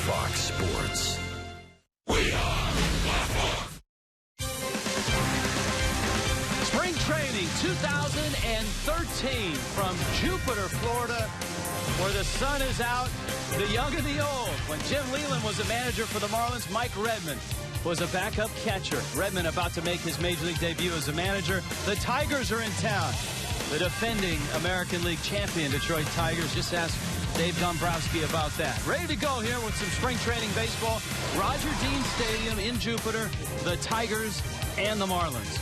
Fox Sports. Spring training 2013 from Jupiter, Florida, where the sun is out, the young and the old. When Jim Leyland was a manager for the Marlins, Mike Redmond was a backup catcher. Redmond about to make his Major League debut as a manager. The Tigers are in town. The defending American League champion Detroit Tigers. Just ask Dave Dombrowski about that. Ready to go here with some spring training baseball. Roger Dean Stadium in Jupiter, the Tigers and the Marlins.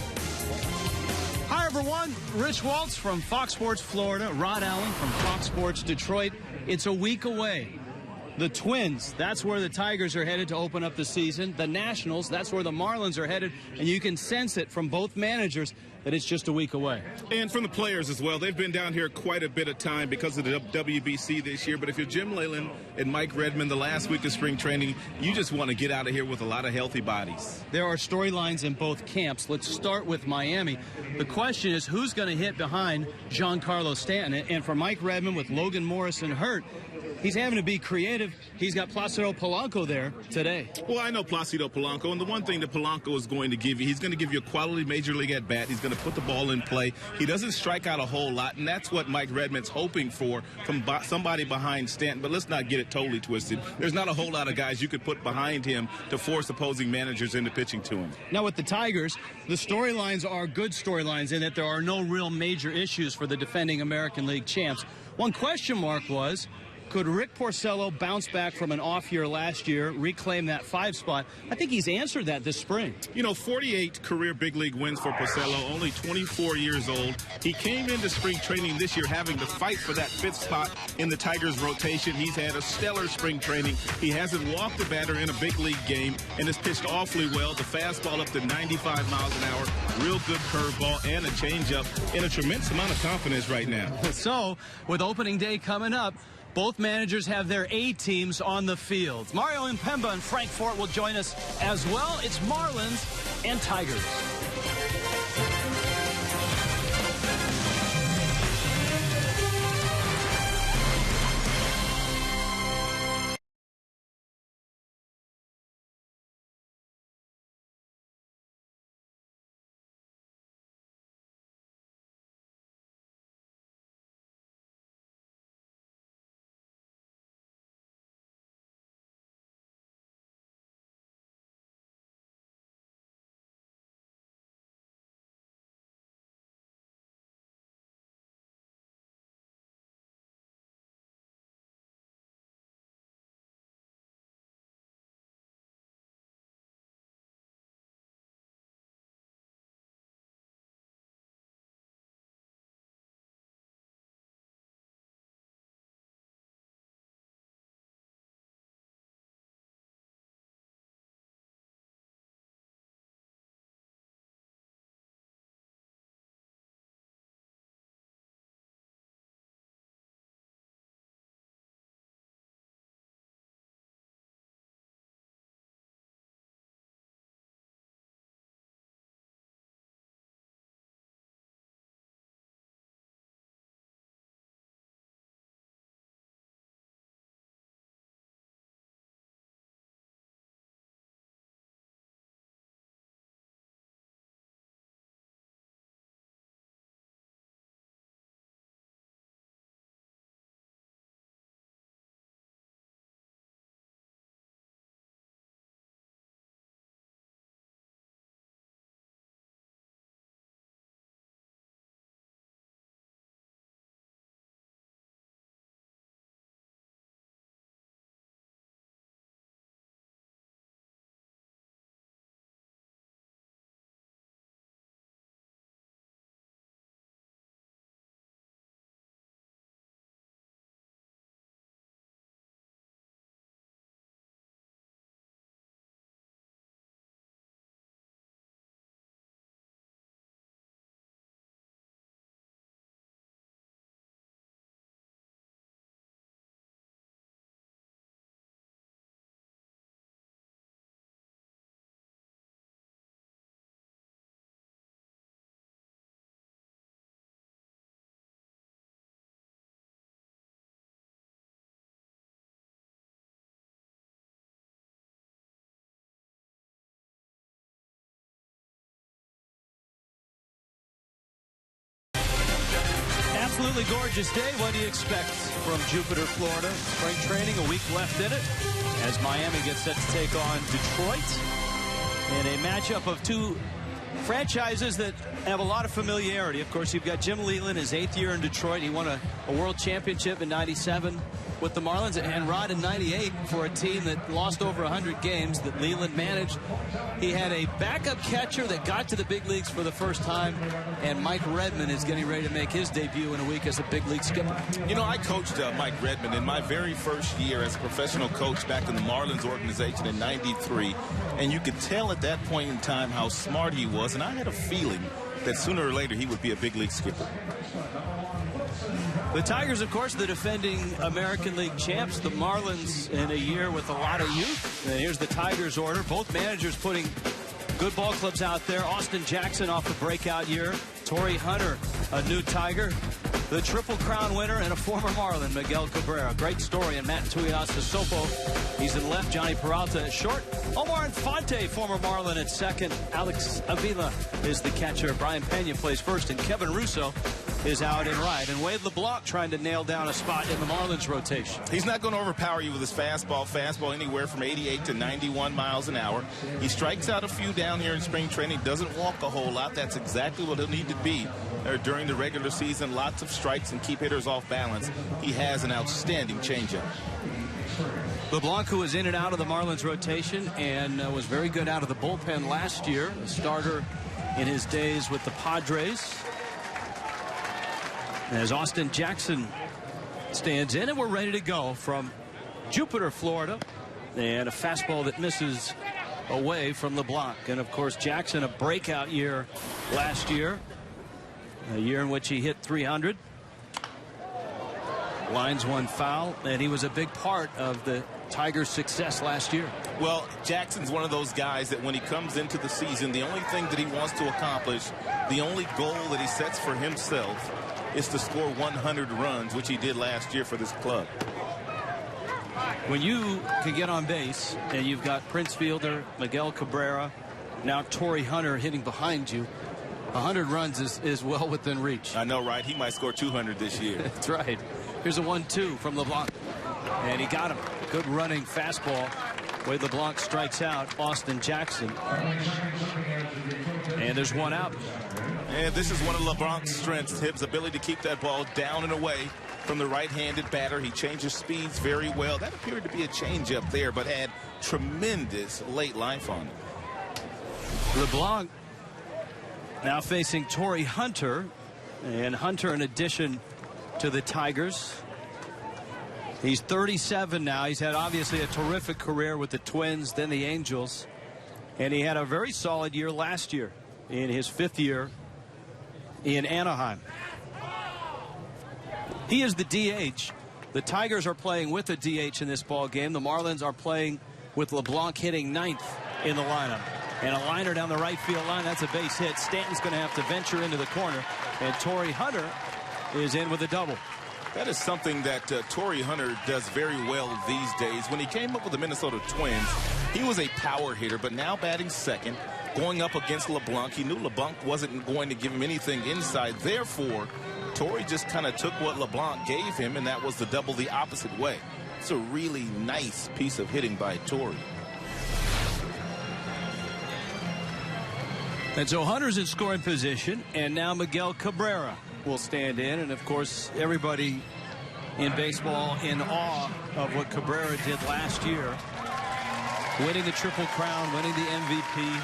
Hi, everyone. Rich Waltz from Fox Sports Florida. Rod Allen from Fox Sports Detroit. It's a week away. The Twins, that's where the Tigers are headed to open up the season. The Nationals, that's where the Marlins are headed. And you can sense it from both managers that it's just a week away. And from the players as well. They've been down here quite a bit of time because of the WBC this year. But if you're Jim Leyland and Mike Redmond, the last week of spring training, you just want to get out of here with a lot of healthy bodies. There are storylines in both camps. Let's start with Miami. The question is, who's going to hit behind Giancarlo Stanton? And for Mike Redmond, with Logan Morrison hurt, he's having to be creative. He's got Placido Polanco there today. Well, I know Placido Polanco, and the one thing that Polanco is going to give you, he's going to give you a quality major league at bat. He's going to put the ball in play. He doesn't strike out a whole lot, and that's what Mike Redmond's hoping for from somebody behind Stanton. But let's not get it totally twisted. There's not a whole lot of guys you could put behind him to force opposing managers into pitching to him. Now with the Tigers, the storylines are good storylines in that there are no real major issues for the defending American League champs. One question mark was, could Rick Porcello bounce back from an off year last year, reclaim that 5 spot? I think he's answered that this spring. You know, 48 career big league wins for Porcello, only 24 years old. He came into spring training this year having to fight for that 5th spot in the Tigers rotation. He's had a stellar spring training. He hasn't walked a batter in a big league game and has pitched awfully well. The fastball up to 95 miles an hour, real good curveball and a changeup, and a tremendous amount of confidence right now. So, with opening day coming up, both managers have their A teams on the field. Mario Impemba and Frank Fort will join us as well. It's Marlins and Tigers. Absolutely gorgeous day. What do you expect from Jupiter, Florida? Spring training, a week left in it, as Miami gets set to take on Detroit in a matchup of two franchises that have a lot of familiarity. Of course, you've got Jim Leland, his 8th year in Detroit. He won a world championship in '97 with the Marlins, and Rod in '98 for a team that lost over 100 games that Leland managed. He had a backup catcher that got to the big leagues for the first time, and Mike Redmond is getting ready to make his debut in a week as a big league skipper. You know, I coached Mike Redmond in my very first year as a professional coach back in the Marlins organization in '93, and you could tell at that point in time how smart he was, and I had a feeling that sooner or later he would be a big league skipper. The Tigers, of course, the defending American League champs. The Marlins in a year with a lot of youth. And here's the Tigers order. Both managers putting good ball clubs out there. Austin Jackson off a breakout year. Torrey Hunter, a new Tiger. The Triple Crown winner and a former Marlin, Miguel Cabrera. Great story. And Matt Tuiasosopo, he's in left. Johnny Peralta at short. Omar Infante, former Marlin, at second. Alex Avila is the catcher. Brian Pena plays first. And Kevin Russo is out in right. And Wade LeBlanc trying to nail down a spot in the Marlins rotation. He's not going to overpower you with his fastball anywhere from 88 to 91 miles an hour. He strikes out a few down here in spring training, doesn't walk a whole lot. That's exactly what he'll need to be during the regular season. Lots of strikes and keep hitters off balance. He has an outstanding changeup. LeBlanc, who was in and out of the Marlins rotation and was very good out of the bullpen last year, a starter in his days with the Padres. As Austin Jackson stands in, and we're ready to go from Jupiter, Florida. And a fastball that misses away from LeBlanc. And, of course, Jackson, a breakout year last year. A year in which he hit 300. Lines one foul, and he was a big part of the Tigers' success last year. Well, Jackson's one of those guys that when he comes into the season, the only thing that he wants to accomplish, the only goal that he sets for himself is to score 100 runs, which he did last year for this club. When you can get on base and you've got Prince Fielder, Miguel Cabrera, now Torrey Hunter hitting behind you, 100 runs is well within reach. I know, right? He might score 200 this year. That's right. Here's a 1-2 from LeBlanc. And he got him. Good running fastball. Wade LeBlanc strikes out Austin Jackson. And there's one out. And this is one of LeBlanc's strengths, his ability to keep that ball down and away from the right-handed batter. He changes speeds very well. That appeared to be a changeup there, but had tremendous late life on it. LeBlanc now facing Torrey Hunter. And Hunter, in addition to the Tigers, he's 37 now. He's had obviously a terrific career with the Twins, then the Angels. And he had a very solid year last year in his 5th year in Anaheim. He is the DH. The Tigers are playing with a DH in this ball game. The Marlins are playing with LeBlanc hitting 9th in the lineup. And a liner down the right field line. That's a base hit. Stanton's going to have to venture into the corner. And Torrey Hunter is in with a double. That is something that Torrey Hunter does very well these days. When he came up with the Minnesota Twins, he was a power hitter, but now batting second, going up against LeBlanc. He knew LeBlanc wasn't going to give him anything inside. Therefore, Torrey just kind of took what LeBlanc gave him, and that was the double the opposite way. It's a really nice piece of hitting by Torrey. And so Hunter's in scoring position, and now Miguel Cabrera will stand in. And, of course, everybody in baseball in awe of what Cabrera did last year. Winning the Triple Crown, winning the MVP.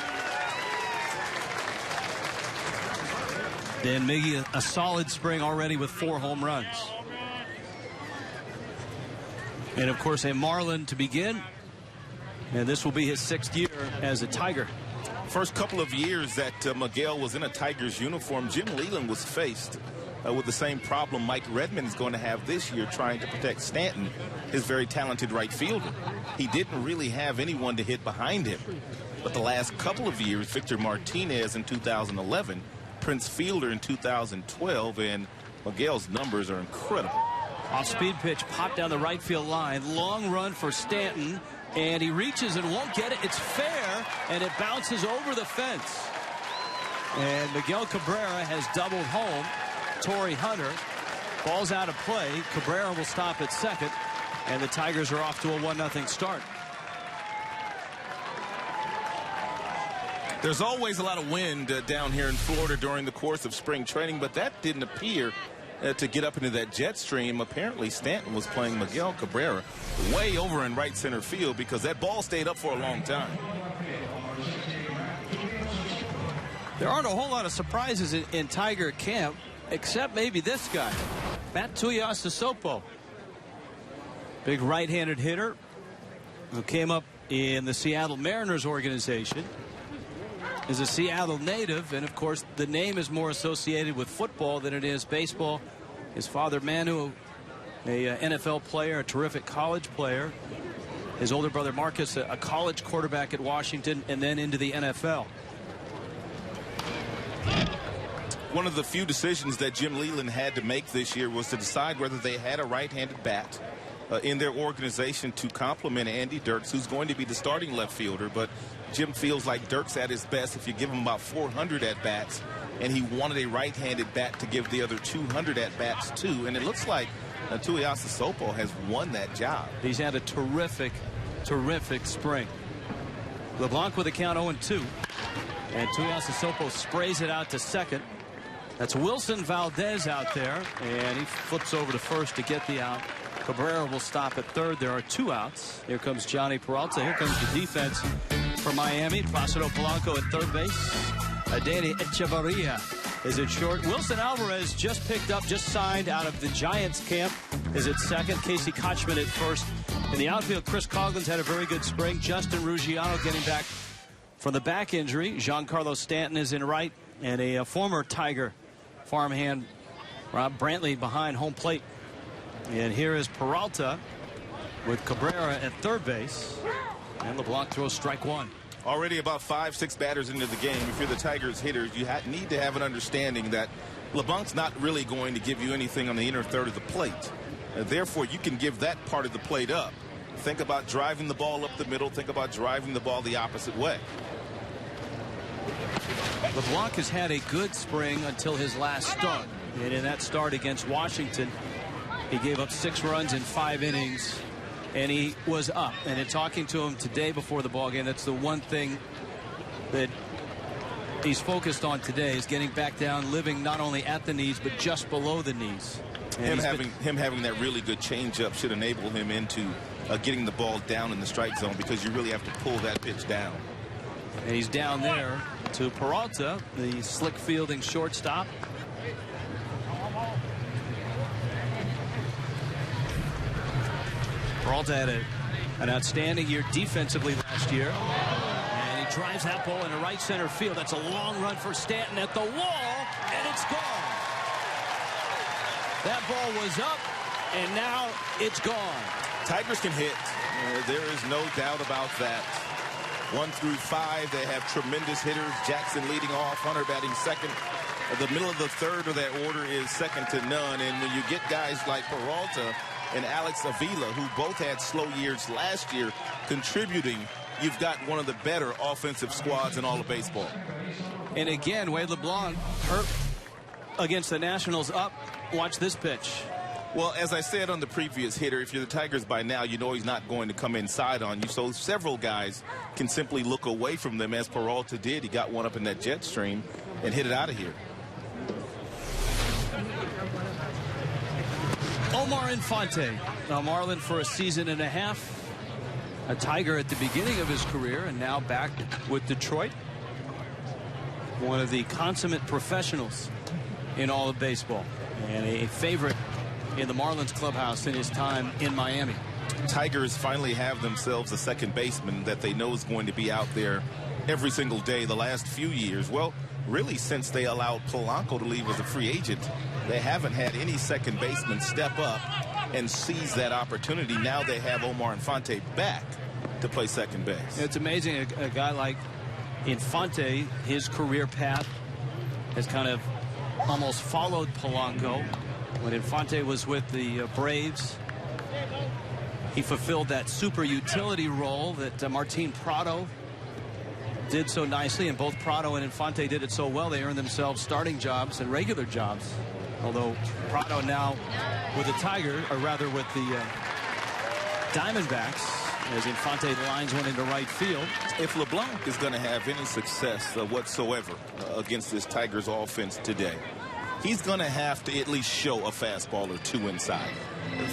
Then Miggy, a solid spring already with 4 home runs. And, of course, a Marlin to begin. And this will be his 6th year as a Tiger. First couple of years that Miguel was in a Tigers uniform, Jim Leland was faced with the same problem Mike Redmond is going to have this year, trying to protect Stanton, his very talented right fielder. He didn't really have anyone to hit behind him. But the last couple of years, Victor Martinez in 2011, Prince Fielder in 2012, and Miguel's numbers are incredible. Off-speed pitch popped down the right field line. Long run for Stanton. And he reaches and won't get it. It's fair, and it bounces over the fence. And Miguel Cabrera has doubled home Torrey Hunter. Ball's out of play. Cabrera will stop at second, and the Tigers are off to a 1-0 start. There's always a lot of wind down here in Florida during the course of spring training, but that didn't appear to get up into that jet stream. Apparently Stanton was playing Miguel Cabrera way over in right center field because that ball stayed up for a long time. There aren't a whole lot of surprises in Tiger camp, except maybe this guy, Matt Tuiasosopo. Big right-handed hitter who came up in the Seattle Mariners organization. Is a Seattle native, and of course the name is more associated with football than it is baseball. His father Manu, a NFL player, a terrific college player. His older brother Marcus, a college quarterback at Washington, and then into the NFL. One of the few decisions that Jim Leland had to make this year was to decide whether they had a right-handed bat in their organization to complement Andy Dirks, who's going to be the starting left fielder. But Jim feels like Dirks at his best if you give him about 400 at-bats, and he wanted a right-handed bat to give the other 200 at-bats to. And it looks like Tuiasosopo has won that job. He's had a terrific spring. LeBlanc with a count 0-2. And Tuiasosopo sprays it out to second. That's Wilson Valdez out there, and he flips over to first to get the out. Cabrera will stop at third. There are 2 outs. Here comes Johnny Peralta. Here comes the defense for Miami. Placido Polanco at third base. Danny Echevarria is at short. Wilson Alvarez just picked up, just signed out of the Giants camp, is at second. Casey Kochman at first. In the outfield, Chris Coughlin's had a very good spring. Justin Ruggiano getting back from the back injury. Giancarlo Stanton is in right, and a former Tiger farmhand, Rob Brantley, behind home plate. And here is Peralta with Cabrera at third base. And LeBlanc throws strike one. Already about 5-6 batters into the game. If you're the Tigers hitters, you need to have an understanding that LeBlanc's not really going to give you anything on the inner third of the plate. Therefore, you can give that part of the plate up. Think about driving the ball up the middle. Think about driving the ball the opposite way. LeBlanc has had a good spring until his last start. And in that start against Washington, he gave up 6 runs in 5 innings, and he was up. And in talking to him today before the ballgame, that's the one thing that he's focused on today, is getting back down, living not only at the knees, but just below the knees. And him having that really good changeup should enable him into getting the ball down in the strike zone, because you really have to pull that pitch down. And he's down there to Peralta, the slick fielding shortstop. Peralta had an outstanding year defensively last year. And he drives that ball into right center field. That's a long run for Stanton at the wall, and it's gone. That ball was up, and now it's gone. Tigers can hit. There is no doubt about that. 1 through 5, they have tremendous hitters. Jackson leading off, Hunter batting second. The middle of the third of that order is second to none. And when you get guys like Peralta and Alex Avila, who both had slow years last year, contributing, you've got one of the better offensive squads in all of baseball. And again, Wade LeBlanc hurt against the Nationals up. Watch this pitch. Well, as I said on the previous hitter, if you're the Tigers by now, you know he's not going to come inside on you. So several guys can simply look away from them, as Peralta did. He got one up in that jet stream and hit it out of here. Omar Infante, a Marlin for a season and a half. A Tiger at the beginning of his career, and now back with Detroit. One of the consummate professionals in all of baseball, and a favorite in the Marlins clubhouse in his time in Miami. Tigers finally have themselves a second baseman that they know is going to be out there every single day the last few years. Well, really, since they allowed Polanco to leave as a free agent, they haven't had any second baseman step up and seize that opportunity. Now they have Omar Infante back to play second base. It's amazing, a guy like Infante, his career path has kind of almost followed Polanco. When Infante was with the Braves, he fulfilled that super utility role that Martin Prado did so nicely, and both Prado and Infante did it so well they earned themselves starting jobs and regular jobs Although Prado now with the Tigers, or rather with the Diamondbacks, as Infante lines one into right field. If LeBlanc is going to have any success whatsoever against this Tigers offense today, he's going to have to at least show a fastball or two inside.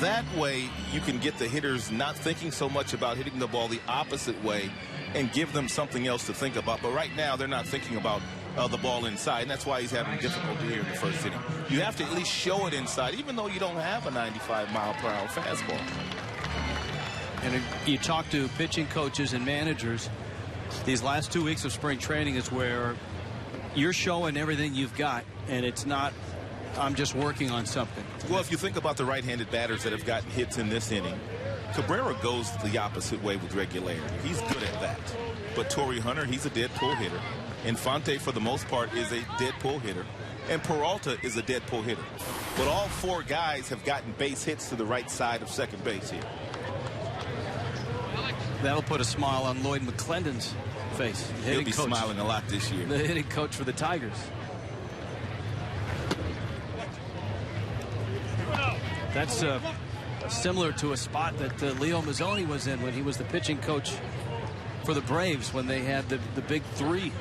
That way you can get the hitters not thinking so much about hitting the ball the opposite way and give them something else to think about. But right now they're not thinking about the ball inside, and that's why he's having difficulty here in the first inning. You have to at least show it inside, even though you don't have a 95-mile-per-hour fastball. And you talk to pitching coaches and managers, these last 2 weeks of spring training is where you're showing everything you've got, and it's not, I'm just working on something. Well, if you think about the right-handed batters that have gotten hits in this inning, Cabrera goes the opposite way with regularity. He's good at that. But Torrey Hunter, he's a dead pull hitter. Infante, for the most part, is a dead pull hitter. And Peralta is a dead pull hitter. But all four guys have gotten base hits to the right side of second base here. That'll put a smile on Lloyd McClendon's face. He'll be smiling a lot this year. The hitting coach for the Tigers. That's similar to a spot that Leo Mazzoni was in when he was the pitching coach for the Braves when they had the big three.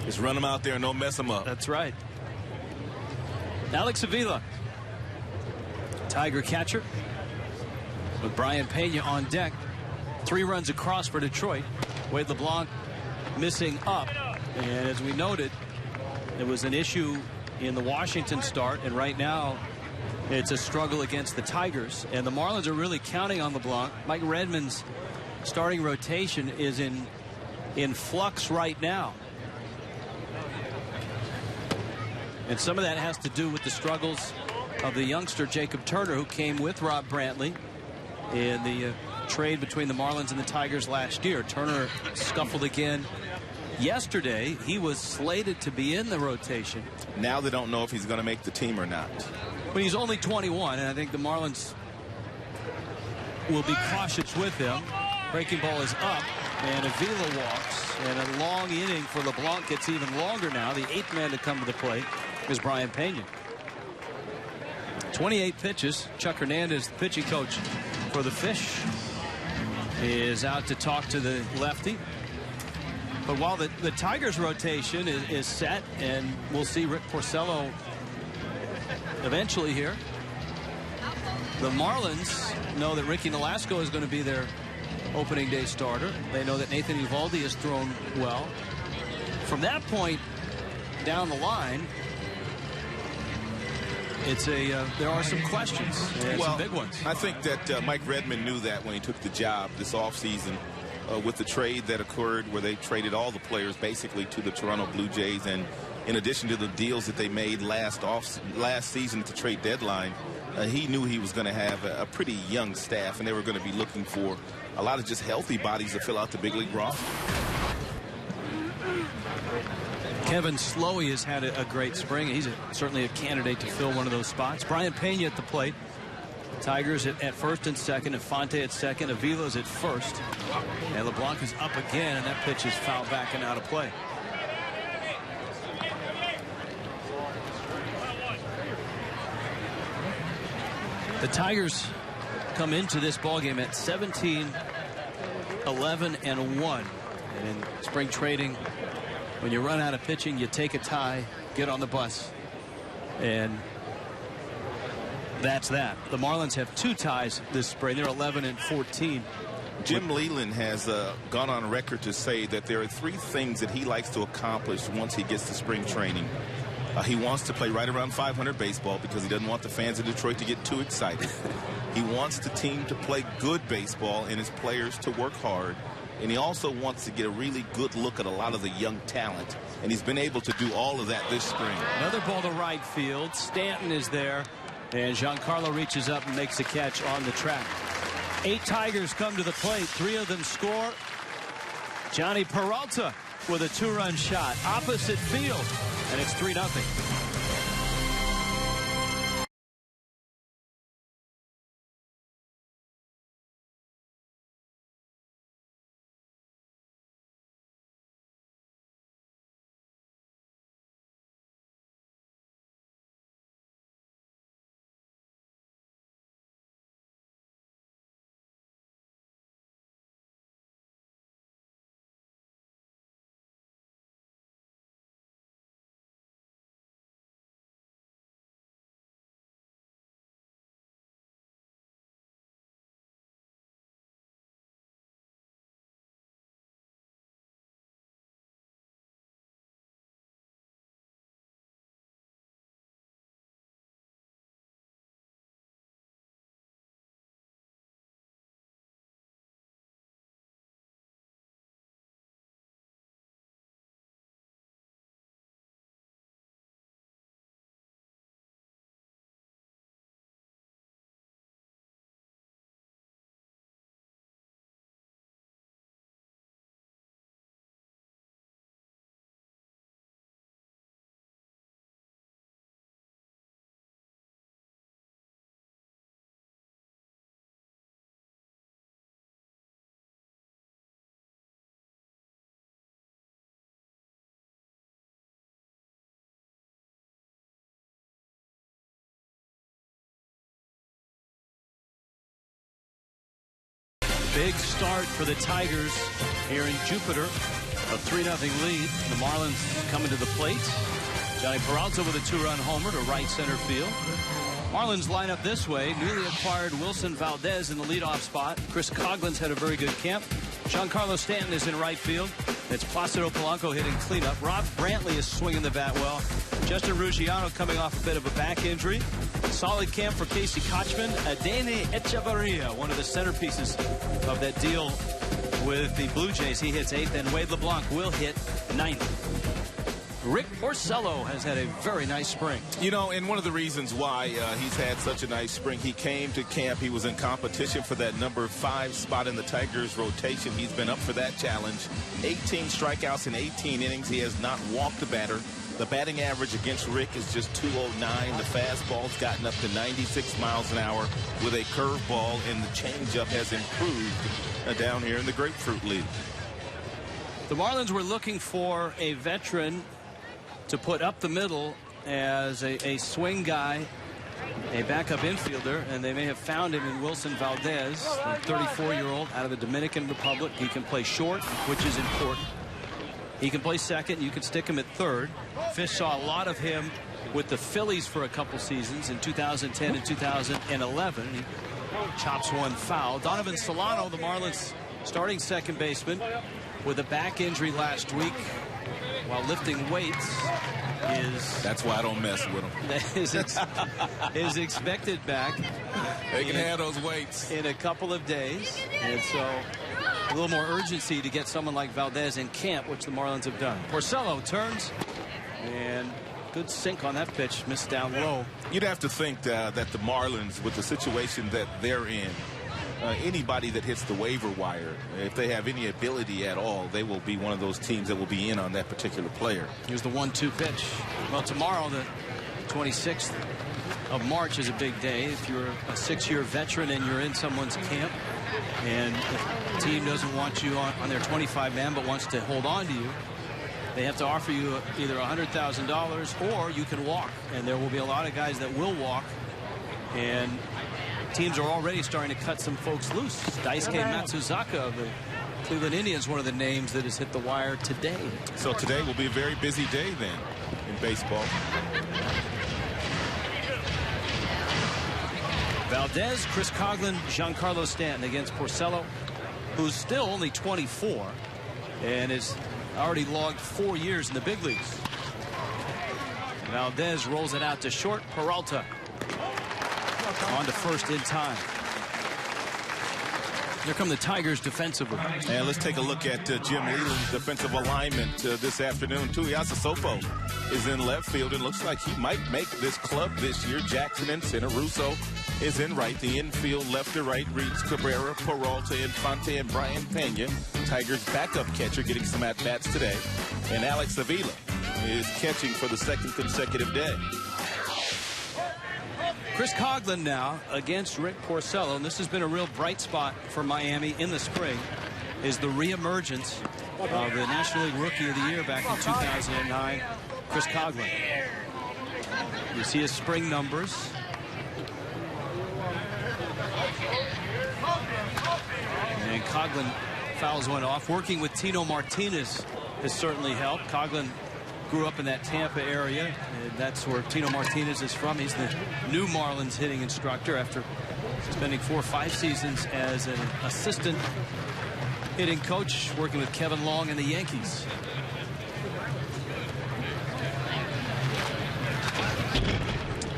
Just run them out there and don't mess them up. That's right. Alex Avila, Tiger catcher, with Brian Pena on deck. 3 runs across for Detroit. Wade LeBlanc missing up. And as we noted, it was an issue in the Washington start, and right now it's a struggle against the Tigers. And the Marlins are really counting on LeBlanc. Mike Redmond's starting rotation is in flux right now. And some of that has to do with the struggles of the youngster Jacob Turner, who came with Rob Brantley in the trade between the Marlins and the Tigers last year. Turner scuffled again yesterday. He was slated to be in the rotation. Now they don't know if he's going to make the team or not. But he's only 21, and I think the Marlins will be cautious with him. Breaking ball is up, and Avila walks, and a long inning for LeBlanc gets even longer now. The 8th man to come to the plate is Brian Pena. 28 pitches. Chuck Hernandez, the pitching coach for the Fish, is out to talk to the lefty. But while the Tigers rotation is set, and we'll see Rick Porcello eventually here, the Marlins know that Ricky Nolasco is going to be their opening day starter. They know that Nathan Eovaldi has thrown well. From that point down the line, it's there are some questions, and some big ones. I think that Mike Redmond knew that when he took the job this offseason with the trade that occurred where they traded all the players basically to the Toronto Blue Jays, and in addition to the deals that they made last season at the trade deadline, he knew he was going to have a pretty young staff, and they were going to be looking for a lot of just healthy bodies to fill out the big league roster. Kevin Slowey has had a great spring. He's certainly a candidate to fill one of those spots. Brian Pena at the plate. Tigers at first and second. Infante at second. Avila's at first. And LeBlanc is up again, and that pitch is fouled back and out of play. The Tigers come into this ballgame at 17, 11, and 1. And in spring trading, when you run out of pitching, you take a tie, get on the bus, and that's that. The Marlins have 2 ties this spring. They're 11 and 14. Jim Leland has gone on record to say that there are 3 things that he likes to accomplish once he gets to spring training. He wants to play right around 500 baseball because he doesn't want the fans of Detroit to get too excited. He wants the team to play good baseball and his players to work hard. And he also wants to get a really good look at a lot of the young talent. And he's been able to do all of that this spring. Another ball to right field. Stanton is there. And Giancarlo reaches up and makes a catch on the track. 8 Tigers come to the plate. 3 of them score. Johnny Peralta with a 2-run shot. Opposite field. And it's 3-0. Big start for the Tigers here in Jupiter. A 3-0 lead. The Marlins coming to the plate. Johnny Peralta with a 2-run homer to right center field. Marlins line up this way. Newly acquired Wilson Valdez in the leadoff spot. Chris Coughlin's had a very good camp. Giancarlo Stanton is in right field. It's Placido Polanco hitting cleanup. Rob Brantley is swinging the bat well. Justin Ruggiano coming off a bit of a back injury. Solid camp for Casey Kochman. Adene Echeverria, one of the centerpieces of that deal with the Blue Jays. He hits 8th, and Wade LeBlanc will hit 9th. Rick Porcello has had a very nice spring. You know, and one of the reasons why he's had such a nice spring, he came to camp. He was in competition for that number 5 spot in the Tigers rotation. He's been up for that challenge. 18 strikeouts in 18 innings. He has not walked a batter. The batting average against Rick is just 209. The fastball's gotten up to 96 miles an hour with a curveball, and the changeup has improved down here in the Grapefruit League. The Marlins were looking for a veteran to put up the middle as a swing guy, a backup infielder, and they may have found him in Wilson Valdez, the 34-year-old out of the Dominican Republic. He can play short, which is important. He can play second. You can stick him at third. Fish saw a lot of him with the Phillies for a couple seasons in 2010 and 2011. He chops one foul. Donovan Solano, the Marlins starting second baseman, with a back injury last week while lifting weights, that's why I don't mess with him. Is expected back. They can have those weights in a couple of days, and so a little more urgency to get someone like Valdez in camp, which the Marlins have done. Porcello turns, and good sink on that pitch, missed down low. You'd have to think that the Marlins, with the situation that they're in, anybody that hits the waiver wire, if they have any ability at all, they will be one of those teams that will be in on that particular player. Here's the 1-2 pitch. Well, tomorrow, the 26th of March, is a big day. If you're a 6-year veteran and you're in someone's camp, and the team doesn't want you on their 25-man but wants to hold on to you, they have to offer you either $100,000 or you can walk. And there will be a lot of guys that will walk, and teams are already starting to cut some folks loose. Daisuke Matsuzaka of the Cleveland Indians, one of the names that has hit the wire today. So today will be a very busy day then in baseball. Valdez, Chris Coughlin, Giancarlo Stanton against Porcello, who's still only 24 and has already logged 4 years in the big leagues. Valdez rolls it out to short. Peralta on to first in time. Here come the Tigers defensively. And let's take a look at Jim Leland's defensive alignment this afternoon. Tuiasa Sopo is in left field and looks like he might make this club this year. Jackson in center. Russo is in right. The infield left to right reads Cabrera, Peralta, Infante, and Brian Pena. Tigers backup catcher getting some at-bats today. And Alex Avila is catching for the second consecutive day. Chris Coughlin now against Rick Porcello, and this has been a real bright spot for Miami in the spring, is the reemergence of the National League Rookie of the Year back in 2009, Chris Coughlin. You see his spring numbers. And Coughlin fouls one off. Working with Tino Martinez has certainly helped. Coughlin grew up in that Tampa area, and that's where Tino Martinez is from. He's the new Marlins hitting instructor after spending 4 or 5 seasons as an assistant hitting coach, working with Kevin Long and the Yankees.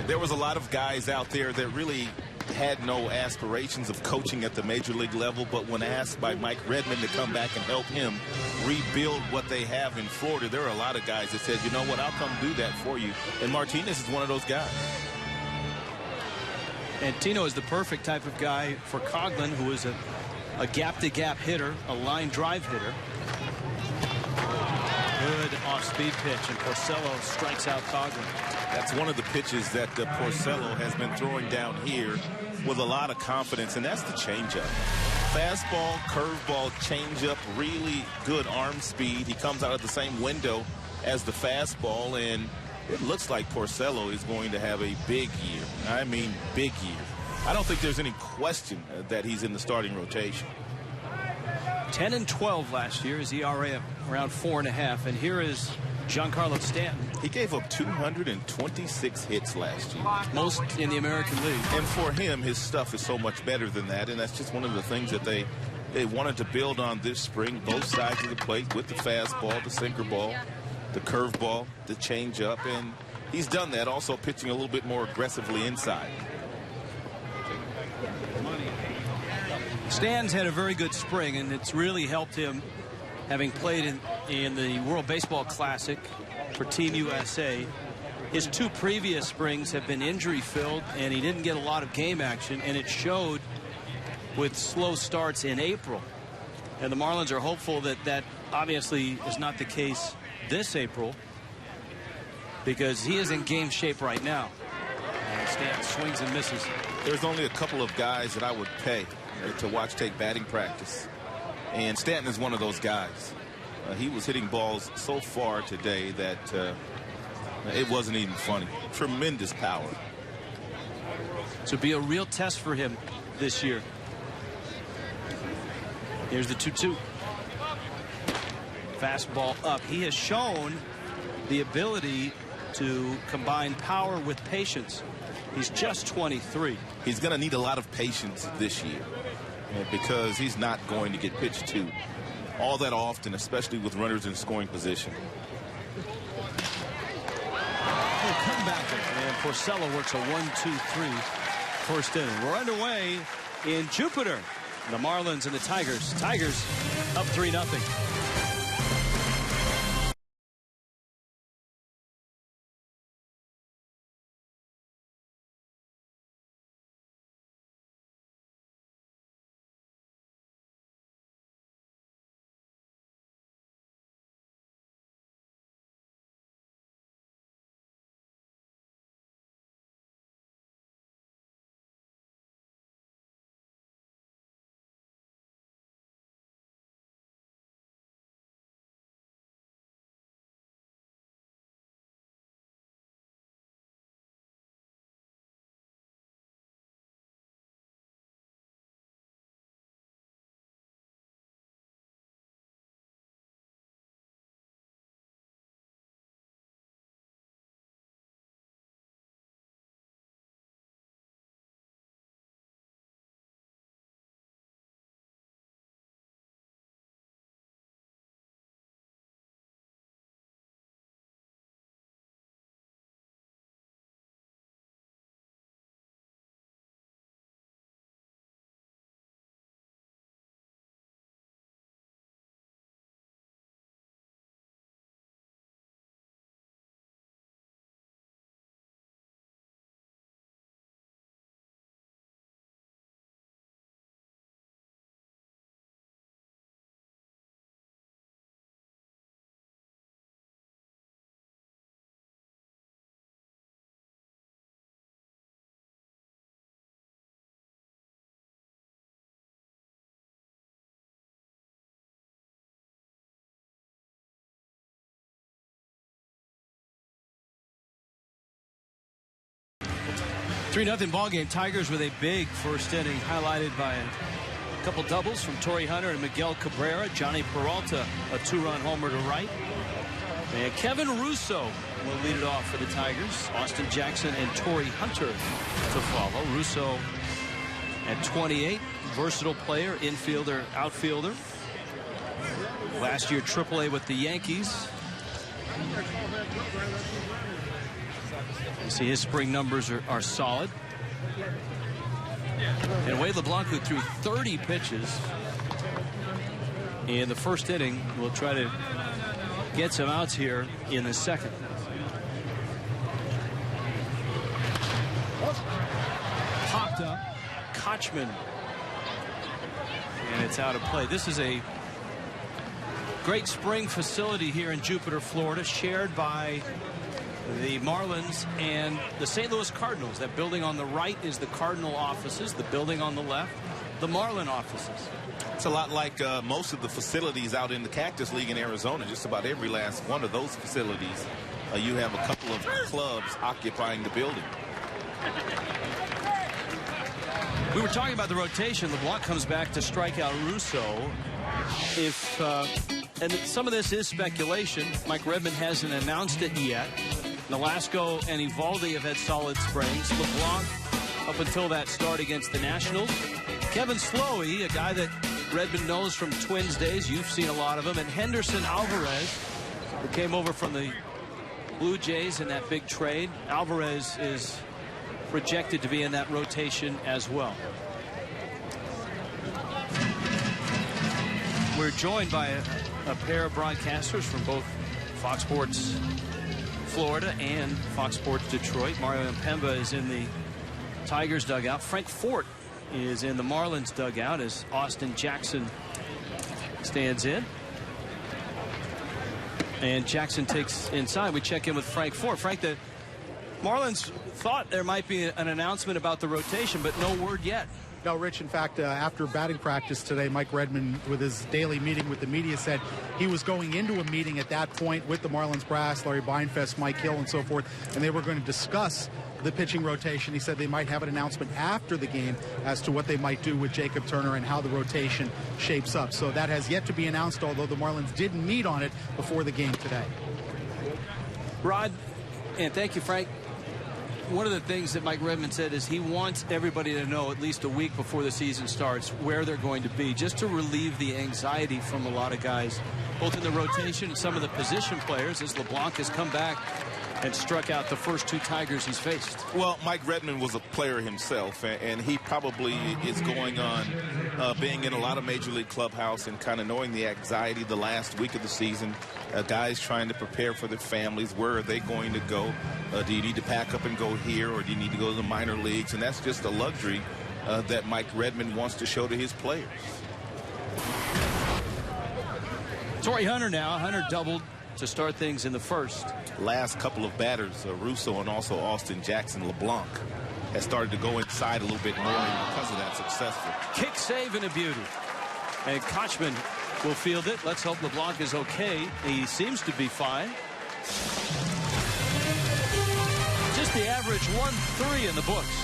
There was a lot of guys out there that really had no aspirations of coaching at the major league level, but when asked by Mike Redmond to come back and help him rebuild what they have in Florida, there are a lot of guys that said, you know what, I'll come do that for you. And Martinez is one of those guys. And Tino is the perfect type of guy for Coughlin, who is a gap-to-gap hitter, a line drive hitter. Good off-speed pitch, and Porcello strikes out Coughlin. That's one of the pitches that Porcello has been throwing down here with a lot of confidence, and that's the changeup. Fastball, curveball, changeup, really good arm speed. He comes out of the same window as the fastball, and it looks like Porcello is going to have a big year. I mean, big year. I don't think there's any question that he's in the starting rotation. 10-12 last year. His ERA around 4.5. And here is Giancarlo Stanton. He gave up 226 hits last year. Most in the American League. And for him, his stuff is so much better than that. And that's just one of the things that they wanted to build on this spring. Both sides of the plate with the fastball, the sinker ball, the curveball, the changeup. And he's done that, also pitching a little bit more aggressively inside. Stan's had a very good spring, and it's really helped him, having played in the World Baseball Classic for Team USA. His 2 previous springs have been injury-filled, and he didn't get a lot of game action, and it showed with slow starts in April. And the Marlins are hopeful that that obviously is not the case this April, because he is in game shape right now. And Stan swings and misses. There's only a couple of guys that I would pay to watch take batting practice, and Stanton is one of those guys. He was hitting balls so far today that it wasn't even funny. Tremendous power. To be a real test for him this year. Here's the 2-2. Fastball up. He has shown the ability to combine power with patience. He's just 23. He's going to need a lot of patience this year because he's not going to get pitched to all that often, especially with runners in scoring position. Come back, and Porcello works a 1-2-3 first inning. We're underway in Jupiter. The Marlins and the Tigers. Tigers up 3-0. Three 3-0 ball game. Tigers with a big first inning, highlighted by a couple doubles from Torrey Hunter and Miguel Cabrera. Johnny Peralta, a 2-run homer to right. And Kevin Russo will lead it off for the Tigers. Austin Jackson and Torrey Hunter to follow. Russo at 28, versatile player, infielder, outfielder. Last year AAA with the Yankees. You see his spring numbers are solid. And Wade LeBlanc, who threw 30 pitches in the first inning, will try to get some outs here in the second. Popped up. Kochman. And it's out of play. This is a great spring facility here in Jupiter, Florida, shared by the Marlins and the St. Louis Cardinals. That building on the right is the Cardinal offices. The building on the left, the Marlin offices. It's a lot like most of the facilities out in the Cactus League in Arizona. Just about every last one of those facilities, you have a couple of clubs occupying the building. We were talking about the rotation. LeBlanc comes back to strike out Russo. And some of this is speculation. Mike Redmond hasn't announced it yet. Nolasco and Evaldi have had solid springs. LeBlanc up until that start against the Nationals. Kevin Slowey, a guy that Redmond knows from Twins days. You've seen a lot of him. And Henderson Alvarez, who came over from the Blue Jays in that big trade. Alvarez is projected to be in that rotation as well. We're joined by a pair of broadcasters from both Fox Sports Florida and Fox Sports Detroit. Mario Impemba is in the Tigers dugout. Frank Fort is in the Marlins dugout as Austin Jackson stands in. And Jackson takes inside. We check in with Frank Fort. Frank, the Marlins thought there might be an announcement about the rotation, but no word yet. No, Rich, in fact, after batting practice today, Mike Redmond, with his daily meeting with the media, said he was going into a meeting at that point with the Marlins brass, Larry Beinfest, Mike Hill, and so forth, and they were going to discuss the pitching rotation. He said they might have an announcement after the game as to what they might do with Jacob Turner and how the rotation shapes up. So that has yet to be announced, although the Marlins did meet on it before the game today. Rod, and thank you, Frank. One of the things that Mike Redmond said is he wants everybody to know at least a week before the season starts where they're going to be, just to relieve the anxiety from a lot of guys, both in the rotation and some of the position players, as LeBlanc has come back and struck out the first two Tigers he's faced. Well, Mike Redmond was a player himself, and he probably is going on being in a lot of Major League clubhouse and kind of knowing the anxiety the last week of the season. Guys trying to prepare for their families. Where are they going to go? Do you need to pack up and go here, or do you need to go to the minor leagues? And that's just a luxury that Mike Redmond wants to show to his players. Torrey Hunter now. Hunter doubled to start things in the first. Last couple of batters, Russo and also Austin Jackson, LeBlanc has started to go inside a little bit more, and because of that, successful. Kick save and a beauty. And Kochman will field it. Let's hope LeBlanc is okay. He seems to be fine. Just the average 1-3 in the books.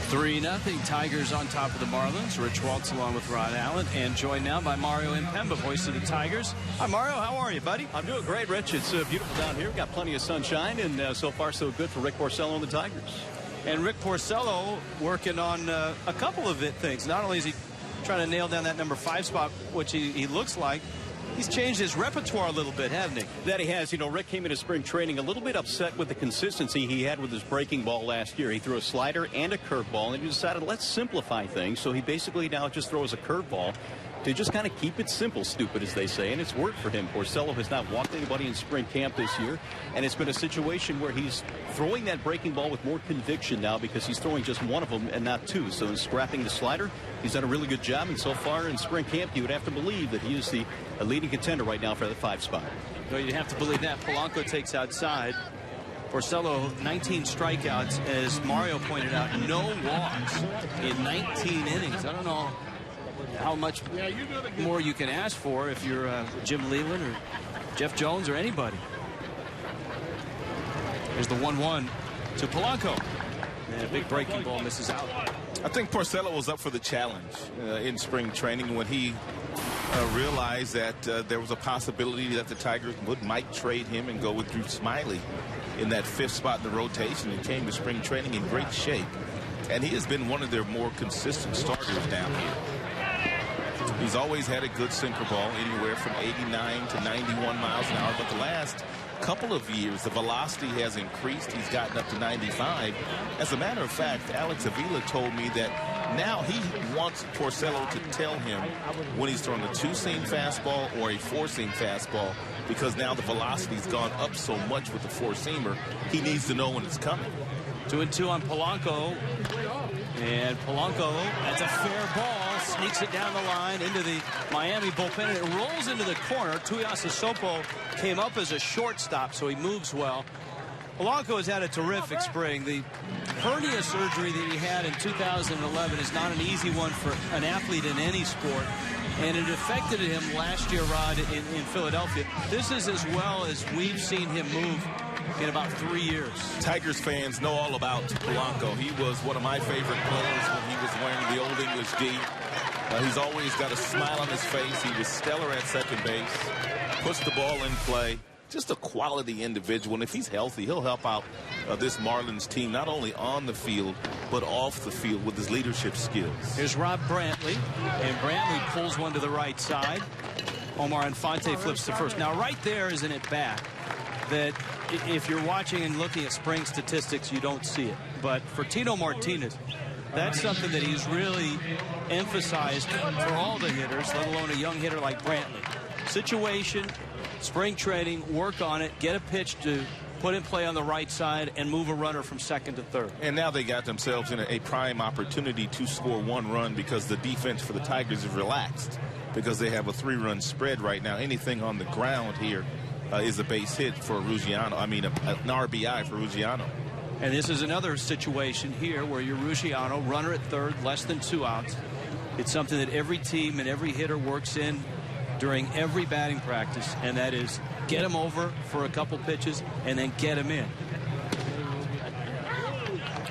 Three 3-0 Tigers on top of the Marlins. Rich Waltz along with Rod Allen, and joined now by Mario Impemba, voice of the Tigers. Hi, Mario. How are you, buddy? I'm doing great, Rich. It's beautiful down here. We've got plenty of sunshine, and so far so good for Rick Porcello and the Tigers. And Rick Porcello working on a couple of things. Not only is he trying to nail down that number 5 spot, which he looks like, he's changed his repertoire a little bit, hasn't he? That he has. You know, Rick came into spring training a little bit upset with the consistency he had with his breaking ball last year. He threw a slider and a curveball, and he decided, let's simplify things. So he basically now just throws a curveball. to just kind of keep it simple, stupid, as they say, and it's worked for him. Porcello has not walked anybody in spring camp this year, and it's been a situation where he's throwing that breaking ball with more conviction now because he's throwing just one of them and not two. So in scrapping the slider, he's done a really good job, and so far in spring camp, you would have to believe that he is the leading contender right now for the 5 spot. Well, you'd have to believe that. Polanco takes outside. Porcello, 19 strikeouts, as Mario pointed out, no walks in 19 innings. I don't know how much more you can ask for if you're Jim Leland or Jeff Jones or anybody. There's the 1-1 to Polanco. And a big breaking ball misses out. I think Porcello was up for the challenge in spring training when he realized that there was a possibility that the Tigers might trade him and go with Drew Smiley in that 5th spot in the rotation, and came to spring training in great shape. And he has been one of their more consistent starters down here. He's always had a good sinker ball, anywhere from 89 to 91 miles an hour, but the last couple of years the velocity has increased. He's gotten up to 95. As a matter of fact, Alex Avila told me that now he wants Porcello to tell him when he's throwing a 2-seam fastball or a 4-seam fastball, because now the velocity's gone up so much with the 4-seamer. He needs to know when it's coming. 2-2 on Polanco. And Polanco, that's a fair ball, sneaks it down the line into the Miami bullpen, and it rolls into the corner. Tuiasa Sopo came up as a shortstop, so he moves well. Polanco has had a terrific spring. The hernia surgery that he had in 2011 is not an easy one for an athlete in any sport, and it affected him last year, Rod, in Philadelphia. This is as well as we've seen him move in about 3 years. Tigers fans know all about Polanco. He was one of my favorite players when he was wearing the Old English D. He's always got a smile on his face. He was stellar at second base, puts the ball in play. Just a quality individual, and if he's healthy, he'll help out this Marlins team, not only on the field, but off the field with his leadership skills. Here's Rob Brantley, and Brantley pulls one to the right side. Omar Infante flips to first. Now, right there is an at-bat that if you're watching and looking at spring statistics, you don't see it. But for Tito Martinez, that's something that he's really emphasized for all the hitters, let alone a young hitter like Brantley. Situation, spring training, work on it, get a pitch to put in play on the right side, and move a runner from second to third. And now they got themselves in a prime opportunity to score 1 run, because the defense for the Tigers is relaxed, because they have a 3-run spread right now. Anything on the ground here is a base hit for Ruggiano. I mean, an RBI for Ruggiano. And this is another situation here where you're Ruggiano, runner at third, less than 2 outs. It's something that every team and every hitter works in during every batting practice, and that is get him over for a couple pitches and then get him in.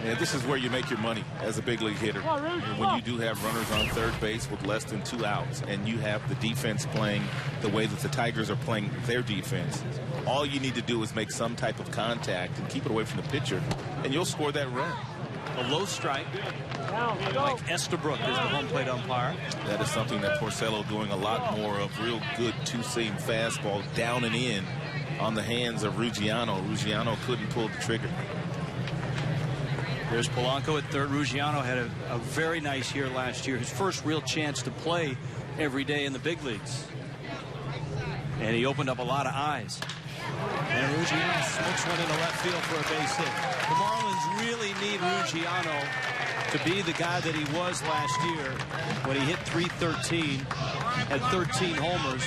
And this is where you make your money as a big league hitter. When you do have runners on third base with less than 2 outs, and you have the defense playing the way that the Tigers are playing their defense, all you need to do is make some type of contact and keep it away from the pitcher, and you'll score that run. A low strike. Mike Estabrook is the home plate umpire. That is something that Porcello doing a lot more of. Real good 2-seam fastball down and in on the hands of Ruggiano. Ruggiano couldn't pull the trigger. There's Polanco at third. Ruggiano had a very nice year last year. His first real chance to play every day in the big leagues. And he opened up a lot of eyes. And Ruggiano smokes one into left field for a base hit. The Marlins really need Ruggiano to be the guy that he was last year when he hit .313, had 13 homers,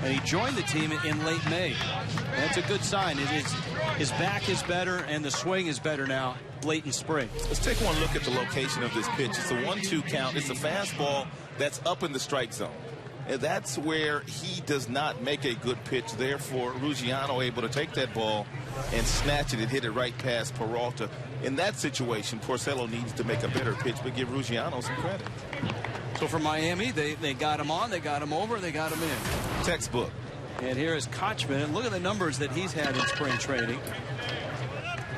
and he joined the team in late May. That's a good sign. His back is better and the swing is better now late in spring. Let's take one look at the location of this pitch. It's a 1-2 count. It's a fastball that's up in the strike zone. And that's where he does not make a good pitch. Therefore, Ruggiano able to take that ball and snatch it and hit it right past Peralta. In that situation, Porcello needs to make a better pitch, but give Ruggiano some credit. So for Miami, they got him on, they got him over, they got him in. Textbook. And here is Kochman, and look at the numbers that he's had in spring training.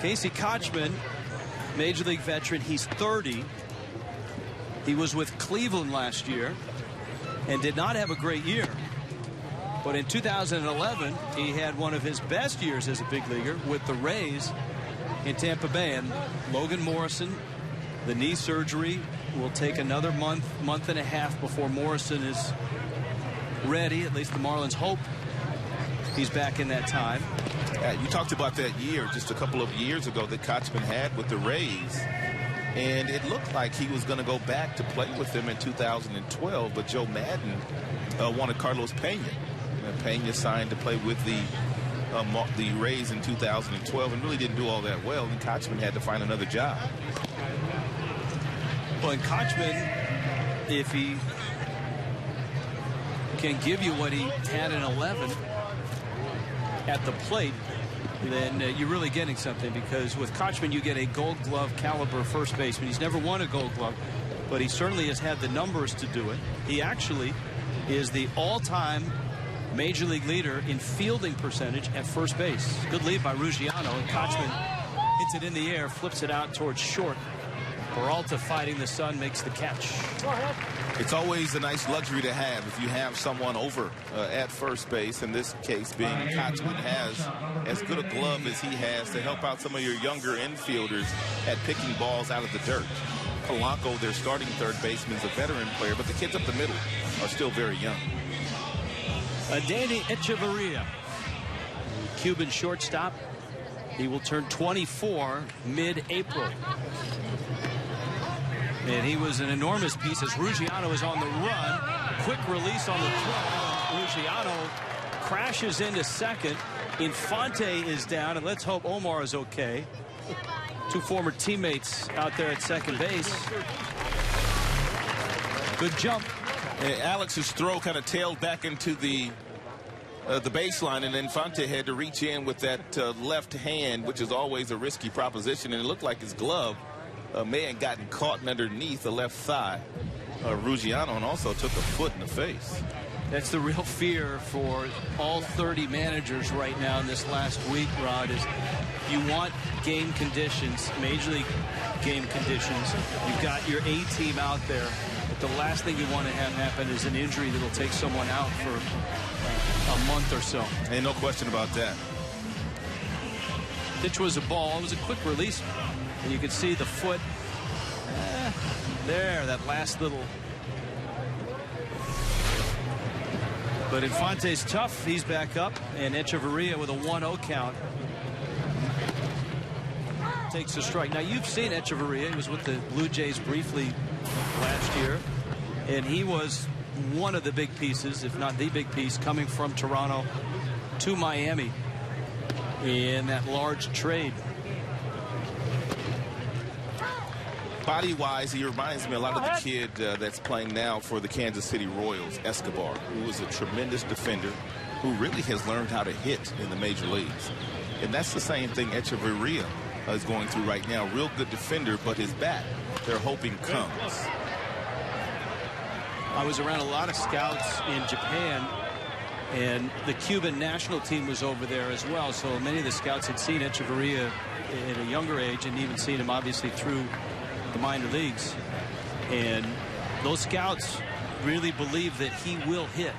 Casey Kochman, Major League veteran, he's 30. He was with Cleveland last year and did not have a great year. But in 2011, he had one of his best years as a big leaguer with the Rays in Tampa Bay. And Logan Morrison, the knee surgery, will take another month and a half before Morrison is ready. At least the Marlins hope he's back in that time. You talked about that year just a couple of years ago that Kochman had with the Rays. And it looked like he was going to go back to play with them in 2012, but Joe Madden wanted Carlos Pena. And Pena signed to play with the Rays in 2012 and really didn't do all that well, and Kochman had to find another job. Well, and Kochman, if he can give you what he had in 11 at the plate, then you're really getting something, because with Kochman you get a Gold Glove caliber first baseman. He's never won a Gold Glove, but he certainly has had the numbers to do it. He actually is the all-time Major League leader in fielding percentage at first base. Good lead by Ruggiano, and Kochman hits it in the air, flips it out towards short. Peralta, fighting the sun, makes the catch. It's always a nice luxury to have if you have someone over at first base. In this case, being Kochman has as good a glove as he has to help out some of your younger infielders at picking balls out of the dirt. Polanco, their starting third baseman, is a veteran player, but the kids up the middle are still very young. Danny Echeverria, Cuban shortstop. He will turn 24 mid-April. And he was an enormous piece as Ruggiano is on the run. Quick release on the throw. Ruggiano crashes into second. Infante is down, and let's hope Omar is okay. Two former teammates out there at second base. Good jump. Alex's throw kind of tailed back into the baseline, and Infante had to reach in with that left hand, which is always a risky proposition, and it looked like his glove may have gotten caught underneath the left thigh of Ruggiano, and also took a foot in the face. That's the real fear for all 30 managers right now in this last week, Rod, is you want game conditions, Major League game conditions. You've got your A team out there, but the last thing you want to have happen is an injury that'll take someone out for a month or so. Ain't no question about that. Pitch was a ball. It was a quick release, and you could see the foot there, that last little. But Infante's tough. He's back up, and Echeverria with a 1-0 count takes a strike. Now, you've seen Echeverria. He was with the Blue Jays briefly last year, and he was one of the big pieces, if not the big piece, coming from Toronto to Miami in that large trade. Body-wise, he reminds me a lot of the kid that's playing now for the Kansas City Royals, Escobar, who is a tremendous defender, who really has learned how to hit in the major leagues. And that's the same thing Echeverria is going through right now. Real good defender, but his bat, they're hoping comes. I was around a lot of scouts in Japan, and the Cuban national team was over there as well. So many of the scouts had seen Echeverria at a younger age and even seen him obviously through the minor leagues. And those scouts really believe that he will hit.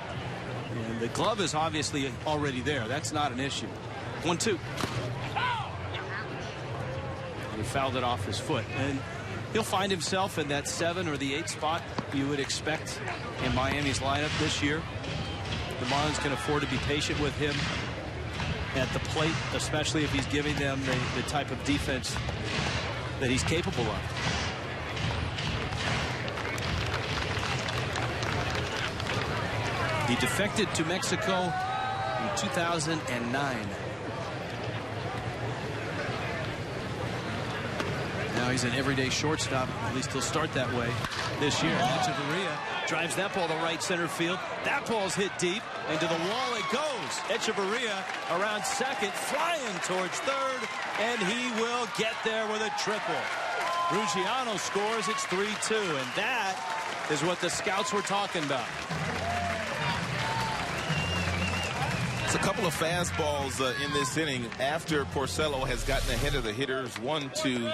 And the glove is obviously already there. That's not an issue. 1-2. He fouled it off his foot. And he'll find himself in that 7 or the 8 spot you would expect in Miami's lineup this year. The Marlins can afford to be patient with him at the plate, especially if he's giving them the type of defense that he's capable of. He defected to Mexico in 2009. Now he's an everyday shortstop. At least he'll start that way this year. Echeverria drives that ball to right center field. That ball's hit deep, and to the wall it goes. Echeverria around second, flying towards third, and he will get there with a triple. Ruggiano scores. It's 3-2, and that is what the scouts were talking about. It's a couple of fastballs in this inning after Porcello has gotten ahead of the hitters. One to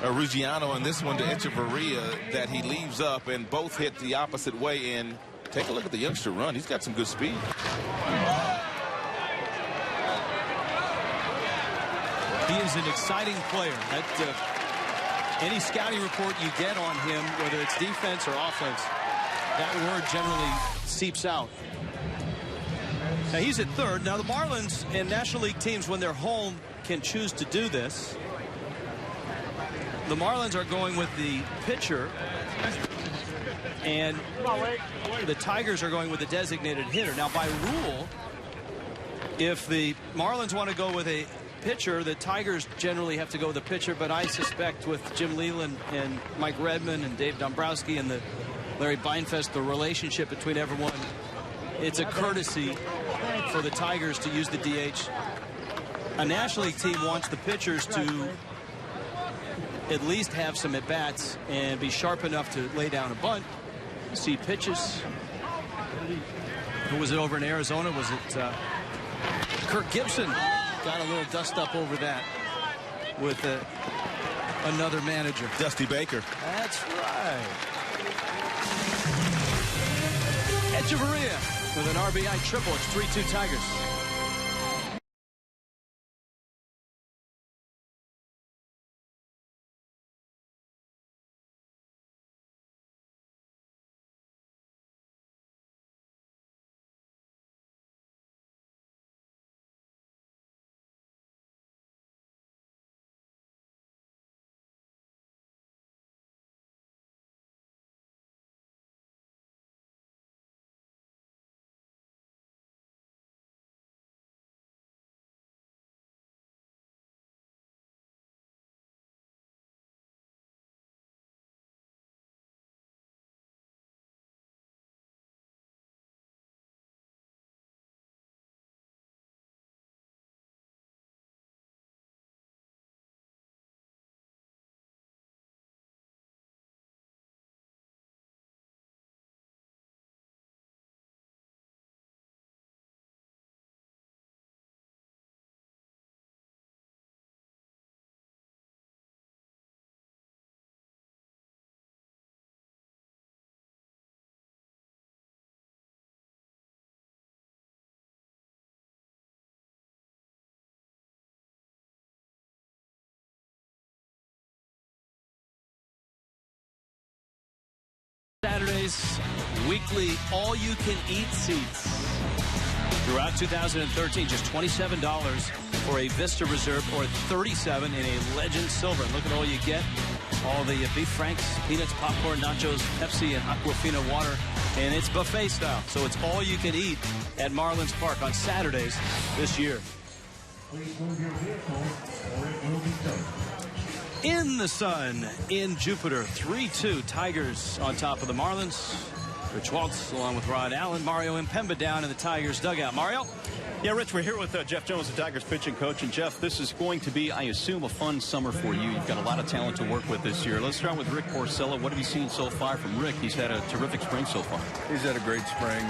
Ruggiano, and this one to Echeverria that he leaves up, and both hit the opposite way. And take a look at the youngster run. He's got some good speed. He is an exciting player. any scouting report you get on him, whether it's defense or offense, that word generally seeps out. Now he's at third. Now the Marlins and National League teams, when they're home, can choose to do this. The Marlins are going with the pitcher, and the Tigers are going with the designated hitter. Now by rule, if the Marlins want to go with a pitcher, the Tigers generally have to go with the pitcher, but I suspect with Jim Leland and Mike Redmond and Dave Dombrowski and the Larry Beinfest, the relationship between everyone, it's a courtesy for the Tigers to use the DH. A National League team wants the pitchers to at least have some at-bats and be sharp enough to lay down a bunt. See pitches. Who was it over in Arizona? Was it Kirk Gibson? Got a little dust up over that with another manager. Dusty Baker. That's right. Echeverria with an RBI triple. It's 3-2 Tigers. Saturdays, weekly all-you-can-eat seats. Throughout 2013, just $27 for a Vista Reserve or $37 in a Legend Silver. Look at all you get. All the beef franks, peanuts, popcorn, nachos, Pepsi, and Aquafina water. And it's buffet style, so it's all you can eat at Marlins Park on Saturdays this year. Please move your vehicle or it will be towed. In the sun in Jupiter, 3-2 Tigers on top of the Marlins. Rich Waltz along with Rod Allen. Mario Impemba down in the Tigers dugout. Mario? Yeah, Rich, we're here with Jeff Jones, the Tigers pitching coach. And, Jeff, this is going to be, I assume, a fun summer for you. You've got a lot of talent to work with this year. Let's start with Rick Porcello. What have you seen so far from Rick? He's had a terrific spring so far. He's had a great spring.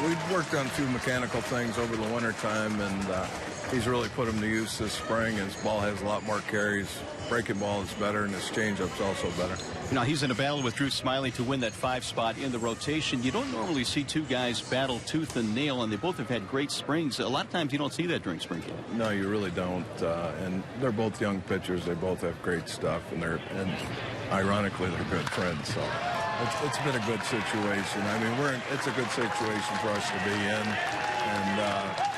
We've worked on a few mechanical things over the wintertime, and he's really put them to use this spring. His ball has a lot more carries. Breaking ball is better, and his changeup's also better. Now, he's in a battle with Drew Smiley to win that 5 spot in the rotation. You don't normally see two guys battle tooth and nail, and they both have had great springs. A lot of times you don't see that during spring camp. No, you really don't. And they're both young pitchers. They both have great stuff, and ironically, they're good friends. So it's been a good situation. I mean, it's a good situation for us to be in,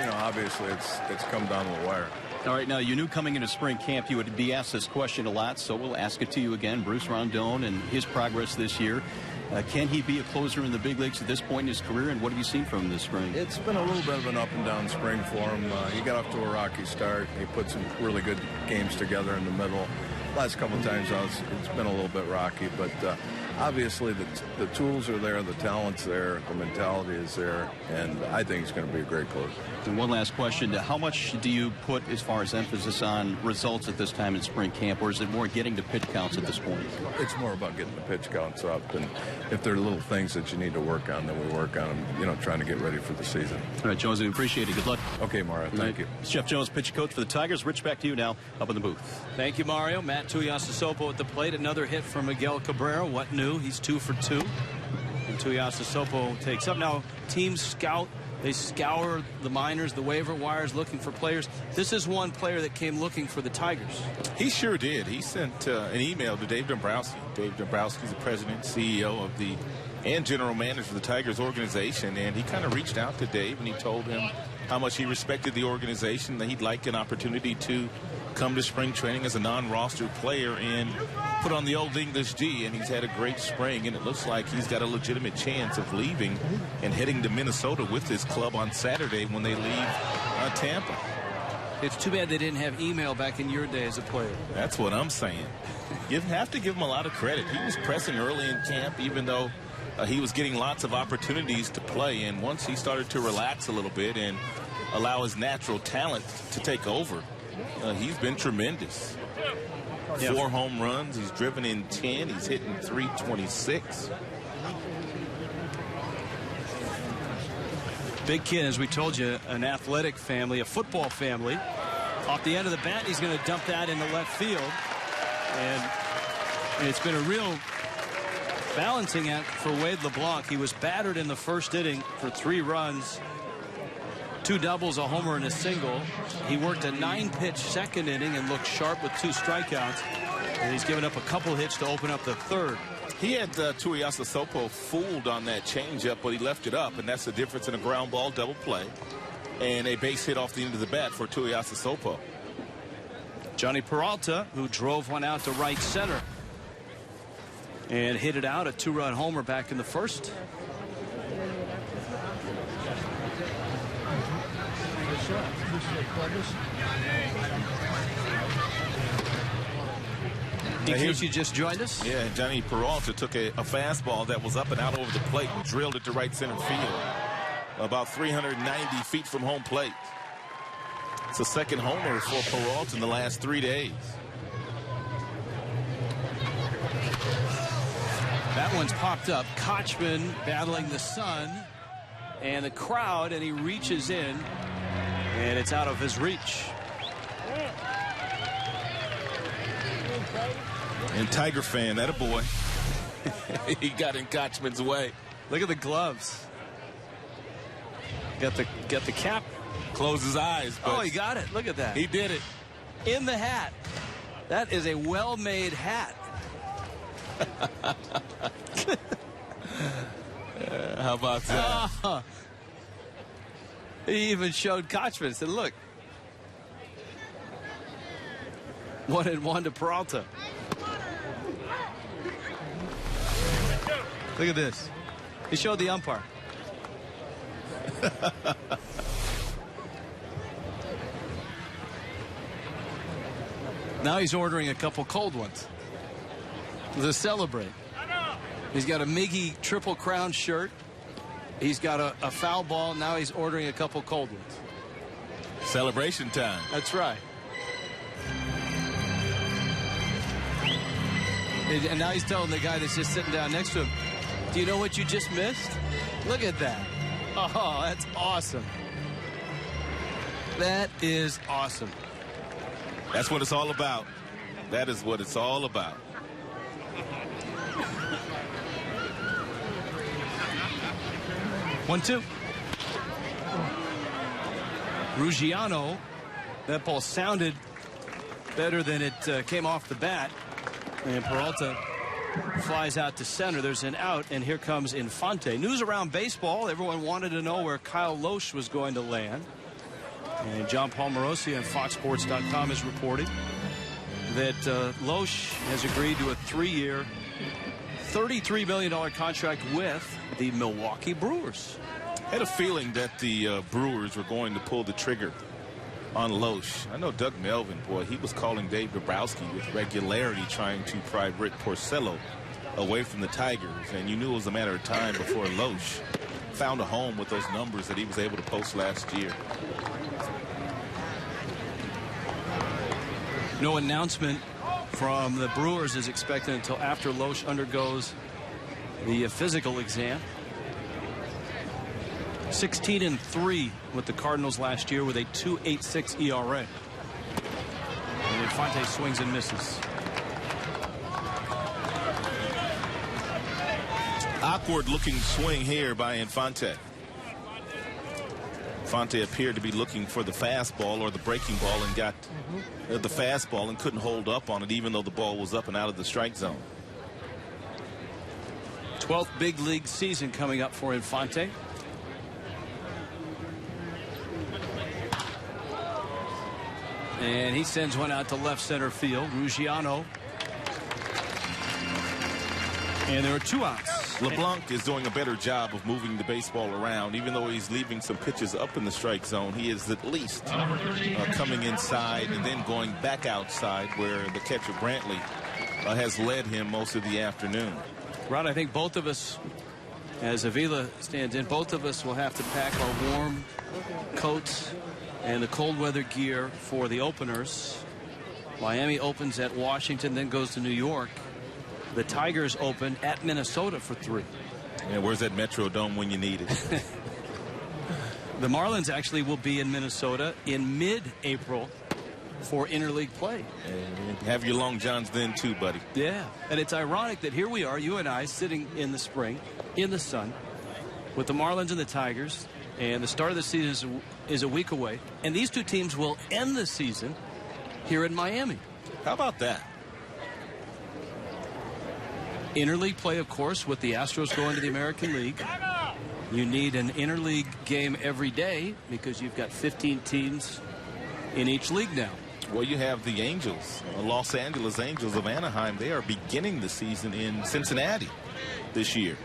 and obviously it's come down to the wire. All right, now you knew coming into spring camp you would be asked this question a lot, so we'll ask it to you again. Bruce Rondon and his progress this year. Can he be a closer in the big leagues at this point in his career, and what have you seen from him this spring? It's been a little bit of an up and down spring for him. He got off to a rocky start. He put some really good games together in the middle. Last couple of times it's been a little bit rocky, but obviously the tools are there, the talent's there, the mentality is there, and I think he's going to be a great closer. And one last question. How much do you put as far as emphasis on results at this time in spring camp, or is it more getting to pitch counts at this point? It's more about getting the pitch counts up, and if there are little things that you need to work on, then we work on them, trying to get ready for the season. All right, Jones, we appreciate it. Good luck. Okay, Mario, thank you. It's Jeff Jones, pitch coach for the Tigers. Rich, back to you now up in the booth. Thank you, Mario. Matt Tuiasosopo at the plate. Another hit from Miguel Cabrera. What new? He's 2 for 2. And Tuiasosopo takes up. Now, teams scout They scour the minors, the waiver wires, looking for players. This is one player that came looking for the Tigers. He sure did. He sent an email to Dave Dombrowski. Dave Dombrowski is the president, CEO and general manager of the Tigers organization, and he kind of reached out to Dave and he told him how much he respected the organization, that he'd like an opportunity to come to spring training as a non-roster player and put on the old English G, and he's had a great spring, and it looks like he's got a legitimate chance of leaving and heading to Minnesota with his club on Saturday when they leave Tampa. It's too bad they didn't have email back in your day as a player. That's what I'm saying. You have to give him a lot of credit. He was pressing early in camp, even though he was getting lots of opportunities to play, and once he started to relax a little bit and allow his natural talent to take over, he's been tremendous. Yeah. 4 home runs. He's driven in 10. He's hitting .326. Big kid, as we told you, an athletic family, a football family. Off the end of the bat, he's going to dump that into left field. And it's been a real balancing act for Wade LeBlanc. He was battered in the first inning for 3 runs, 2 doubles, a homer, and a single. He worked a 9-pitch second inning and looked sharp with 2 strikeouts. And he's given up a couple hits to open up the third. He had Tuiasa Sopo fooled on that changeup, but he left it up, and that's the difference in a ground ball double play and a base hit off the end of the bat for Tuiasa Sopo. Johnny Peralta, who drove one out to right center and hit it out, a 2-run homer back in the first. In case you just joined us. Yeah, Johnny Peralta took a fastball that was up and out over the plate and drilled it to right center field, about 390 feet from home plate. It's the second homer for Peralta in the last 3 days. That one's popped up. Kochman battling the sun and the crowd, and he reaches in, and it's out of his reach. And Tiger fan, that a boy. He got in Kochman's way. Look at the gloves. Got the cap. Closed his eyes. But oh, he got it. Look at that. He did it. In the hat. That is a well-made hat. How about that? He even showed Kochman. Said, look. 1-1 to Peralta. Look at this. He showed the umpire. Now he's ordering a couple cold ones to celebrate. He's got a Miggy Triple Crown shirt. He's got a foul ball. Now he's ordering a couple cold ones. Celebration time. That's right. And now he's telling the guy that's just sitting down next to him, do you know what you just missed? Look at that. Oh, that's awesome. That is awesome. That's what it's all about. That is what it's all about. One, two. Ruggiano. That ball sounded better than it came off the bat. And Peralta flies out to center. There's an out, and here comes Infante. News around baseball. Everyone wanted to know where Kyle Loesch was going to land. And John Palmarosi on FoxSports.com is reporting that Loesch has agreed to a 3-year, $33 million contract with the Milwaukee Brewers. I had a feeling that the Brewers were going to pull the trigger on Loesch. I know Doug Melvin, boy, he was calling Dave Dombrowski with regularity trying to pry Rick Porcello away from the Tigers, and you knew it was a matter of time before Loesch found a home with those numbers that he was able to post last year. No announcement from the Brewers is expected until after Loesch undergoes the physical exam. 16-3 with the Cardinals last year with a 2.86 ERA. And Infante swings and misses. Awkward looking swing here by Infante. Fonte appeared to be looking for the fastball or the breaking ball and got the fastball and couldn't hold up on it, even though the ball was up and out of the strike zone. 12th big league season coming up for Infante. And he sends one out to left center field. Ruggiano. And there are 2 outs. LeBlanc is doing a better job of moving the baseball around. Even though he's leaving some pitches up in the strike zone, he is at least coming inside and then going back outside where the catcher Brantley has led him most of the afternoon. Rod, I think both of us, as Avila stands in, both of us will have to pack our warm coats and the cold weather gear for the openers. Miami opens at Washington, then goes to New York. The Tigers open at Minnesota for 3. And where's that Metrodome when you need it? The Marlins actually will be in Minnesota in mid-April for interleague play. And have your long johns then too, buddy. Yeah, and it's ironic that here we are, you and I, sitting in the spring, in the sun, with the Marlins and the Tigers, and the start of the season is a week away, and these 2 teams will end the season here in Miami. How about that? Interleague play, of course, with the Astros going to the American League. You need an interleague game every day because you've got 15 teams in each league now. Well, you have the Angels, Los Angeles Angels of Anaheim. They are beginning the season in Cincinnati this year.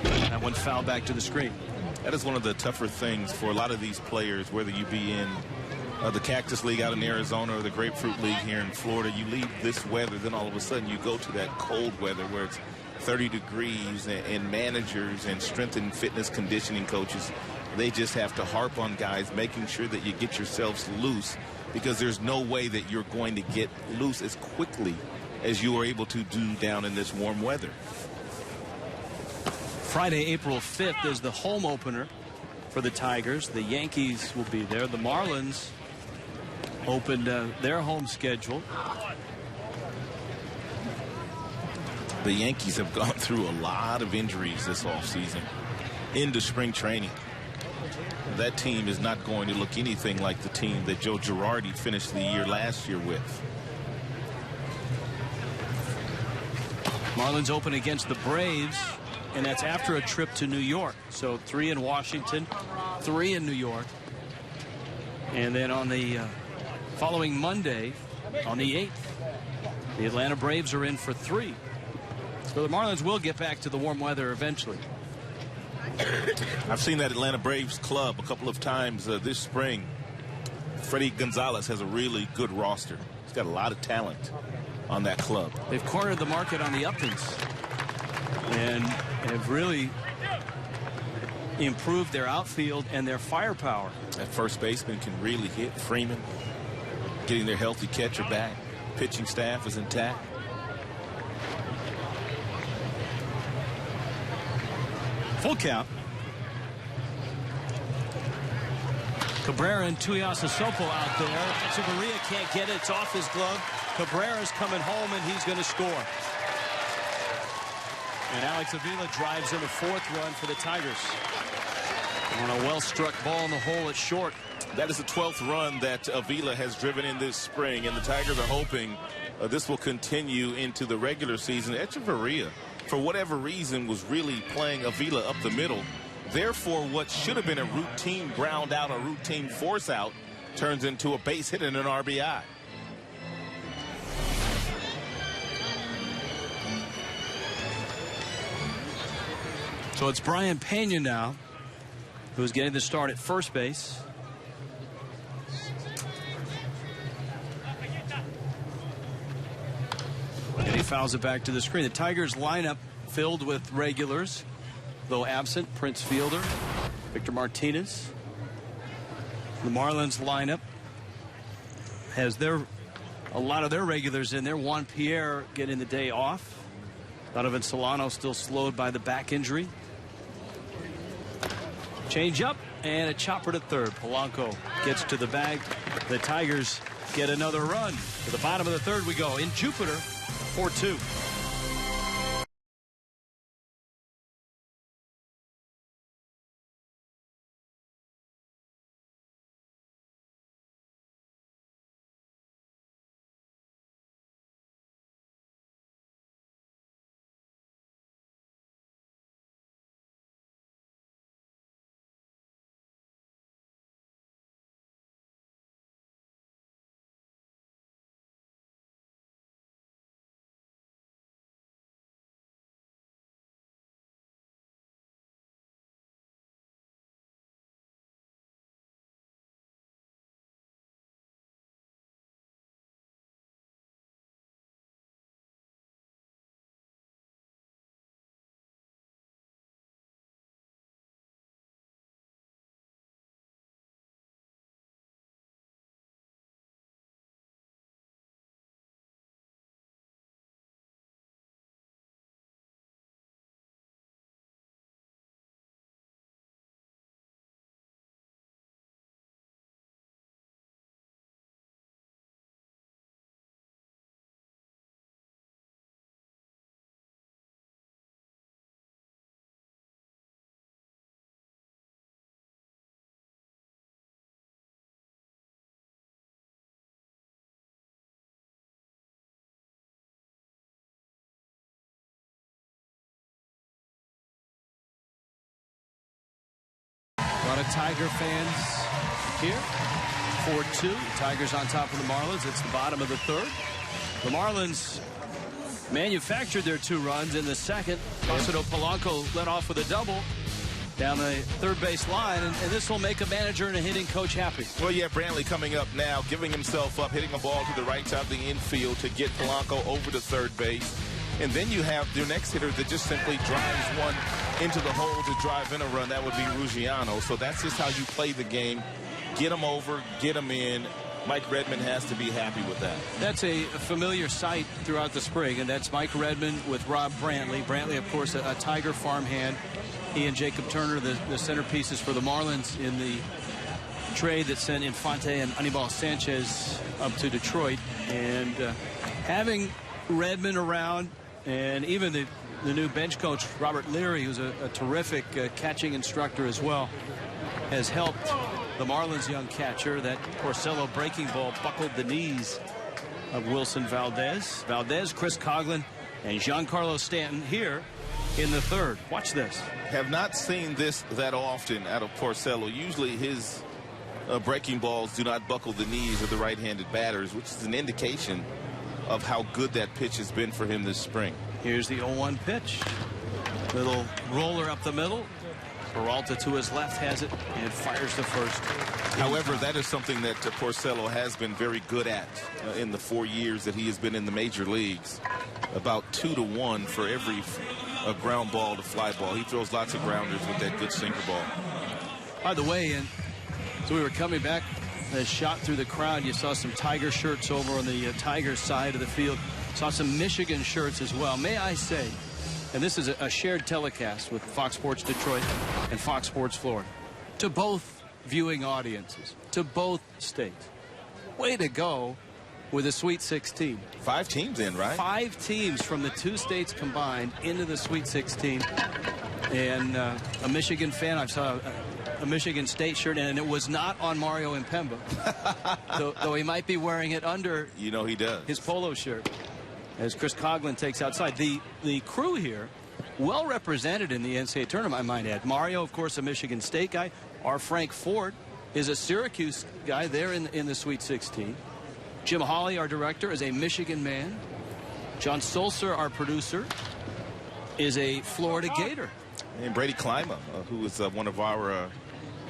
That one fouled back to the screen. That is one of the tougher things for a lot of these players, whether you be in the Cactus League out in Arizona or the Grapefruit League here in Florida. You leave this weather, then all of a sudden you go to that cold weather where it's 30 degrees, and managers and strength and fitness conditioning coaches, they just have to harp on guys making sure that you get yourselves loose, because there's no way that you're going to get loose as quickly as you are able to do down in this warm weather. Friday, April 5th is the home opener for the Tigers. The Yankees will be there. The Marlins opened their home schedule. The Yankees have gone through a lot of injuries this offseason into spring training. That team is not going to look anything like the team that Joe Girardi finished the year last year with. Marlins open against the Braves, and that's after a trip to New York. So 3 in Washington, 3 in New York. And then on the following Monday, on the 8th, the Atlanta Braves are in for 3. So the Marlins will get back to the warm weather eventually. I've seen that Atlanta Braves club a couple of times this spring. Freddie Gonzalez has a really good roster. He's got a lot of talent on that club. They've cornered the market on the Uptons and have really improved their outfield and their firepower. That first baseman can really hit. Freeman getting their healthy catcher back. Pitching staff is intact. Full count. Cabrera and Tuiasosopo out there. Echeverria can't get it. It's off his glove. Cabrera's coming home, and he's going to score. And Alex Avila drives in the 4th run for the Tigers. On a well-struck ball in the hole at short. That is the 12th run that Avila has driven in this spring, and the Tigers are hoping this will continue into the regular season. Echeverria, for whatever reason, was really playing Avila up the middle. Therefore, what should have been a routine ground out, a routine force out, turns into a base hit and an RBI. So it's Brian Pena now, who's getting the start at first base. And he fouls it back to the screen. The Tigers lineup filled with regulars, though absent Prince Fielder, Victor Martinez. The Marlins lineup has a lot of their regulars in there. Juan Pierre getting the day off. Donovan Solano still slowed by the back injury. Change up and a chopper to third. Polanco gets to the bag. The Tigers get another run. To the bottom of the third we go in Jupiter, 4-2. of Tiger fans here. 4-2. Tigers on top of the Marlins. It's the bottom of the third. The Marlins manufactured their 2 runs in the second. Placido Polanco led off with a double down the third base line, and this will make a manager and a hitting coach happy. Well, yeah, Brantley coming up now, giving himself up, hitting a ball to the right side of the infield to get Polanco over to third base. And then you have your next hitter that just simply drives one into the hole to drive in a run. That would be Ruggiano. So that's just how you play the game. Get him over, get him in. Mike Redmond has to be happy with that. That's a familiar sight throughout the spring, and that's Mike Redmond with Rob Brantley. Brantley, of course, a Tiger farmhand. He and Jacob Turner, the centerpieces for the Marlins in the trade that sent Infante and Anibal Sanchez up to Detroit. And having Redmond around, and even the new bench coach, Robert Leary, who's a terrific catching instructor as well, has helped the Marlins' young catcher. That Porcello breaking ball buckled the knees of Wilson Valdez. Valdez, Chris Coghlan, and Giancarlo Stanton here in the third. Watch this. Have not seen this that often out of Porcello. Usually his breaking balls do not buckle the knees of the right-handed batters, which is an indication of how good that pitch has been for him this spring. Here's the 0-1 pitch. Little roller up the middle. Peralta to his left has it and fires the first. However, that is something that Porcello has been very good at in the 4 years that he has been in the major leagues. About 2-to-1 for every ground ball to fly ball. He throws lots of grounders with that good sinker ball. By the way, and so we were coming back, a shot through the crowd. You saw some Tiger shirts over on the Tiger side of the field. Saw some Michigan shirts as well. May I say, and this is a shared telecast with Fox Sports Detroit and Fox Sports Florida, to both viewing audiences, to both states. Way to go with the Sweet 16. 5 teams in, right? 5 teams from the 2 states combined into the Sweet 16. And a Michigan fan, I saw a Michigan State shirt, and it was not on Mario Impemba. though he might be wearing it under, you know, he does, his polo shirt, as Chris Coghlan takes outside. The crew here, well represented in the NCAA tournament, I might add. Mario, of course, a Michigan State guy. Our Frank Ford is a Syracuse guy there in the Sweet 16. Jim Hawley, our director, is a Michigan man. John Sulzer, our producer, is a Florida Gator. And Brady Klima, who is one of our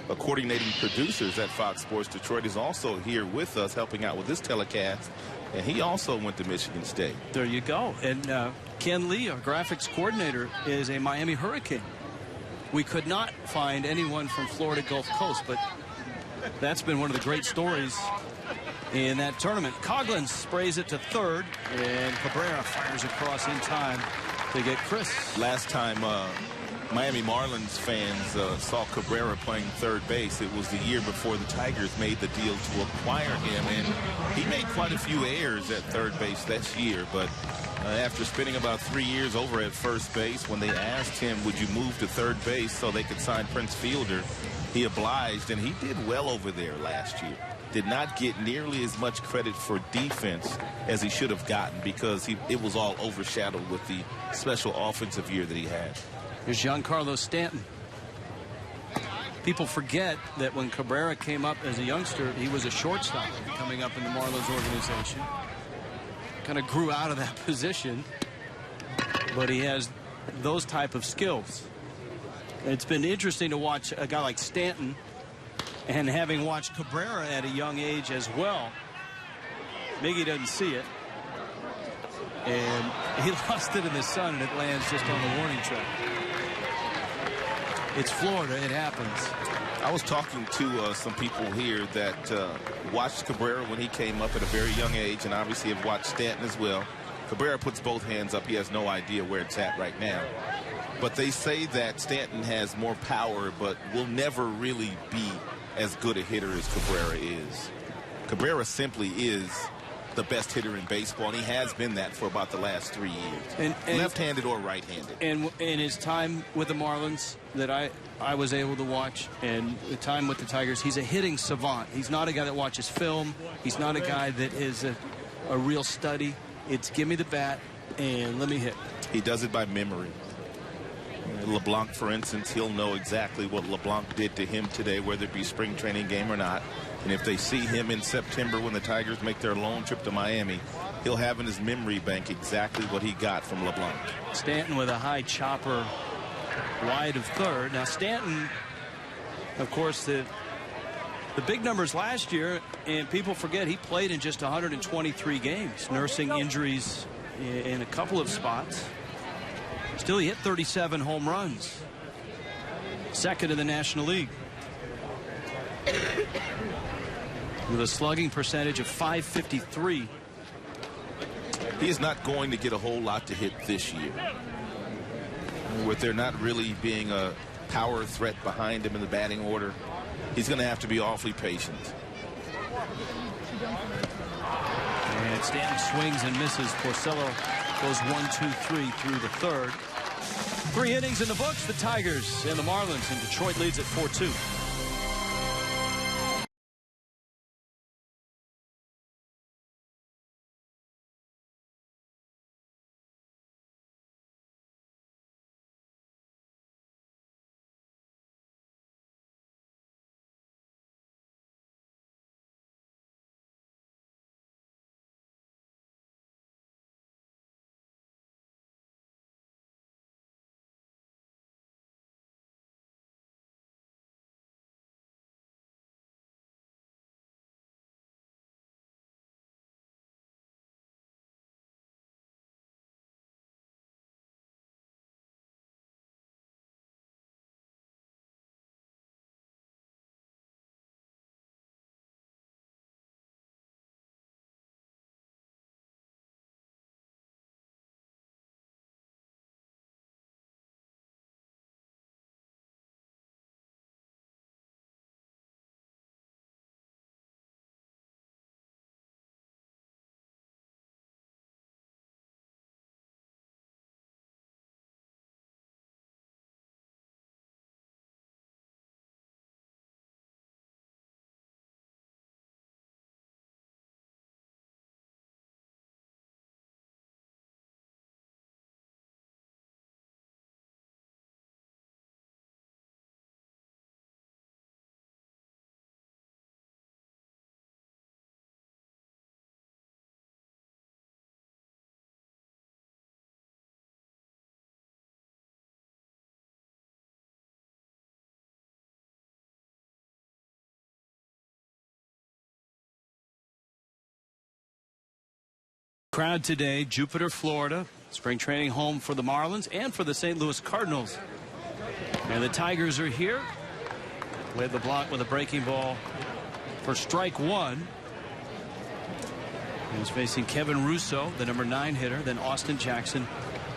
coordinating producers at Fox Sports Detroit, is also here with us helping out with this telecast. And he also went to Michigan State. There you go. And Ken Lee, our graphics coordinator, is a Miami Hurricane. We could not find anyone from Florida Gulf Coast, but that's been one of the great stories in that tournament. Coghlan sprays it to third, and Cabrera fires across in time to get Chris. Last time Miami Marlins fans saw Cabrera playing third base, it was the year before the Tigers made the deal to acquire him, and he made quite a few errors at third base that year. But after spending about 3 years over at first base, when they asked him, would you move to third base so they could sign Prince Fielder, he obliged, and he did well over there last year. Did not get nearly as much credit for defense as he should have gotten, because it was all overshadowed with the special offensive year that he had. Here's Giancarlo Stanton. People forget that when Cabrera came up as a youngster, he was a shortstop coming up in the Marlins organization. Kind of grew out of that position, but he has those type of skills. It's been interesting to watch a guy like Stanton, and having watched Cabrera at a young age as well. Miggy doesn't see it, and he lost it in the sun, and it lands just on the warning track. It's Florida. It happens. I was talking to some people here that watched Cabrera when he came up at a very young age, and obviously have watched Stanton as well. Cabrera puts both hands up. He has no idea where it's at right now. But they say that Stanton has more power, but will never really be as good a hitter as Cabrera is. Cabrera simply is the best hitter in baseball, and he has been that for about the last 3 years. And left-handed or right-handed. And in his time with the Marlins that I was able to watch, and the time with the Tigers, he's a hitting savant. He's not a guy that watches film. He's not a guy that is a real study. It's give me the bat and let me hit. He does it by memory. LeBlanc, for instance, he'll know exactly what LeBlanc did to him today, whether it be spring training game or not. And if they see him in September when the Tigers make their lone trip to Miami, he'll have in his memory bank exactly what he got from LeBlanc. Stanton with a high chopper wide of third. Now Stanton, of course, the big numbers last year, and people forget he played in just 123 games, nursing injuries in a couple of spots. Still, he hit 37 home runs, second in the National League, with a slugging percentage of .553. He is not going to get a whole lot to hit this year, with there not really being a power threat behind him in the batting order. He's going to have to be awfully patient. And Stanton swings and misses. Porcello goes 1-2-3 through the third. 3 innings in the books. The Tigers and the Marlins, and Detroit leads at 4-2. Crowd today, Jupiter, Florida. Spring training home for the Marlins and for the St. Louis Cardinals. And the Tigers are here with the block with a breaking ball for strike one. He's facing Kevin Russo, the number 9 hitter, then Austin Jackson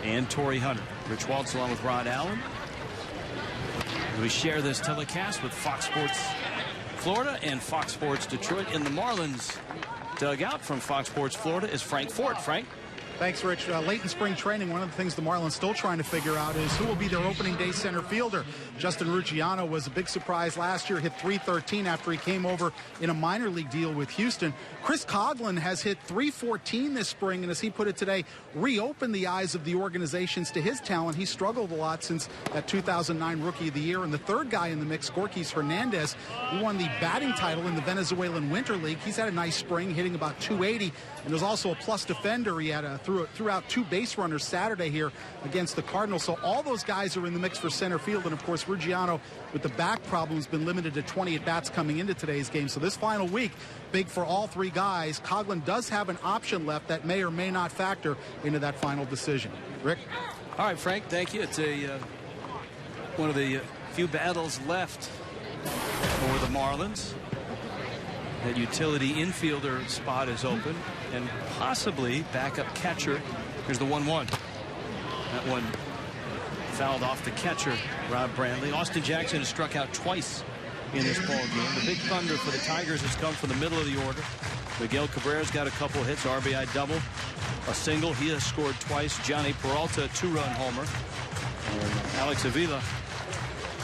and Torrey Hunter. Rich Waltz along with Rod Allen. We share this telecast with Fox Sports Florida and Fox Sports Detroit. In the Marlins dugout from Fox Sports Florida is Frank Fort. Frank. Thanks, Rich. Late in spring training, one of the things the Marlins still trying to figure out is who will be their opening day center fielder. Justin Ruggiano was a big surprise last year, hit .313 after he came over in a minor league deal with Houston. Chris Coughlin has hit .314 this spring, and as he put it today, reopened the eyes of the organizations to his talent. He struggled a lot since that 2009 Rookie of the Year. And the third guy in the mix, Gorkys Hernandez, who won the batting title in the Venezuelan Winter League. He's had a nice spring, hitting about .280, and was also a plus defender. He had threw out 2 base runners Saturday here against the Cardinals. So all those guys are in the mix for center field. And, of course, Ruggiano, with the back problem, has been limited to 20 at-bats coming into today's game. So this final week, big for all 3 guys. Coughlin does have an option left that may or may not factor into that final decision. Rick? All right, Frank, thank you. It's one of the few battles left for the Marlins. That utility infielder spot is open, and possibly backup catcher. Here's the 1-1. That one fouled off the catcher, Rob Brandley. Austin Jackson has struck out twice in this ball game. The big thunder for the Tigers has come from the middle of the order. Miguel Cabrera's got a couple hits, RBI double, a single. He has scored twice. Johnny Peralta, a 2-run homer. And Alex Avila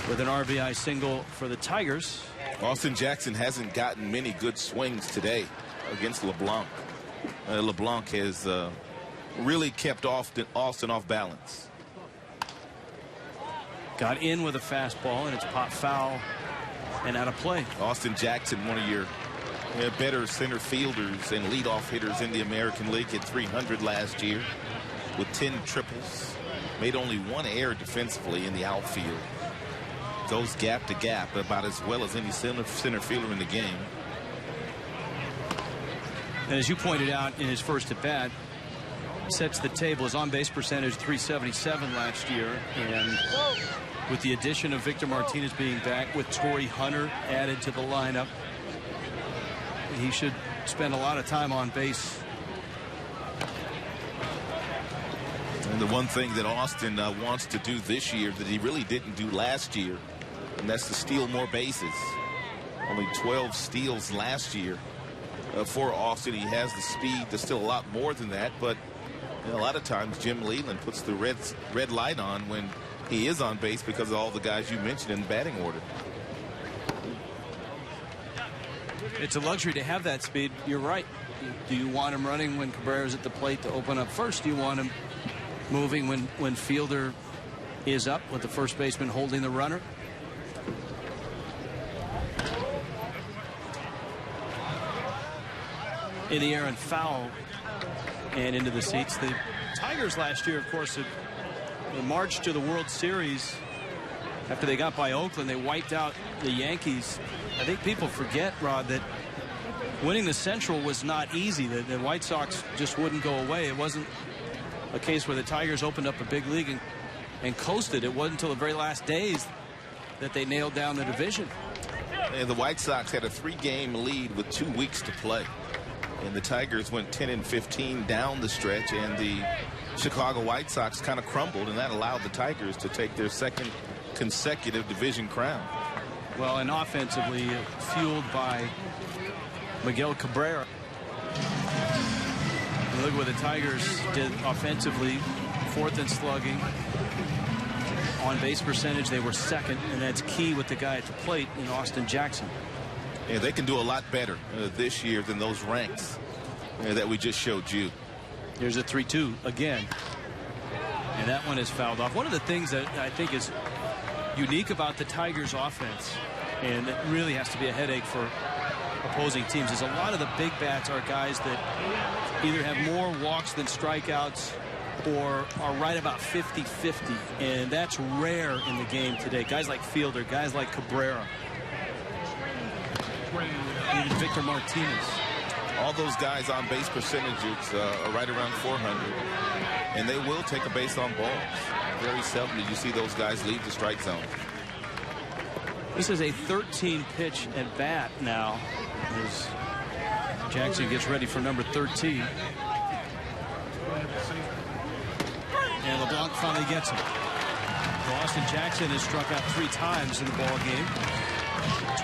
with an RBI single for the Tigers. Austin Jackson hasn't gotten many good swings today against LeBlanc. LeBlanc has really kept Austin off balance. Got in with a fastball, and it's popped foul and out of play. Austin Jackson, one of your better center fielders and leadoff hitters in the American League, hit 300 last year with 10 triples. Made only one error defensively in the outfield. Goes gap to gap about as well as any center fielder in the game. And as you pointed out in his first at bat, sets the table. His on-base percentage 377 last year, and with the addition of Victor Martinez being back, with Torrey Hunter added to the lineup, he should spend a lot of time on base. And the one thing that Austin wants to do this year that he really didn't do last year, and that's to steal more bases. Only 12 steals last year for Austin. He has the speed to steal a lot more than that, but a lot of times Jim Leland puts the red light on when he is on base because of all the guys you mentioned in the batting order. It's a luxury to have that speed. You're right. Do you want him running when Cabrera's at the plate to open up first? Do you want him moving when Fielder is up with the first baseman holding the runner? In the air and foul and into the seats. The Tigers last year, of course, had marched to the World Series. After they got by Oakland, they wiped out the Yankees. I think people forget, Rod, that winning the Central was not easy. The White Sox just wouldn't go away. It wasn't a case where the Tigers opened up a big league and coasted. It wasn't until the very last days that they nailed down the division. And the White Sox had a 3-game lead with 2 weeks to play. And the Tigers went 10-15 down the stretch, and the Chicago White Sox kind of crumbled, and that allowed the Tigers to take their second consecutive division crown. Well, and offensively fueled by Miguel Cabrera. And look what the Tigers did offensively. 4th in slugging. On base percentage, they were 2nd, and that's key with the guy at the plate in Austin Jackson. Yeah, they can do a lot better this year than those ranks that we just showed you. Here's a 3-2 again. And that one is fouled off. One of the things that I think is unique about the Tigers offense, and it really has to be a headache for opposing teams, is a lot of the big bats are guys that either have more walks than strikeouts or are right about 50-50. And that's rare in the game today. Guys like Fielder, guys like Cabrera. Even Victor Martinez. All those guys on base percentages are right around 400, and they will take a base on balls. Very seldom do you see those guys leave the strike zone. This is a 13 pitch at bat now as Jackson gets ready for number 13. And LeBlanc finally gets him. Austin Jackson has struck out 3 times in the ball game,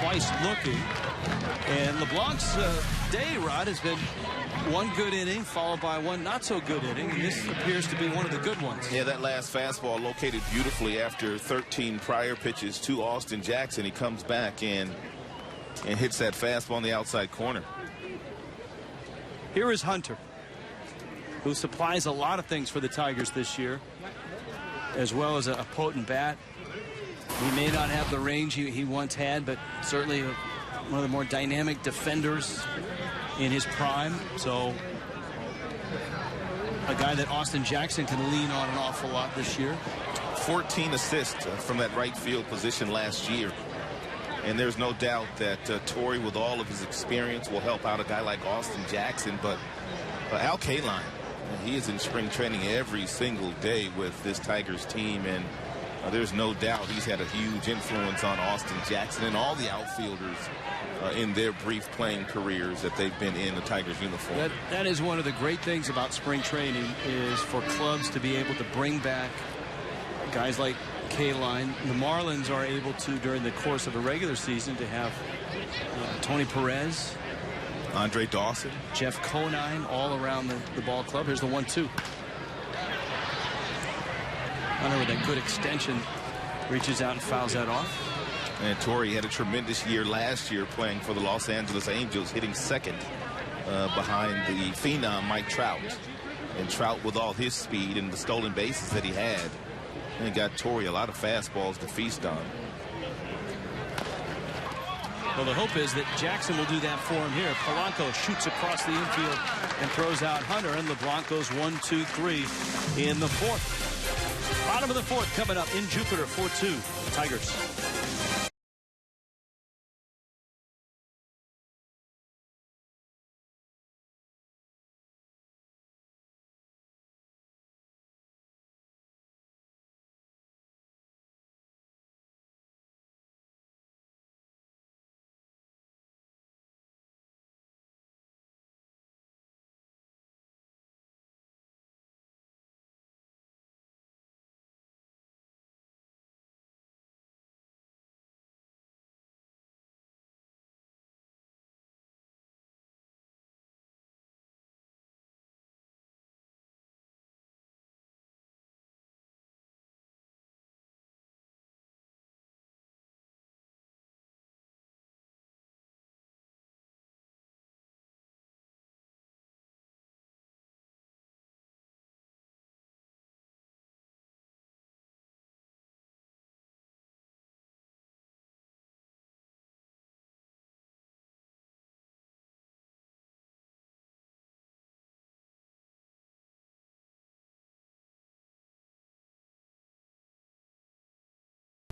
twice looking. And LeBlanc's day, Rod, has been one good inning followed by one not so good inning, and this appears to be one of the good ones. Yeah, that last fastball located beautifully after 13 prior pitches to Austin Jackson. He comes back and hits that fastball on the outside corner. Here is Hunter, who supplies a lot of things for the Tigers this year, as well as a potent bat. He may not have the range he once had, but certainly one of the more dynamic defenders in his prime. So a guy that Austin Jackson can lean on an awful lot this year. 14 assists from that right field position last year. And there's no doubt that Torrey, with all of his experience, will help out a guy like Austin Jackson. But Al Kaline, he is in spring training every single day with this Tigers team, and there's no doubt he's had a huge influence on Austin Jackson and all the outfielders in their brief playing careers that they've been in the Tigers uniform. That is one of the great things about spring training, is for clubs to be able to bring back guys like Kaline. The Marlins are able to, during the course of a regular season, to have Tony Perez, Andre Dawson, Jeff Conine, all around the ball club. Here's the 1-2. Hunter with a good extension reaches out and fouls that off. And Torrey had a tremendous year last year playing for the Los Angeles Angels, hitting second behind the phenom Mike Trout. And Trout, with all his speed and the stolen bases that he had, And got Torrey a lot of fastballs to feast on. Well, the hope is that Jackson will do that for him here. Polanco shoots across the infield and throws out Hunter, and LeBlanc goes 1-2-3 in the fourth. Bottom of the fourth coming up in Jupiter, 4-2 Tigers.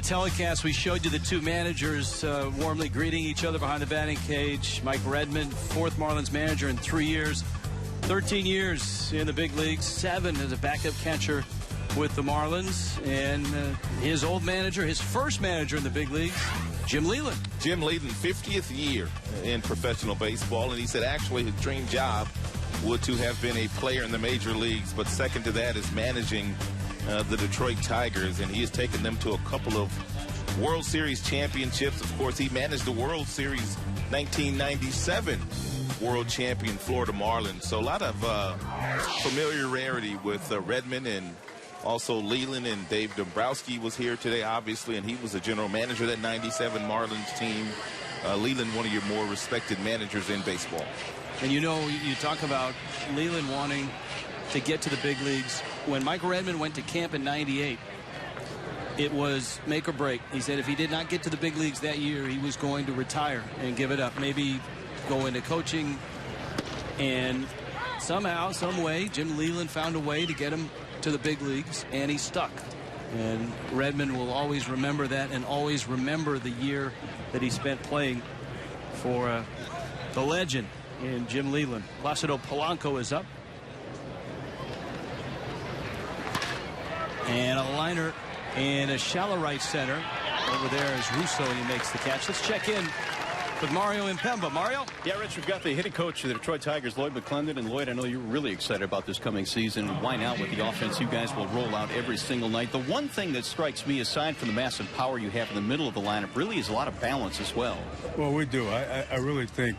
Telecast, we showed you the two managers warmly greeting each other behind the batting cage. Mike Redmond, fourth Marlins manager in 3 years, 13 years in the big leagues, 7 as a backup catcher with the Marlins, and his old manager, his first manager in the big leagues, Jim Leland. Jim Leland, 50th year in professional baseball, and he said actually his dream job would to have been a player in the major leagues, but second to that is managing the Detroit Tigers, and he has taken them to a couple of World Series championships. Of course, he managed the World Series 1997 world champion Florida Marlins. So a lot of familiarity with Redmond, and also Leland, and Dave Dombrowski was here today, obviously, and he was the general manager of that 97 Marlins team. Leland, one of your more respected managers in baseball. And you know, you talk about Leland wanting to get to the big leagues. When Mike Redmond went to camp in '98, it was make or break. He said if he did not get to the big leagues that year, he was going to retire and give it up, maybe go into coaching. And somehow, some way, Jim Leland found a way to get him to the big leagues, and he stuck. And Redmond will always remember that, and always remember the year that he spent playing for the legend in Jim Leland. Placido Polanco is up. And a liner in a shallow right center. Over there is Russo, and he makes the catch. Let's check in with Mario Impemba. Mario? Yeah, Rich, we've got the hitting coach of the Detroit Tigers, Lloyd McClendon. And Lloyd, I know you're really excited about this coming season. And why not? With the offense you guys will roll out every single night. The one thing that strikes me, aside from the massive power you have in the middle of the lineup, really is a lot of balance as well. Well, we do. I really think,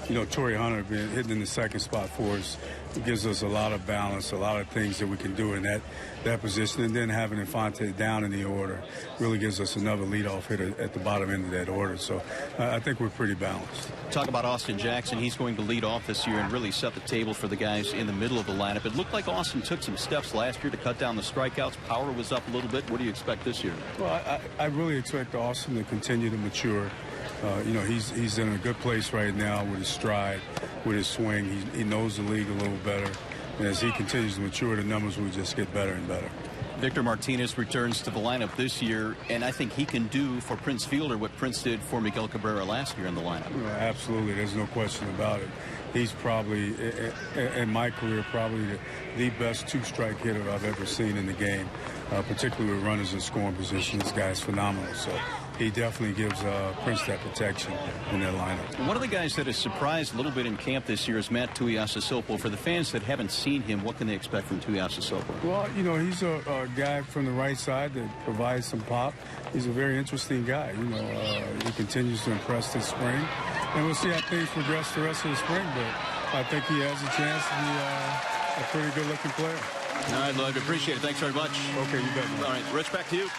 you know, Torrey Hunter being hitting in the second spot for us, it gives us a lot of balance, a lot of things that we can do in that position. And then having Infante down in the order really gives us another leadoff hitter at the bottom end of that order. So I think we're pretty balanced. Talk about Austin Jackson. He's going to lead off this year and really set the table for the guys in the middle of the lineup. It looked like Austin took some steps last year to cut down the strikeouts. Power was up a little bit. What do you expect this year? Well, I really expect Austin to continue to mature. You know, he's in a good place right now with his stride, with his swing. He knows the league a little better. And as he continues to mature, the numbers will just get better and better. Victor Martinez returns to the lineup this year, and I think he can do for Prince Fielder what Prince did for Miguel Cabrera last year in the lineup. Well, absolutely. There's no question about it. He's probably, in my career, probably the best two-strike hitter I've ever seen in the game, particularly with runners in scoring position. This guy's phenomenal. So he definitely gives Prince that protection in that lineup. One of the guys that has surprised a little bit in camp this year is Matt Tuiasosopo. For the fans that haven't seen him, what can they expect from Tuiasosopo? Well, you know, he's a guy from the right side that provides some pop. He's a very interesting guy. You know, he continues to impress this spring. And we'll see how things progress the rest of the spring, but I think he has a chance to be a pretty good-looking player. All right, Lloyd, appreciate it. Thanks very much. Okay, you bet. All right, Rich, back to you.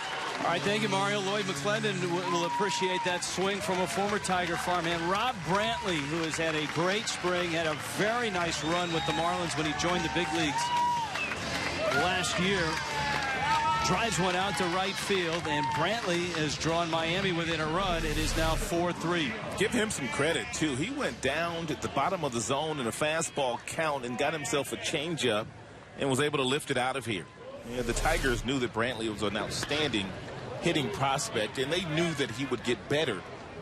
All right, thank you, Mario. Lloyd McClendon will appreciate that swing from a former Tiger farmhand. Rob Brantley, who has had a great spring, had a very nice run with the Marlins when he joined the big leagues last year. drives one out to right field, and Brantley has drawn Miami within a run. It is now 4-3. Give him some credit, too. He went down at the bottom of the zone in a fastball count and got himself a changeup and was able to lift it out of here. Yeah, the Tigers knew that Brantley was an outstanding hitting prospect, and they knew that he would get better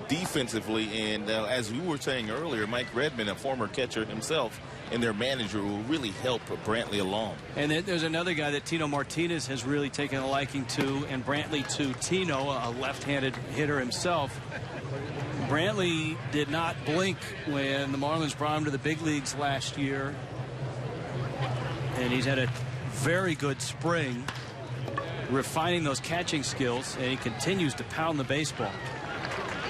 defensively. And as we were saying earlier, Mike Redmond, a former catcher himself, and their manager will really help Brantley along. And then there's another guy that Tino Martinez has really taken a liking to, and Brantley to Tino, a left-handed hitter himself. Brantley did not blink when the Marlins brought him to the big leagues last year, and he's had a very good spring, refining those catching skills, and he continues to pound the baseball.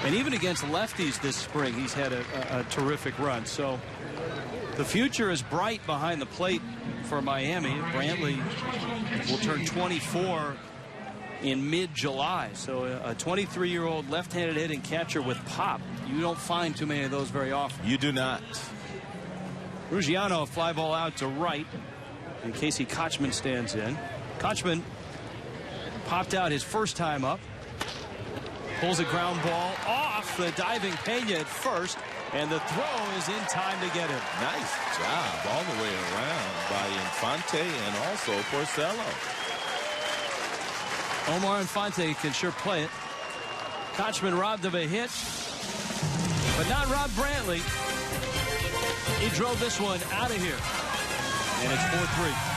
And even against lefties this spring, he's had a terrific run. So the future is bright behind the plate for Miami. Brantley will turn 24 in mid-July. So a 23-year-old left-handed hitting catcher with pop. You don't find too many of those very often. You do not. Ruggiano, a fly ball out to right. And Casey Kochman stands in. Kochman popped out his first time up. Pulls a ground ball off the diving Pena at first, and the throw is in time to get him. Nice job all the way around by Infante and also Porcello. Omar Infante can sure play it. Kochman robbed of a hit, but not Rob Brantley. He drove this one out of here, and it's 4-3.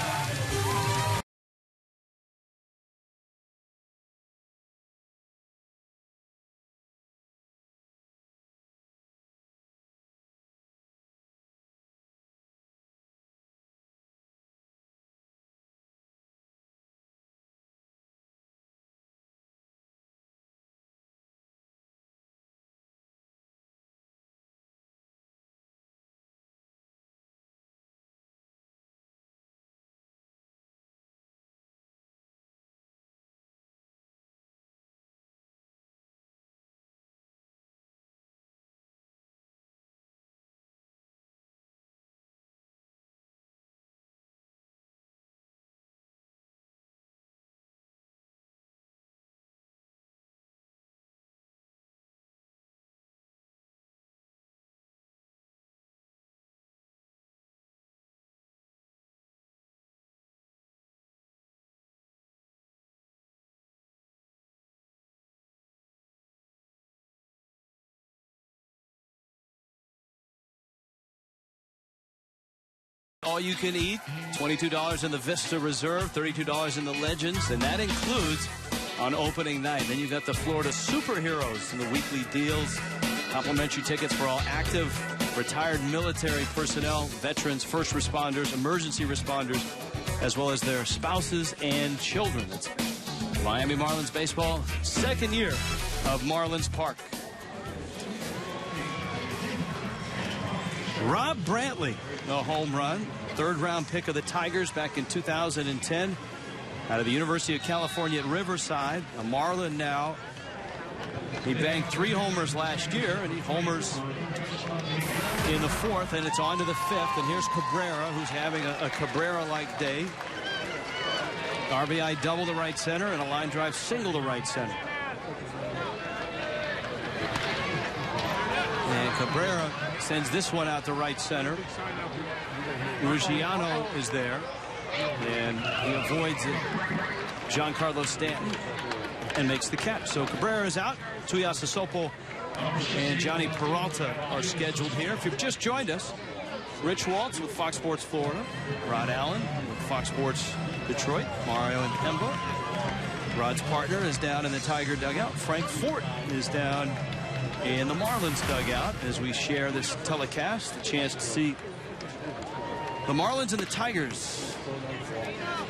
All you can eat, $22 in the Vista Reserve, $32 in the Legends, and that includes on opening night. Then you've got the Florida Superheroes in the weekly deals. Complimentary tickets for all active, retired military personnel, veterans, first responders, emergency responders, as well as their spouses and children. It's Miami Marlins baseball, second year of Marlins Park. Rob Brantley, a home run, third-round pick of the Tigers back in 2010 out of the University of California at Riverside. A Marlin now. He banged 3 homers last year, and he homers in the 4th, and it's on to the 5th. And here's Cabrera, who's having a Cabrera-like day. RBI double to right center and a line drive single to right center. And Cabrera sends this one out to right center. Ruggiano is there, and he avoids it. Giancarlo Stanton and makes the catch. So Cabrera is out. Tuyasa Sopo and Johnny Peralta are scheduled here. If you've just joined us, Rich Waltz with Fox Sports Florida, Rod Allen with Fox Sports Detroit, Mario and Pemba. Rod's partner is down in the Tiger dugout. Frank Fort is down in the Marlins dugout as we share this telecast. A chance to see the Marlins and the Tigers.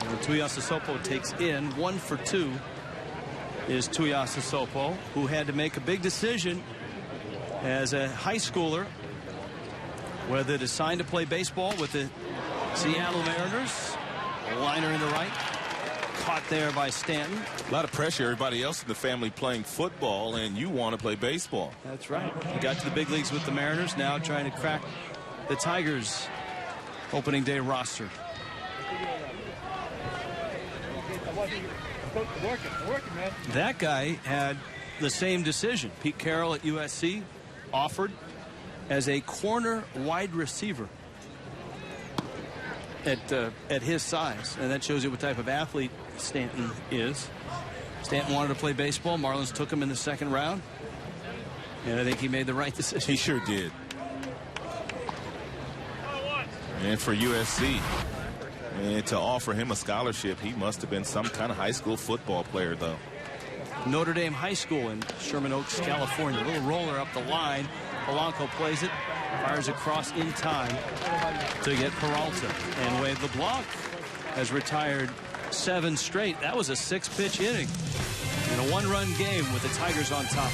And Tuyasa Sopo takes in 1 for 2 is Tuyasa Sopo, who had to make a big decision as a high schooler whether to sign to play baseball with the Seattle Mariners. A liner in the right, caught there by Stanton. A lot of pressure, everybody else in the family playing football, and you want to play baseball. That's right. He got to the big leagues with the Mariners, now trying to crack the Tigers' opening day roster. That guy had the same decision. Pete Carroll at USC offered as a corner wide receiver at his size, and that shows you what type of athlete Stanton is. Stanton wanted to play baseball. Marlins took him in the second round, and I think he made the right decision. He sure did. And for USC, and to offer him a scholarship, he must have been some kind of high school football player, though. Notre Dame High School in Sherman Oaks, California. A little roller up the line. Polanco plays it, fires across in time to get Peralta. And Wade LeBlanc has retired 7 straight. That was a 6-pitch inning in a 1-run game with the Tigers on top.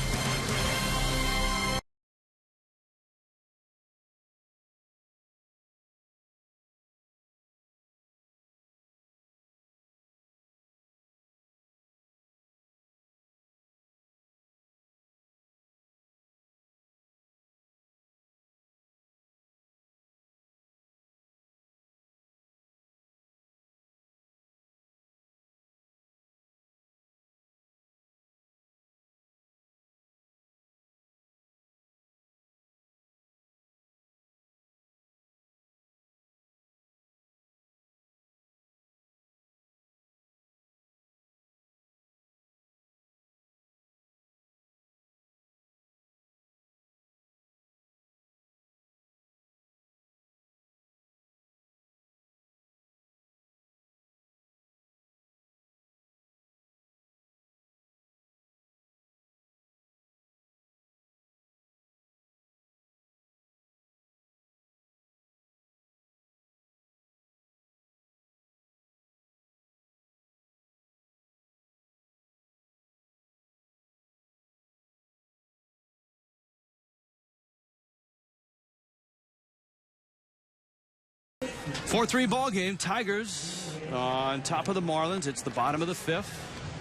Four-3 ball game. Tigers on top of the Marlins. It's the bottom of the 5th.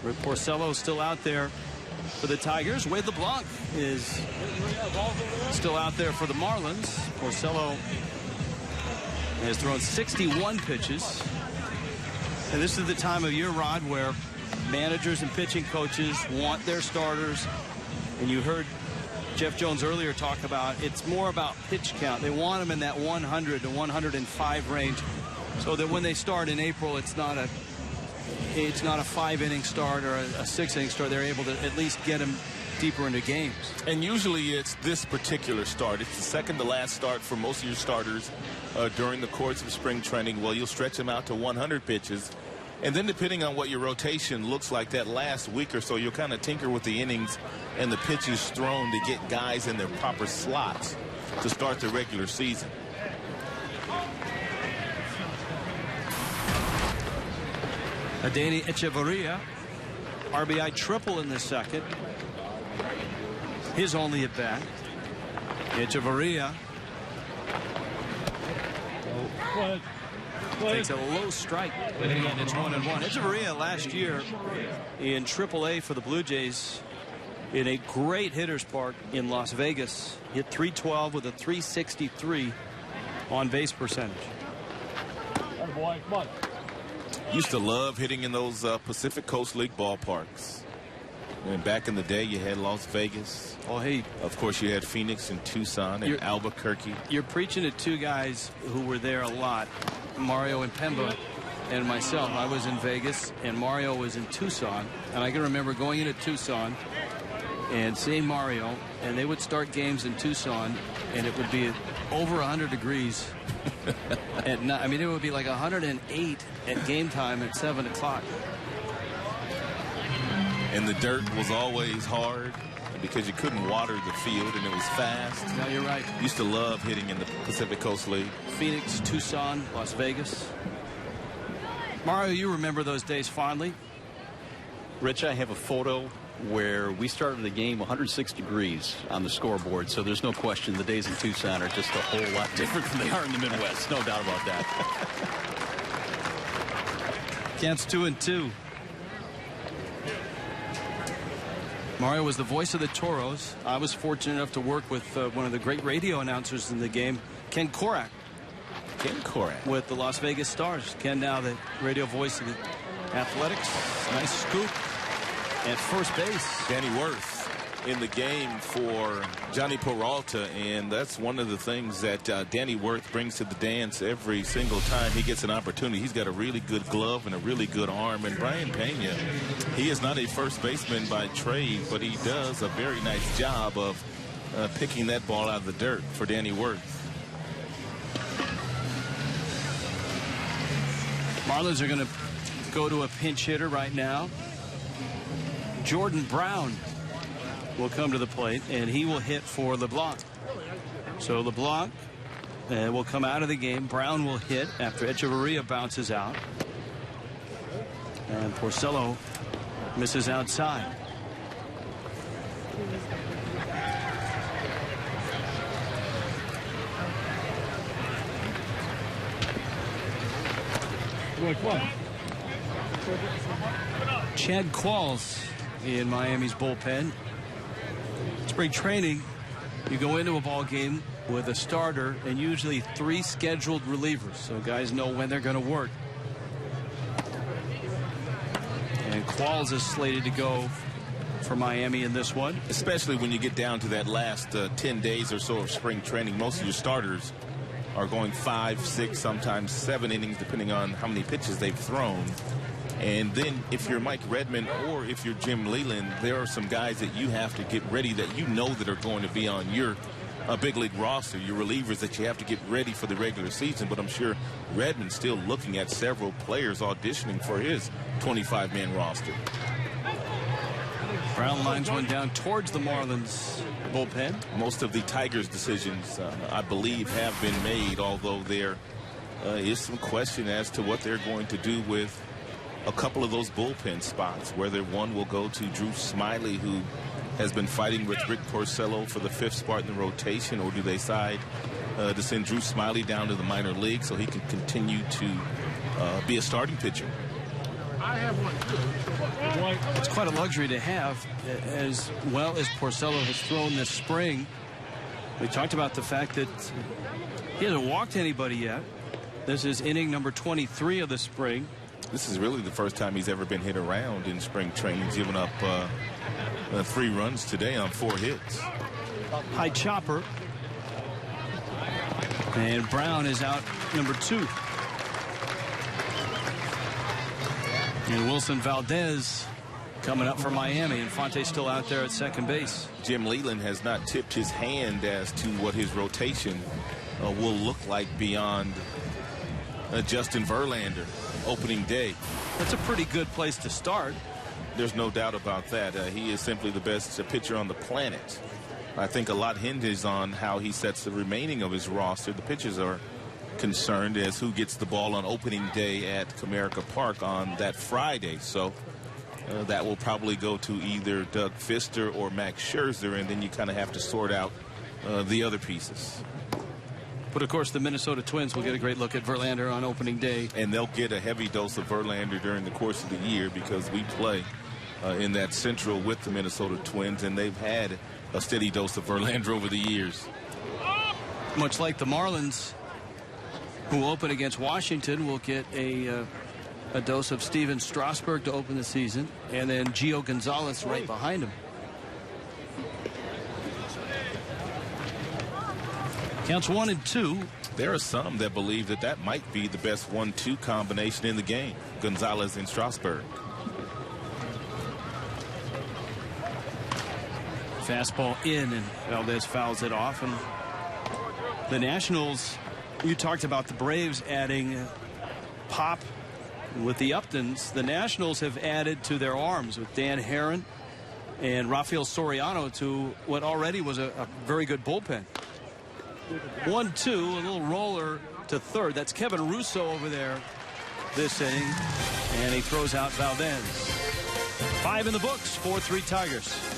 Rick Porcello still out there for the Tigers. Wade LeBlanc is still out there for the Marlins. Porcello has thrown 61 pitches. And this is the time of year, Rod, where managers and pitching coaches want their starters. And you heard Jeff Jones earlier talk about it's more about pitch count. They want them in that 100 to 105 range, so that when they start in April, it's not a 5-inning start or a 6-inning start. They're able to at least get them deeper into games. And usually it's this particular start. It's the second to last start for most of your starters during the course of spring training. Well, you'll stretch them out to 100 pitches. And then depending on what your rotation looks like that last week or so, you'll kind of tinker with the innings and the pitches thrown to get guys in their proper slots to start the regular season. Adeiny Echeverria, RBI triple in the second. His only at bat. Echeverria takes a low strike, and it's 1-1. Echeverria last year in AAA for the Blue Jays in a great hitter's park in Las Vegas. Hit .312 with a .363 on base percentage. Used to love hitting in those Pacific Coast League ballparks. And back in the day, you had Las Vegas. Oh, hey. Of course, you had Phoenix and Tucson and Albuquerque. You're preaching to two guys who were there a lot, Mario and Pemba and myself. I was in Vegas, and Mario was in Tucson. And I can remember going into Tucson and seeing Mario, and they would start games in Tucson, and it would be over 100 degrees at night. I mean, it would be like 108 at game time at 7 o'clock. And the dirt was always hard because you couldn't water the field, and it was fast. No, you're right. Used to love hitting in the Pacific Coast League. Phoenix, Tucson, Las Vegas. Mario, you remember those days fondly. Rich, I have a photo where we started the game 106 degrees on the scoreboard, so there's no question the days in Tucson are just a whole lot different than they are in the Midwest. No doubt about that. Kansas 2-2. Mario was the voice of the Toros. I was fortunate enough to work with one of the great radio announcers in the game, Ken Korak. Ken Korak. With the Las Vegas Stars. Ken now the radio voice of the Athletics, nice scoop at first base. Danny Worth in the game for Johnny Peralta, and that's one of the things that Danny Worth brings to the dance every single time he gets an opportunity. He's got a really good glove and a really good arm. And Brian Pena, he is not a first baseman by trade, but he does a very nice job of picking that ball out of the dirt for Danny Worth. Marlins are going to go to a pinch hitter right now. Jordan Brown will come to the plate, and he will hit for LeBlanc. So LeBlanc will come out of the game. Brown will hit after Echeverria bounces out. And Porcello misses outside. Chad Qualls in Miami's bullpen. Spring training, you go into a ball game with a starter and usually 3 scheduled relievers, so guys know when they're going to work. And Qualls is slated to go for Miami in this one. Especially when you get down to that last 10 days or so of spring training. Most of your starters are going 5, 6, sometimes 7 innings, depending on how many pitches they've thrown. And then if you're Mike Redmond or if you're Jim Leland, there are some guys that you have to get ready that you know that are going to be on your big league roster, your relievers that you have to get ready for the regular season. But I'm sure Redmond's still looking at several players auditioning for his 25-man roster. Brown lines one down towards the Marlins bullpen. Most of the Tigers' decisions, I believe, have been made, although there is some question as to what they're going to do with a couple of those bullpen spots, whether one will go to Drew Smiley, who has been fighting with Rick Porcello for the 5th spot in the rotation, or do they decide to send Drew Smiley down to the minor league so he can continue to be a starting pitcher? It's quite a luxury to have, as well as Porcello has thrown this spring. We talked about the fact that he hasn't walked anybody yet. This is inning number 23 of the spring. This is really the first time he's ever been hit around in spring training. He's given up 3 runs today on 4 hits. High chopper. And Brown is out number 2. And Wilson Valdez coming up for Miami. And Fonte's still out there at second base. Jim Leland has not tipped his hand as to what his rotation will look like beyond Justin Verlander opening day. That's a pretty good place to start. There's no doubt about that. He is simply the best pitcher on the planet. I think a lot hinges on how he sets the remaining of his roster. The pitchers are concerned as who gets the ball on opening day at Comerica Park on that Friday. So that will probably go to either Doug Fister or Max Scherzer, and then you kind of have to sort out the other pieces. But, of course, the Minnesota Twins will get a great look at Verlander on opening day. And they'll get a heavy dose of Verlander during the course of the year because we play in that Central with the Minnesota Twins, and they've had a steady dose of Verlander over the years. Much like the Marlins, who open against Washington, will get a dose of Steven Strasburg to open the season, and then Gio Gonzalez right behind him. Counts 1 and 2. There are some that believe that that might be the best 1-2 combination in the game, Gonzalez and Strasburg. Fastball in, and Valdez fouls it off. And the Nationals, you talked about the Braves adding pop with the Uptons. The Nationals have added to their arms with Dan Herron and Rafael Soriano to what already was a very good bullpen. 1-2, a little roller to third. That's Kevin Russo over there this inning, and he throws out Valdez. 5 in the books, 4-3 Tigers.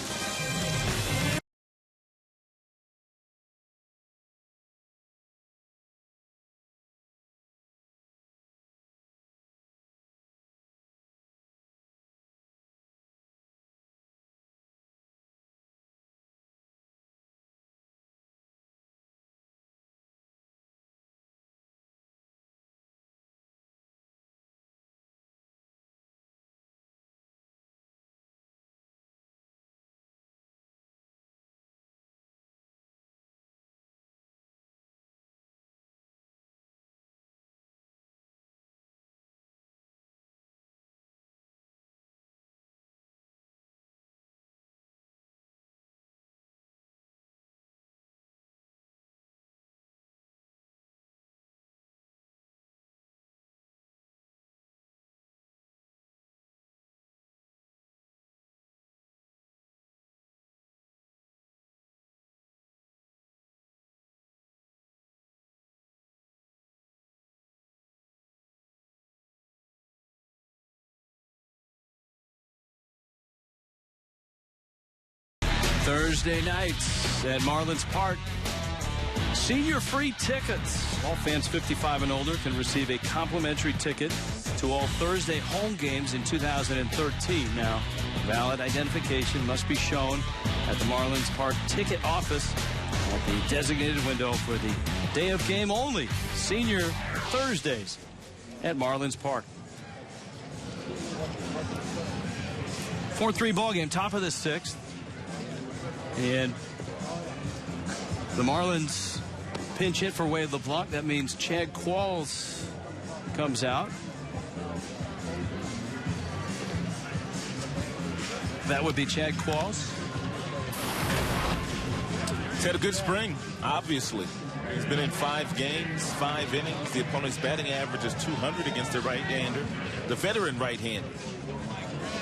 Thursday nights at Marlins Park. Senior free tickets. All fans 55 and older can receive a complimentary ticket to all Thursday home games in 2013. Now, valid identification must be shown at the Marlins Park ticket office at the designated window for the day of game only. Senior Thursdays at Marlins Park. 4-3 ball game, top of the sixth. And the Marlins pinch hit for Wade LeBlanc. That means Chad Qualls comes out. That would be Chad Qualls. He's had a good spring, obviously. He's been in 5 games, 5 innings. The opponent's batting average is 200 against the right-hander, the veteran right-hander.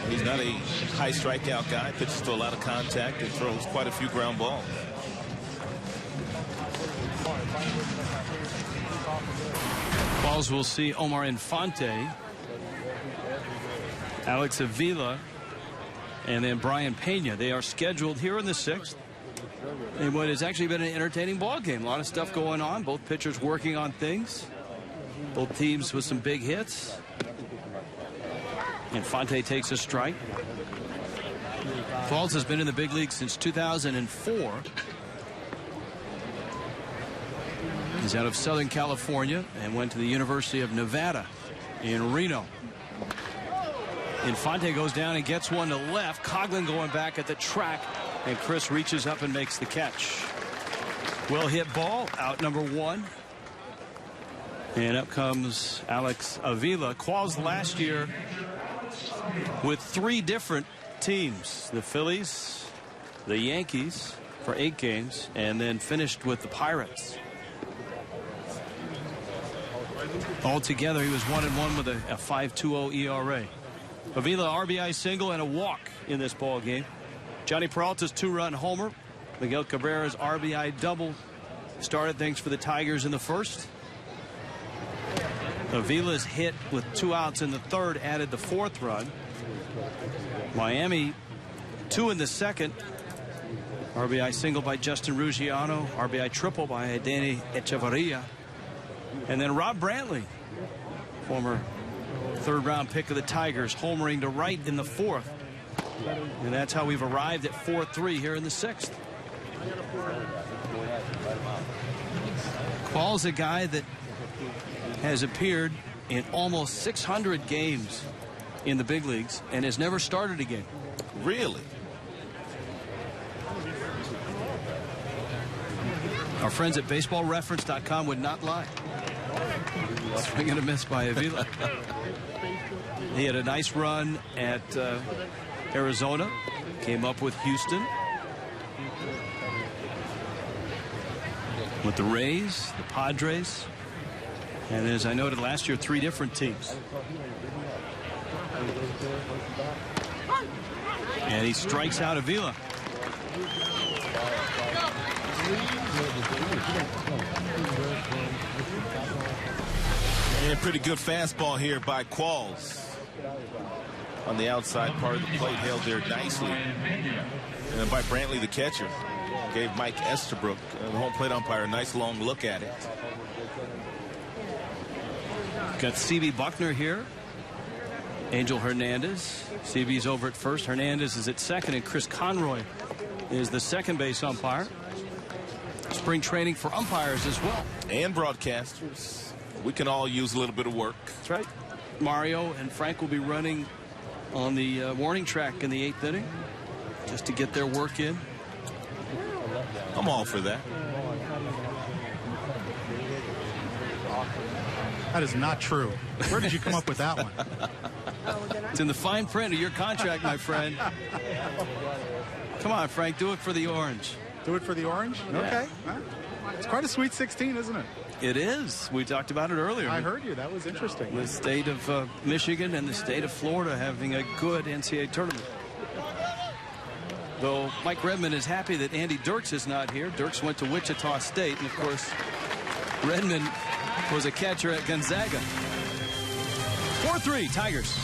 He's not a high strikeout guy, pitches to a lot of contact and throws quite a few ground balls. Qualls will see Omar Infante, Alex Avila, and then Brian Pena. They are scheduled here in the 6th. And what has actually been an entertaining ball game. A lot of stuff going on. Both pitchers working on things. Both teams with some big hits. Infante takes a strike. Qualls has been in the big league since 2004. He's out of Southern California and went to the University of Nevada in Reno. Infante goes down and gets one to left. Coughlin going back at the track, and Chris reaches up and makes the catch. Well hit ball, out number 1. And up comes Alex Avila. Qualls last year with 3 different teams. The Phillies, the Yankees for 8 games, and then finished with the Pirates. Altogether, he was 1-1 with a 5.20 ERA. Avila RBI single and a walk in this ball game. Johnny Peralta's 2-run homer. Miguel Cabrera's RBI double started things for the Tigers in the first. Avila's hit with 2 outs in the third added the 4th run. Miami 2 in the second. RBI single by Justin Ruggiano. RBI triple by Danny Echevarria. And then Rob Brantley, former 3rd-round pick of the Tigers, homering to right in the 4th. And that's how we've arrived at 4-3 here in the 6th. Qualls a guy that has appeared in almost 600 games in the big leagues and has never started a game. Really? Our friends at baseballreference.com would not lie. Swing and a miss by Avila. He had a nice run at Arizona. Came up with Houston. With the Rays, the Padres. And as I noted last year, 3 different teams. And he strikes out Avila. And a pretty good fastball here by Qualls. On the outside part of the plate, held there nicely. And then by Brantley, the catcher. Gave Mike Estabrook, the home plate umpire, a nice long look at it. Got C.B. Buckner here. Angel Hernandez. CB's over at first. Hernandez is at second, and Chris Conroy is the second base umpire. Spring training for umpires as well. And broadcasters. We can all use a little bit of work. That's right. Mario and Frank will be running on the warning track in the 8th inning just to get their work in. I'm all for that. That is not true. Where did you come up with that one? It's in the fine print of your contract, my friend. Come on, Frank, do it for the orange. Do it for the orange? Yeah. Okay. It's quite a Sweet 16, isn't it? It is. We talked about it earlier. I heard you. That was interesting. The state of Michigan and the state of Florida having a good NCAA tournament. Though Mike Redmond is happy that Andy Dirks is not here. Dirks went to Wichita State, and of course, Redmond was a catcher at Gonzaga. 4-3 Tigers.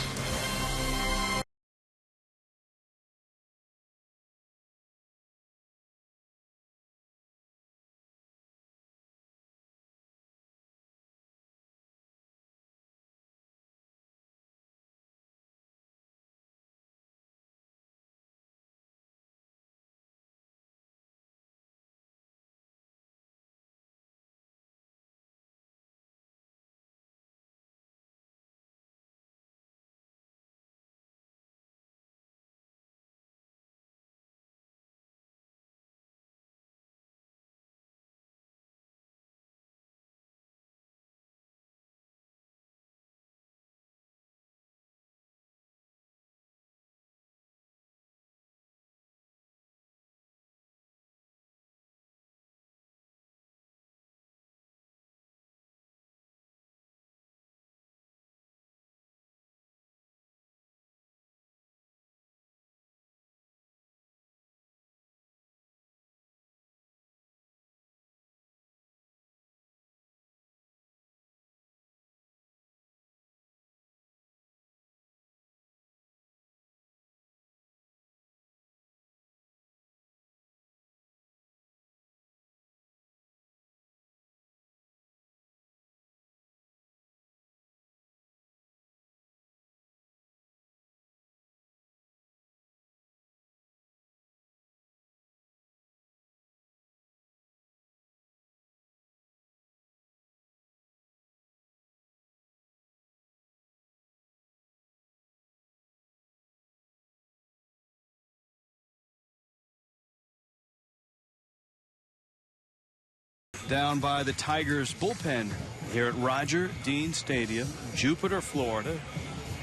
down by the Tigers bullpen here at Roger Dean Stadium, Jupiter, Florida.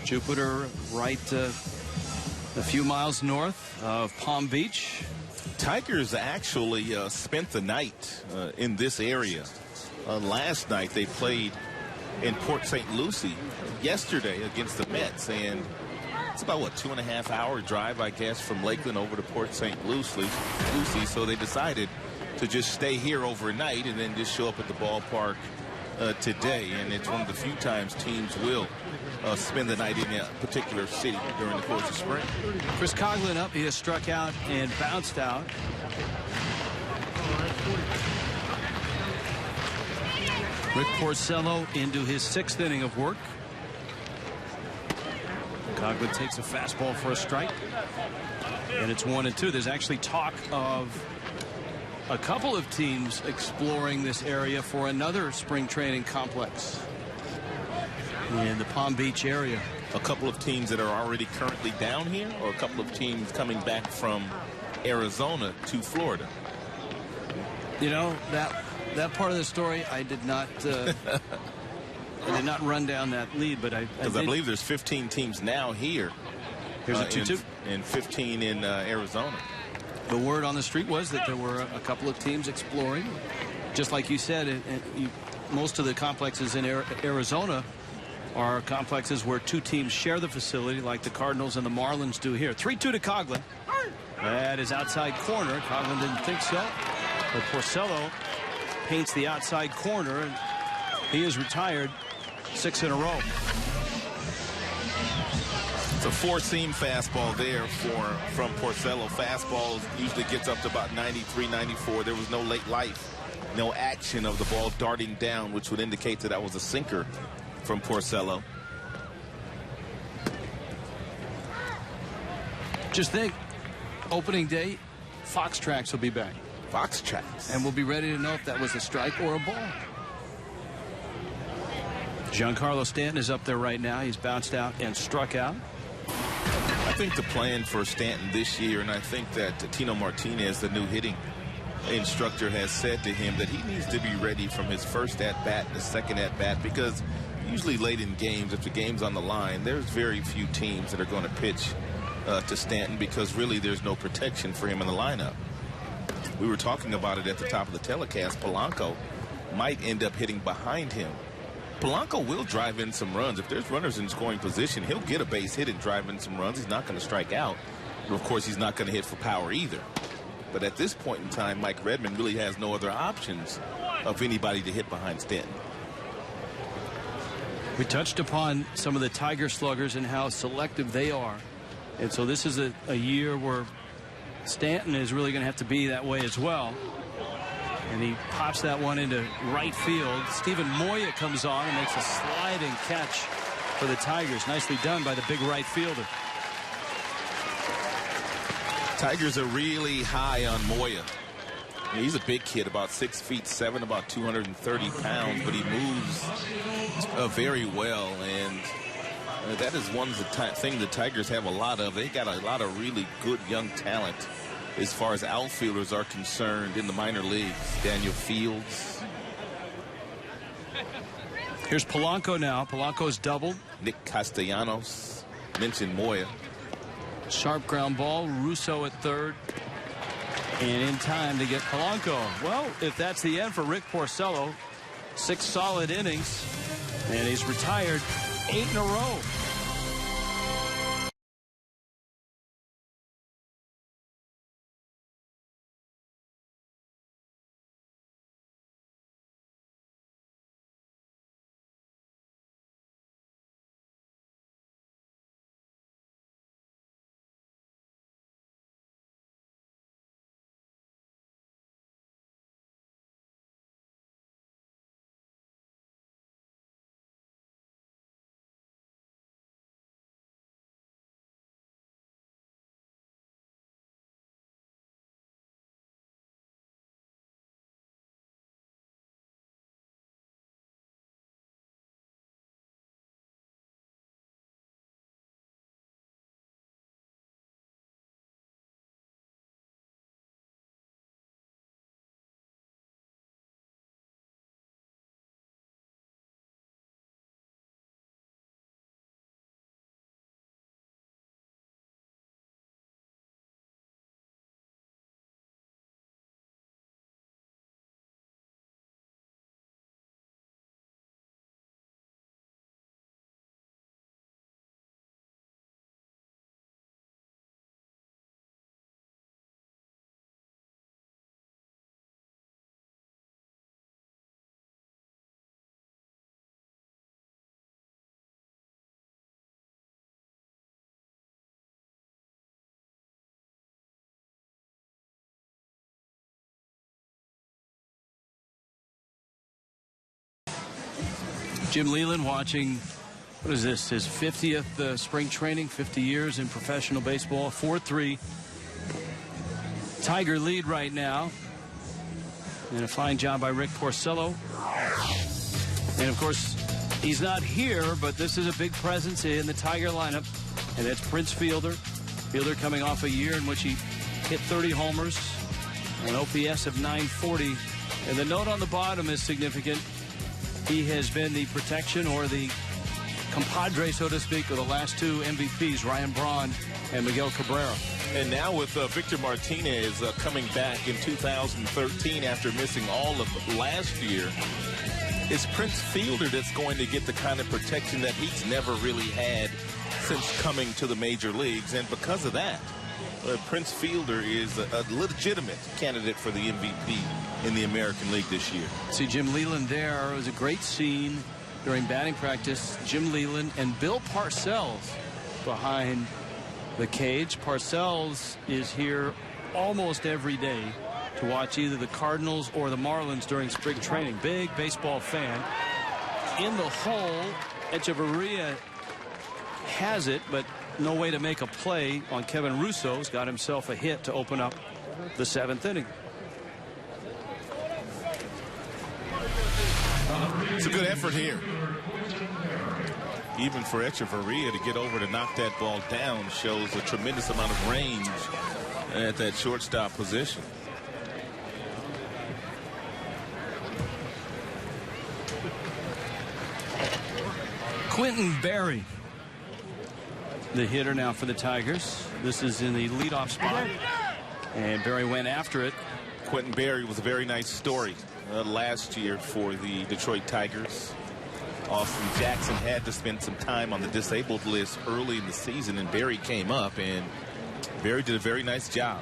Jupiter right a few miles north of Palm Beach. Tigers actually spent the night in this area. Last night they played in Port St. Lucie yesterday against the Mets, and it's about, what, 2.5-hour drive, I guess, from Lakeland over to Port St. Lucie. So they decided to just stay here overnight and then just show up at the ballpark today. And it's one of the few times teams will spend the night in a particular city during the course of spring. Chris Coughlin up. He has struck out and bounced out. Rick Porcello into his 6th inning of work. Coughlin takes a fastball for a strike. And it's 1-2. There's actually talk of a couple of teams exploring this area for another spring training complex in the Palm Beach area. A couple of teams that are already currently down here, or a couple of teams coming back from Arizona to Florida? You know, that part of the story I did not run down that lead, but I believe there's 15 teams now here. Here's a 2-2 and 15 in Arizona. The word on the street was that there were a couple of teams exploring. Just like you said, most of the complexes in Arizona are complexes where 2 teams share the facility, like the Cardinals and the Marlins do here. 3-2 to Coughlin. That is outside corner. Coughlin didn't think so, but Porcello paints the outside corner, and he is retired 6 in a row. It's a 4-seam fastball there from Porcello. Fastball usually gets up to about 93, 94. There was no late life, no action of the ball darting down, which would indicate that was a sinker from Porcello. Just think, opening day, Fox Tracks will be back. Fox Tracks. And we'll be ready to know if that was a strike or a ball. Giancarlo Stanton is up there right now. He's bounced out and struck out. I think the plan for Stanton this year, and I think that Tino Martinez, the new hitting instructor, has said to him that he needs to be ready from his first at-bat and the second at-bat, because usually late in games, if the game's on the line, there's very few teams that are going to pitch to Stanton, because really there's no protection for him in the lineup. We were talking about it at the top of the telecast. Polanco might end up hitting behind him. Polanco will drive in some runs. If there's runners in scoring position, he'll get a base hit and drive in some runs. He's not going to strike out. But of course, he's not going to hit for power either. But at this point in time, Mike Redmond really has no other options of anybody to hit behind Stanton. We touched upon some of the Tiger sluggers and how selective they are. And so this is a year where Stanton is really going to have to be that way as well. And he pops that one into right field. Stephen Moya comes on and makes a sliding catch for the Tigers. Nicely done by the big right fielder. Tigers are really high on Moya. He's a big kid, about 6'7", about 230 pounds, but he moves very well. And that is one of the thing the Tigers have a lot of. They got a lot of really good young talent as far as outfielders are concerned in the minor leagues. Daniel Fields. Here's Polanco now. Polanco's doubled. Nick Castellanos. Mentioned Moya. Sharp ground ball. Russo at third. And in time to get Polanco. Well, if that's the end for Rick Porcello, 6 solid innings, and he's retired 8 in a row. Jim Leland watching, what is this, his 50th spring training, 50 years in professional baseball. 4-3. Tiger lead right now. And a fine job by Rick Porcello. And, of course, he's not here, but this is a big presence in the Tiger lineup. And that's Prince Fielder. Fielder coming off a year in which he hit 30 homers, an OPS of 940. And the note on the bottom is significant. He has been the protection or the compadre, so to speak, of the last two MVPs, Ryan Braun and Miguel Cabrera. And now with Victor Martinez coming back in 2013 after missing all of last year, it's Prince Fielder that's going to get the kind of protection that he's never really had since coming to the major leagues. And because of that, Prince Fielder is a legitimate candidate for the MVP in the American League this year. See Jim Leland there. It was a great scene during batting practice. Jim Leland and Bill Parcells behind the cage. Parcells is here almost every day to watch either the Cardinals or the Marlins during spring training. Big baseball fan. In the hole, Echeverria has it, but no way to make a play on Kevin Russo. He's got himself a hit to open up the 7th inning. It's a good effort here. Even for Echeverria to get over to knock that ball down shows a tremendous amount of range at that shortstop position. Quentin Berry, the hitter now for the Tigers. This is in the leadoff spot, and Berry went after it. Quentin Berry was a very nice story last year for the Detroit Tigers. Austin Jackson had to spend some time on the disabled list early in the season, and Berry came up, and Berry did a very nice job.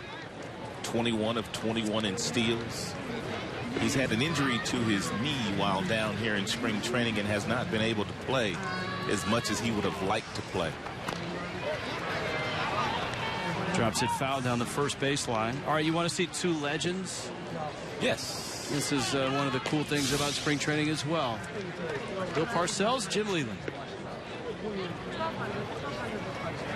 21 of 21 in steals. He's had an injury to his knee while down here in spring training and has not been able to play as much as he would have liked to play. Drops it foul down the first baseline. All right, you want to see two legends? Yes. This is one of the cool things about spring training as well. Bill Parcells, Jim Leland.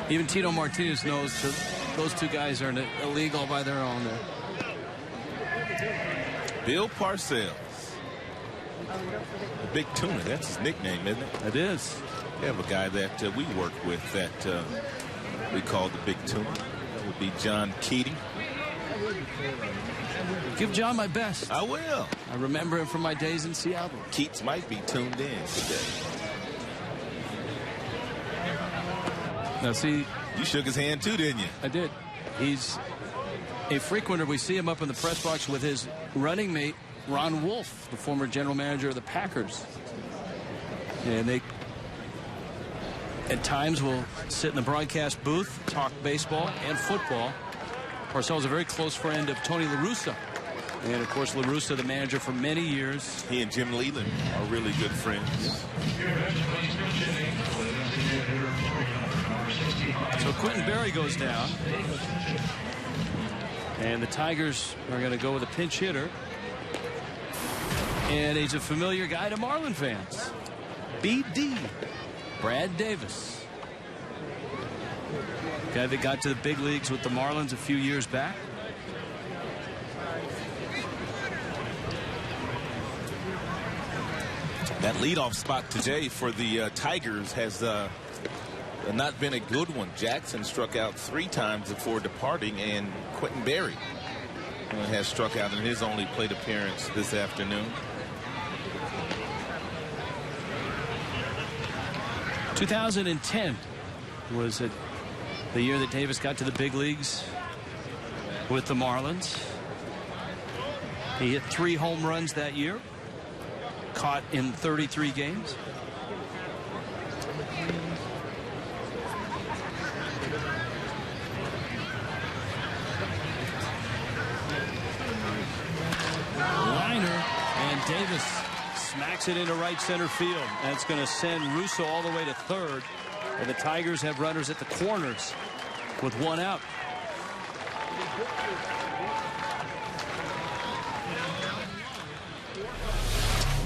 Even Tito Martinez knows that those two guys are in a league all by their own there. Bill Parcells. The Big Tuna, that's his nickname, isn't it? It is. We have a guy that we work with that we call the Big Tuna. That would be John Keating. Give John my best. I will. I remember him from my days in Seattle. Keats might be tuned in today. Now, see. You shook his hand too, didn't you? I did. He's a frequenter. We see him up in the press box with his running mate, Ron Wolf, the former general manager of the Packers. And they, at times, will sit in the broadcast booth, talk baseball and football. Parcells is a very close friend of Tony La Russa. And, of course, La Russa, the manager for many years. He and Jim Leland are really good friends. So Quentin Berry goes down. And the Tigers are going to go with a pinch hitter. And he's a familiar guy to Marlin fans. BD, Brad Davis. Guy that got to the big leagues with the Marlins a few years back. That leadoff spot today for the Tigers has not been a good one. Jackson struck out 3 times before departing, and Quentin Berry has struck out in his only plate appearance this afternoon. 2010 was the year that Davis got to the big leagues with the Marlins. He hit 3 home runs that year, caught in 33 games. Liner, and Davis smacks it into right center field. That's going to send Russo all the way to third. And the Tigers have runners at the corners with 1 out.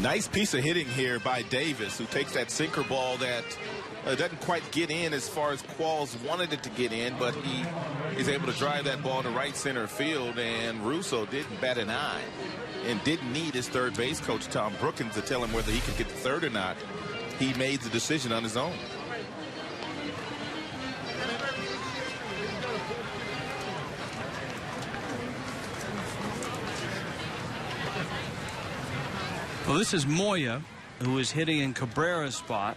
Nice piece of hitting here by Davis, who takes that sinker ball that doesn't quite get in as far as Qualls wanted it to get in, but he is able to drive that ball to right center field, and Russo didn't bat an eye and didn't need his third base coach, Tom Brookins, to tell him whether he could get the third or not. He made the decision on his own. Well, this is Moya, who is hitting in Cabrera's spot.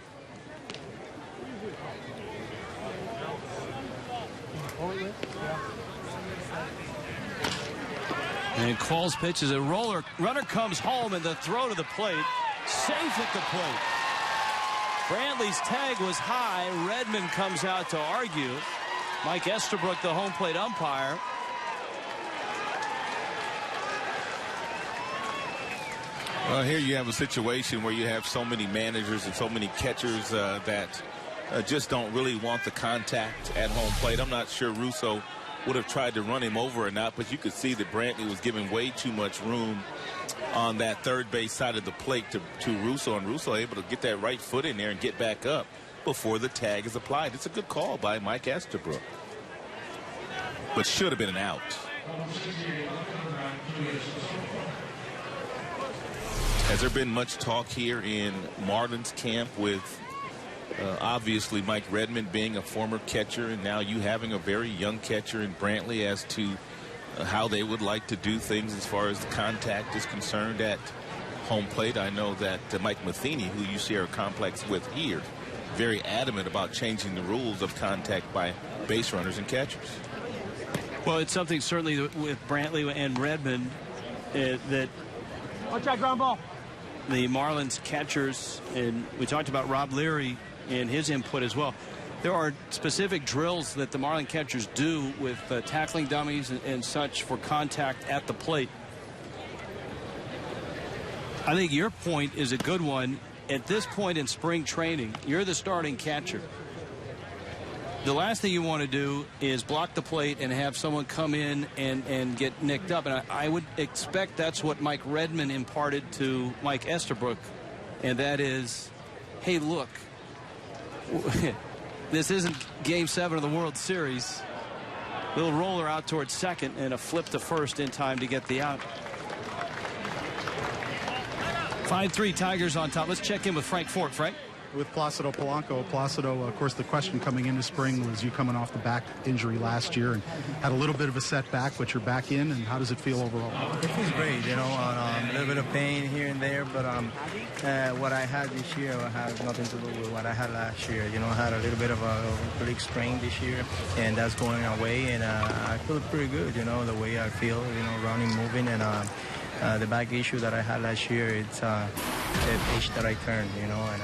And Qualls pitches a roller. Runner comes home, and the throw to the plate. Safe at the plate. Brantley's tag was high. Redmond comes out to argue. Mike Estabrook, the home plate umpire. Well, here you have a situation where you have so many managers and so many catchers that just don't really want the contact at home plate. I'm not sure Russo would have tried to run him over or not, but you could see that Brantley was giving way too much room on that third base side of the plate to Russo, and Russo able to get that right foot in there and get back up before the tag is applied. It's a good call by Mike Estabrook, but should have been an out. Has there been much talk here in Marlins camp with obviously Mike Redmond being a former catcher and now you having a very young catcher in Brantley as to how they would like to do things as far as the contact is concerned at home plate? I know that Mike Matheny, who you share a complex with here, very adamant about changing the rules of contact by base runners and catchers. Well, it's something certainly with Brantley and Redmond that watch that ground ball. The Marlins catchers, and we talked about Rob Leary and his input as well. There are specific drills that the Marlin catchers do with tackling dummies and such for contact at the plate. I think your point is a good one. At this point in spring training, you're the starting catcher. The last thing you want to do is block the plate and have someone come in and get nicked up. And I would expect that's what Mike Redmond imparted to Mike Estabrook. And that is, hey, look, this isn't Game 7 of the World Series. Little roller out towards second and a flip to first in time to get the out. 5-3 Tigers on top. Let's check in with Frank Fort. Frank? With Placido Polanco. Placido, of course, the question coming into spring was you coming off the back injury last year and had a little bit of a setback, but you're back in, and how does it feel overall? It feels great, you know, a little bit of pain here and there, but what I had this year has nothing to do with what I had last year. You know, I had a little bit of a oblique sprain this year, and that's going away, and I feel pretty good, you know, the way I feel, you know, running, moving, and the back issue that I had last year, it's the age that I turned, you know, and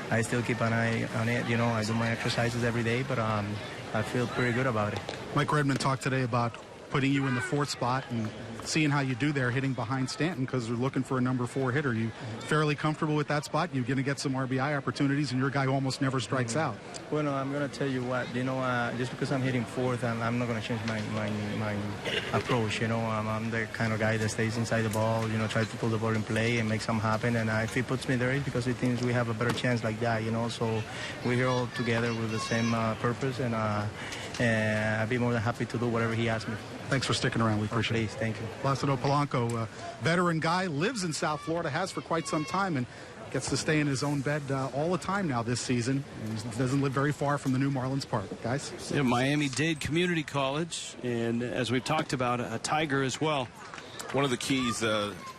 I still keep an eye on it. You know, I do my exercises every day, but I feel pretty good about it. Mike Redmond talked today about putting you in the fourth spot and seeing how you do there hitting behind Stanton because they're looking for a number 4 hitter. You fairly comfortable with that spot? You're going to get some RBI opportunities, and you're a guy who almost never strikes out. Well, no, I'm going to tell you what, you know, just because I'm hitting fourth, I'm not going to change my approach. You know, I'm the kind of guy that stays inside the ball, you know, tries to pull the ball in play and make something happen. And if he puts me there, it's because he thinks we have a better chance like that, you know. So we're here all together with the same purpose, and I'd be more than happy to do whatever he asks me. Thanks for sticking around. We appreciate it. Thank you. Placido Polanco, veteran guy, lives in South Florida, has for quite some time, and gets to stay in his own bed all the time now this season. He doesn't live very far from the new Marlins Park, guys. Yeah, Miami-Dade Community College, and as we've talked about, a Tiger as well. One of the keys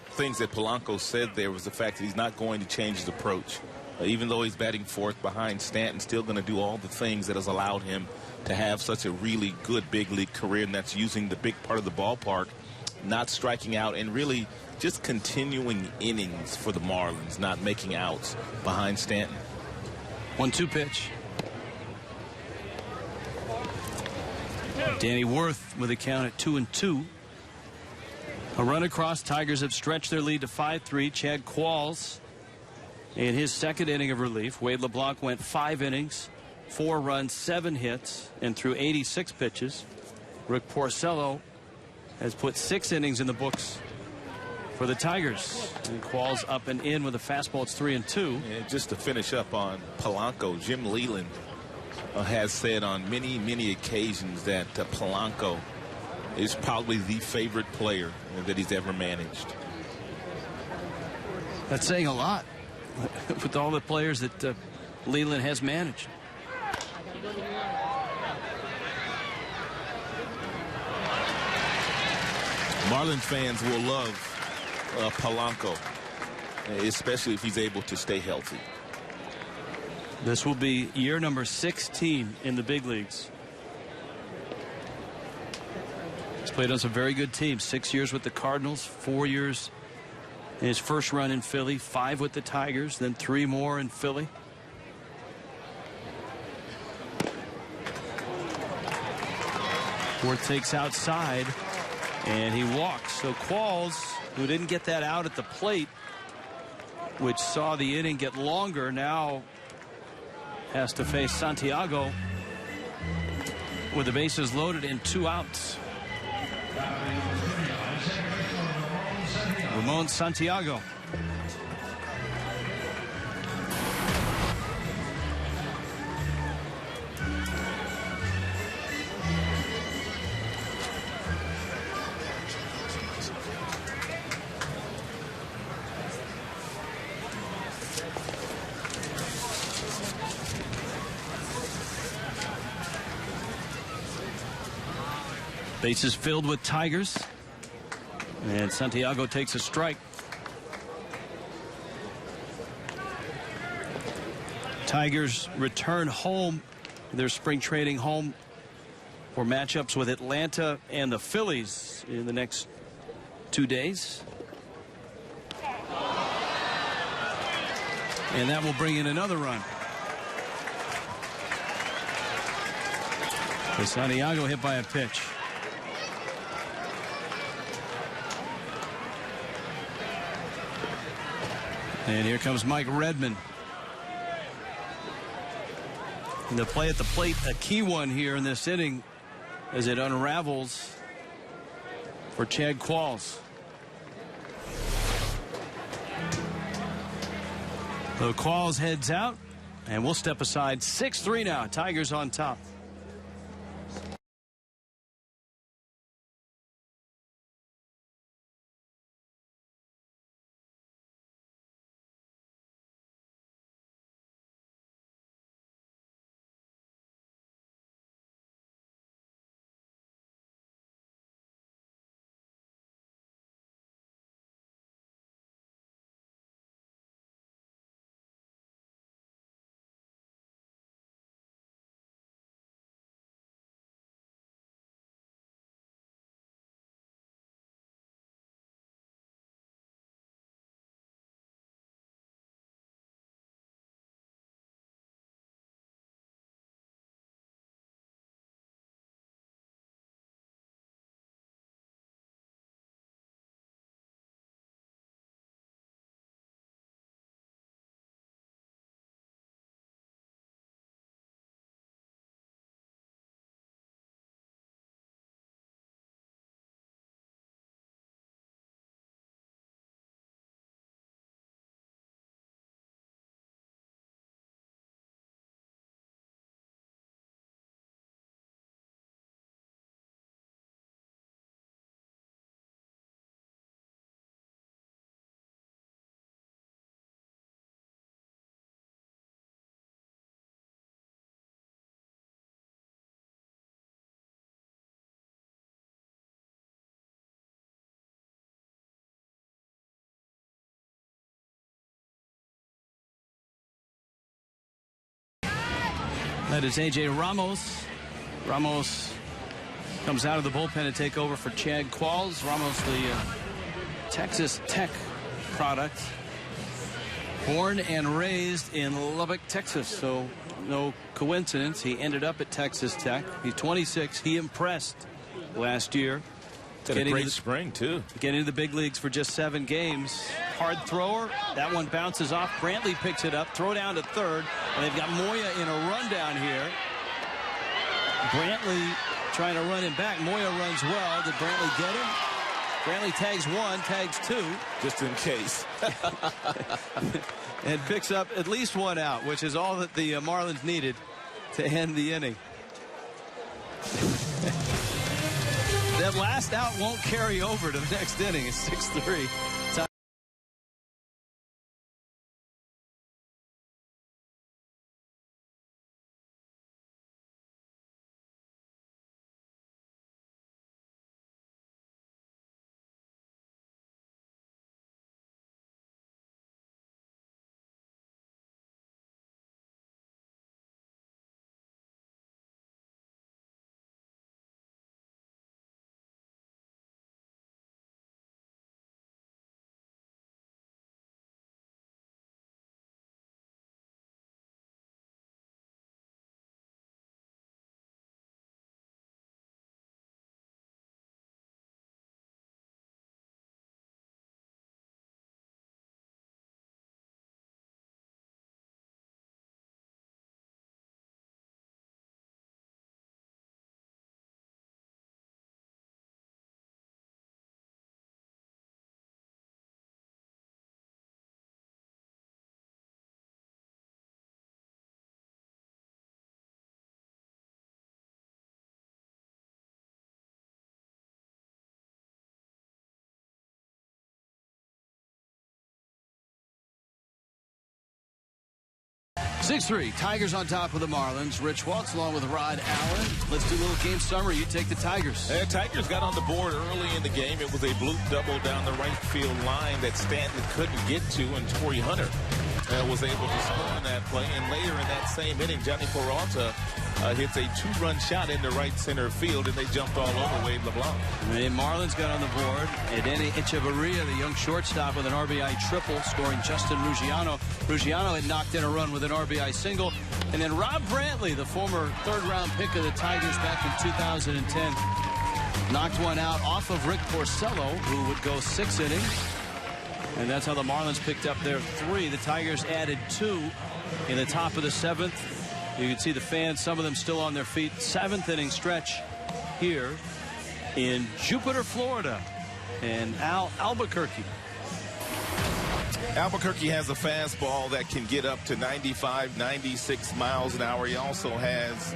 things that Polanco said there was the fact that he's not going to change his approach. Even though he's batting fourth behind Stanton, still going to do all the things that has allowed him to have such a really good big league career, and that's using the big part of the ballpark, not striking out, and really just continuing innings for the Marlins, not making outs behind Stanton. 1-2 pitch. Danny Worth with a count at 2-2. A run across. Tigers have stretched their lead to 5-3. Chad Qualls in his second inning of relief. Wade LeBlanc went 5 innings, 4 runs, 7 hits, and threw 86 pitches. Rick Porcello has put 6 innings in the books for the Tigers. And Qualls up and in with a fastball. It's 3-2. And just to finish up on Polanco, Jim Leland has said on many, many occasions that Polanco is probably the favorite player that he's ever managed. That's saying a lot with all the players that Leland has managed. Marlins fans will love Polanco, especially if he's able to stay healthy. This will be year number 16 in the big leagues. He's played on some very good teams. 6 years with the Cardinals, 4 years in his first run in Philly, 5 with the Tigers, then 3 more in Philly. Worth takes outside, and he walks. So Qualls, who didn't get that out at the plate, which saw the inning get longer, now has to face Santiago with the bases loaded and 2 outs. Ramon Santiago. Bases filled with Tigers. And Santiago takes a strike. Tigers return home, their spring training home, for matchups with Atlanta and the Phillies in the next 2 days. And that will bring in another run. Santiago hit by a pitch. And here comes Mike Redmond. And the play at the plate, a key one here in this inning as it unravels for Chad Qualls. So Qualls heads out, and we'll step aside. 6-3 now. Tigers on top. That is A.J. Ramos. Ramos comes out of the bullpen to take over for Chad Qualls. Ramos, the Texas Tech product. Born and raised in Lubbock, Texas. So no coincidence. He ended up at Texas Tech. He's 26. He impressed last year. Had a great spring, too. Getting into the big leagues for just 7 games. Hard thrower. That one bounces off. Brantley picks it up. Throw down to third. And they've got Moya in a rundown here. Brantley trying to run him back. Moya runs well. Did Brantley get him? Brantley tags one, tags two. Just in case. And picks up at least one out, which is all that the Marlins needed to end the inning. That last out won't carry over to the next inning. It's 6-3. Six-3, Tigers on top of the Marlins. Rich Waltz along with Rod Allen. Let's do a little game summary. You take the Tigers. Tigers got on the board early in the game. It was a bloop double down the right field line that Stanton couldn't get to, and Torrey Hunter was able to score on that play. And later in that same inning, Johnny Peralta hits a two-run shot into right center field, and they jumped all over Wade LeBlanc. The Marlins got on the board. Edeni Echeverria, the young shortstop, with an RBI triple, scoring Justin Ruggiano. Ruggiano had knocked in a run with an RBI single. And then Rob Brantley, the former third-round pick of the Tigers back in 2010, knocked one out off of Rick Porcello, who would go 6 innings. And that's how the Marlins picked up their 3. The Tigers added 2 in the top of the 7th. You can see the fans, some of them still on their feet. 7th inning stretch here in Jupiter, Florida, and Albuquerque. Albuquerque has a fastball that can get up to 95, 96 miles an hour. He also has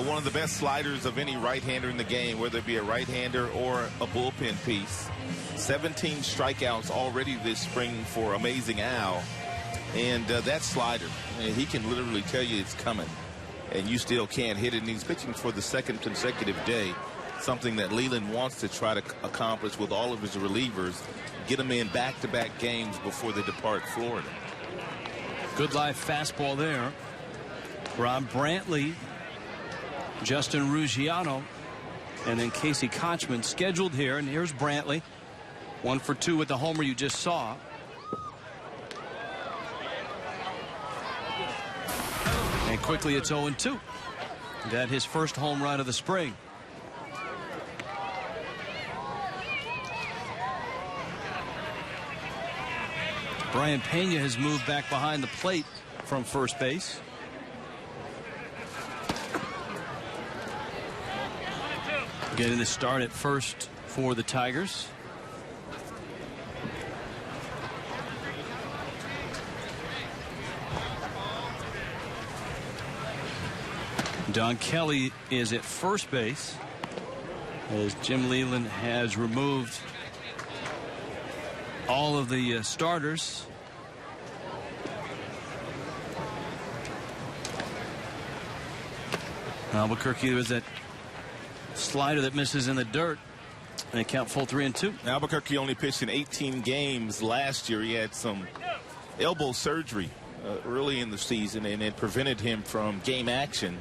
one of the best sliders of any right-hander in the game, whether it be a right-hander or a bullpen piece. 17 strikeouts already this spring for Amazing Al. And that slider, he can literally tell you it's coming, and you still can't hit it. And he's pitching for the 2nd consecutive day, something that Leland wants to try to accomplish with all of his relievers, get them in back-to-back games before they depart Florida. Good live fastball there. Rob Brantley, Justin Ruggiano, and then Casey Kochman scheduled here. And here's Brantley, 1 for 2 with the homer you just saw. And quickly it's 0-2. That his first home run of the spring. Brian Pena has moved back behind the plate from first base. Getting the start at first for the Tigers. Don Kelly is at first base, as Jim Leland has removed all of the starters. Albuquerque, was that slider that misses in the dirt. And they count full 3-2. Albuquerque only pitched in 18 games last year. He had some elbow surgery early in the season, and it prevented him from game action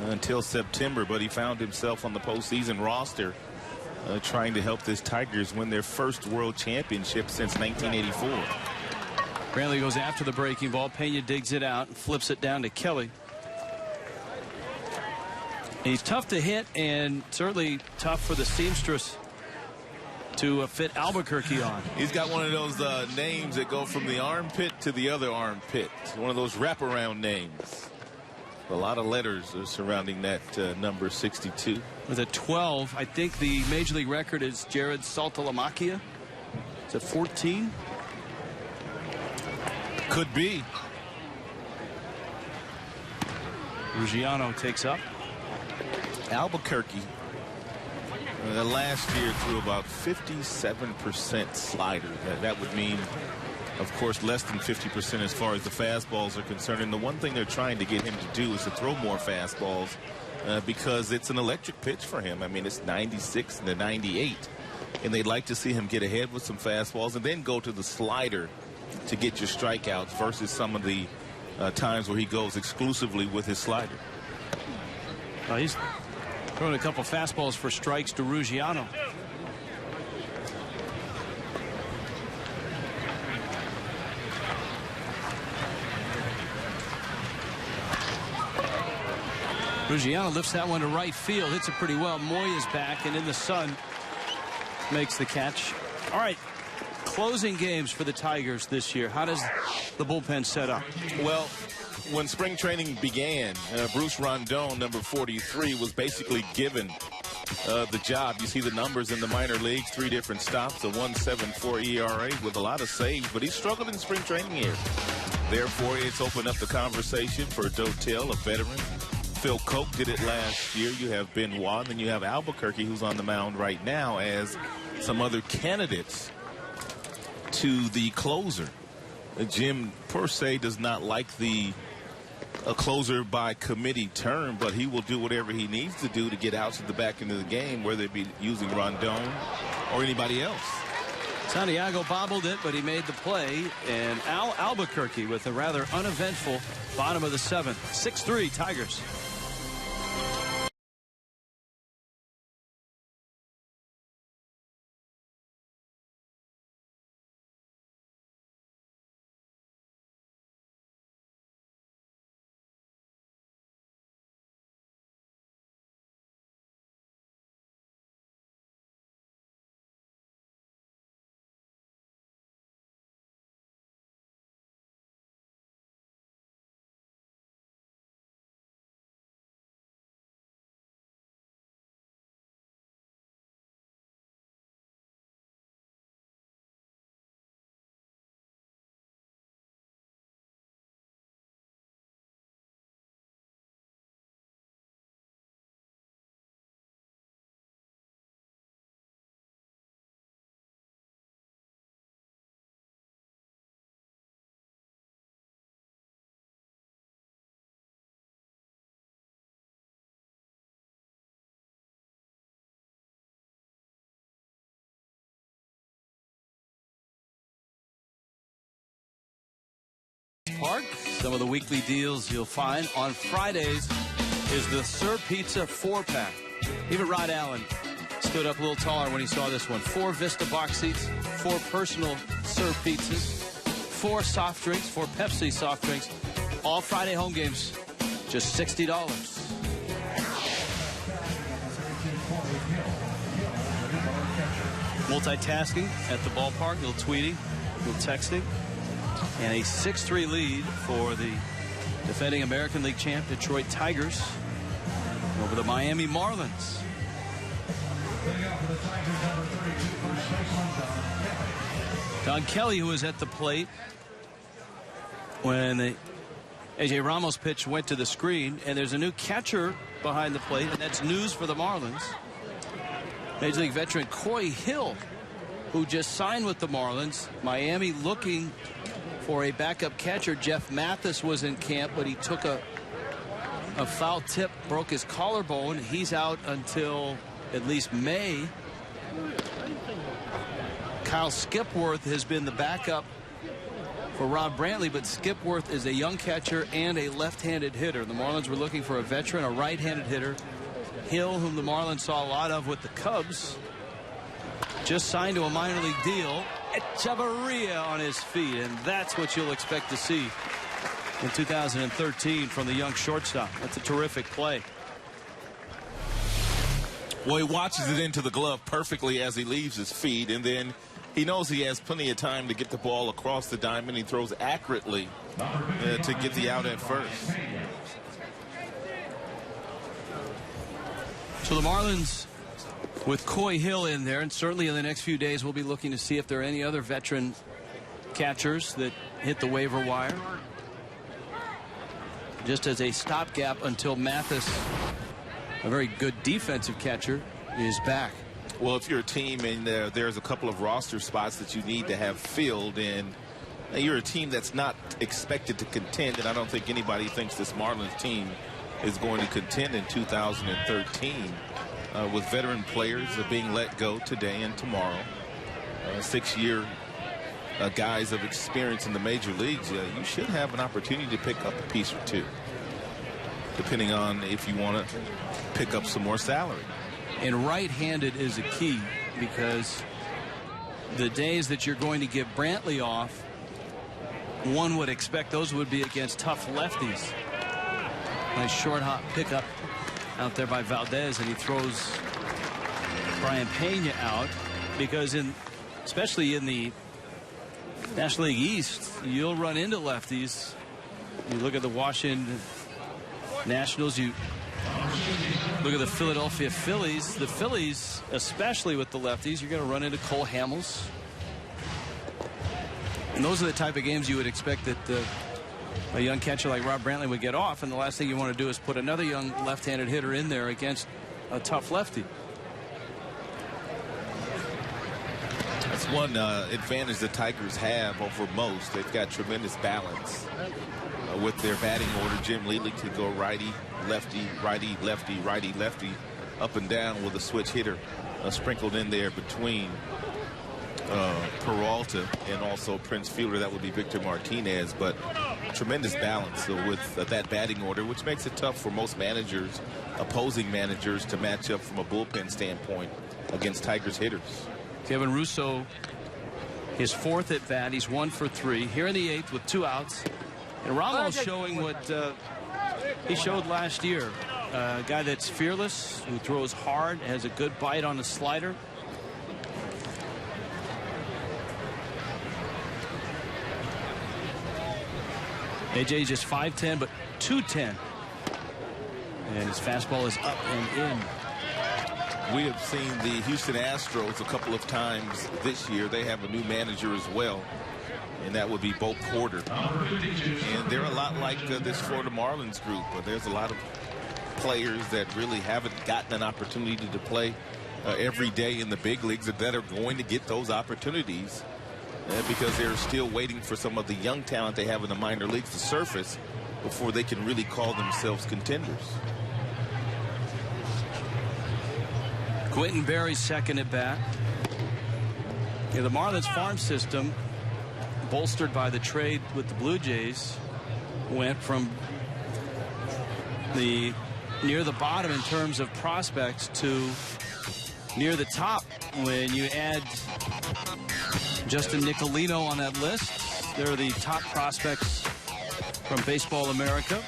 until September, but he found himself on the postseason roster trying to help this Tigers win their first world championship since 1984. Brantley goes after the breaking ball. Pena digs it out and flips it down to Kelly. He's tough to hit, and certainly tough for the seamstress to fit Albuquerque on. He's got one of those names that go from the armpit to the other armpit. One of those wraparound names. A lot of letters are surrounding that number 62. With a 12, I think the Major League record is Jared Saltalamacchia. Is it 14? Could be. Ruggiano takes up. Albuquerque last year threw about 57% slider. That would mean, of course, less than 50% as far as the fastballs are concerned. And the one thing they're trying to get him to do is to throw more fastballs because it's an electric pitch for him. I mean, it's 96 to 98. And they'd like to see him get ahead with some fastballs and then go to the slider to get your strikeouts versus some of the times where he goes exclusively with his slider. He's throwing a couple fastballs for strikes to Ruggiano. Ruggiano lifts that one to right field. Hits it pretty well. Moya's back and in the sun makes the catch. All right. Closing games for the Tigers this year. How does the bullpen set up? Well, when spring training began, Bruce Rondon, number 43, was basically given the job. You see the numbers in the minor leagues, 3 different stops, a 1.74 ERA with a lot of saves, but he struggled in spring training here. Therefore, it's opened up the conversation for Dotel, a veteran. Phil Koch did it last year. You have Benoit, and you have Albuquerque, who's on the mound right now, as some other candidates to the closer. Jim per se does not like a closer by committee term, but he will do whatever he needs to do to get outs at the back end of the game, whether it be using Rondon or anybody else. Santiago bobbled it, but he made the play, and Albuquerque with a rather uneventful bottom of the 7th. 6-3 Tigers. Park. Some of the weekly deals you'll find on Fridays is the Sir Pizza 4-pack. Even Rod Allen stood up a little taller when he saw this one. 4 Vista box seats, 4 personal Sir Pizzas, 4 soft drinks, 4 Pepsi soft drinks. All Friday home games, just $60. Multitasking at the ballpark, a little tweeting, a little texting. And a 6-3 lead for the defending American League champ Detroit Tigers over the Miami Marlins. Don Kelly, who was at the plate when the A.J. Ramos pitch went to the screen, and there's a new catcher behind the plate, and that's news for the Marlins. Major League veteran Coy Hill, who just signed with the Marlins. Miami looking for a backup catcher. Jeff Mathis was in camp, but he took a foul tip, broke his collarbone. He's out until at least May. Kyle Skipworth has been the backup for Rob Brantley, but Skipworth is a young catcher and a left-handed hitter. The Marlins were looking for a veteran, a right-handed hitter. Hill, whom the Marlins saw a lot of with the Cubs, just signed to a minor league deal. Echeverria on his feet, and that's what you'll expect to see in 2013 from the young shortstop. That's a terrific play. Well, he watches it into the glove perfectly as he leaves his feet, and then he knows he has plenty of time to get the ball across the diamond. He throws accurately to get the out at first. So the Marlins with Coy Hill in there, and certainly in the next few days we'll be looking to see if there are any other veteran catchers that hit the waiver wire. Just as a stopgap until Mathis, a very good defensive catcher, is back. Well, if you're a team and there's a couple of roster spots that you need to have filled, and you're a team that's not expected to contend, and I don't think anybody thinks this Marlins team is going to contend in 2013 with veteran players being let go today and tomorrow. 6-year guys of experience in the major leagues, you should have an opportunity to pick up a piece or two, depending on if you want to pick up some more salary. And right-handed is a key, because the days that you're going to give Brantley off, one would expect those would be against tough lefties. Nice short hop pickup out there by Valdez, and he throws Brian Pena out, because especially in the National League East, you'll run into lefties. You look at the Washington Nationals, you look at the Philadelphia Phillies. The Phillies, especially with the lefties, you're going to run into Cole Hamels. And those are the type of games you would expect that a young catcher like Rob Brantley would get off, and the last thing you want to do is put another young left-handed hitter in there against a tough lefty. That's one advantage the Tigers have over most. They've got tremendous balance with their batting order. Jim Lely could go righty, lefty, righty, lefty, righty, lefty, up and down with a switch hitter sprinkled in there between Peralta and also Prince Fielder. That would be Victor Martinez. But tremendous balance with that batting order, which makes it tough for most managers, opposing managers, to match up from a bullpen standpoint against Tigers hitters. Kevin Russo, his 4th at bat. He's 1 for 3 here in the 8th with 2 outs. And Ramos showing what he showed last year. A guy that's fearless, who throws hard, has a good bite on the slider. AJ just 5'10", but 210. And his fastball is up and in. We have seen the Houston Astros a couple of times this year. They have a new manager as well, and that would be Bo Porter. And they're a lot like this Florida Marlins group. But there's a lot of players that really haven't gotten an opportunity to play every day in the big leagues that are going to get those opportunities because they're still waiting for some of the young talent they have in the minor leagues to surface before they can really call themselves contenders. Quentin Berry's 2nd at bat. Yeah, the Marlins farm system, bolstered by the trade with the Blue Jays, went from near the bottom in terms of prospects to near the top. When you add Justin Nicolino on that list, they're the top prospects from Baseball America.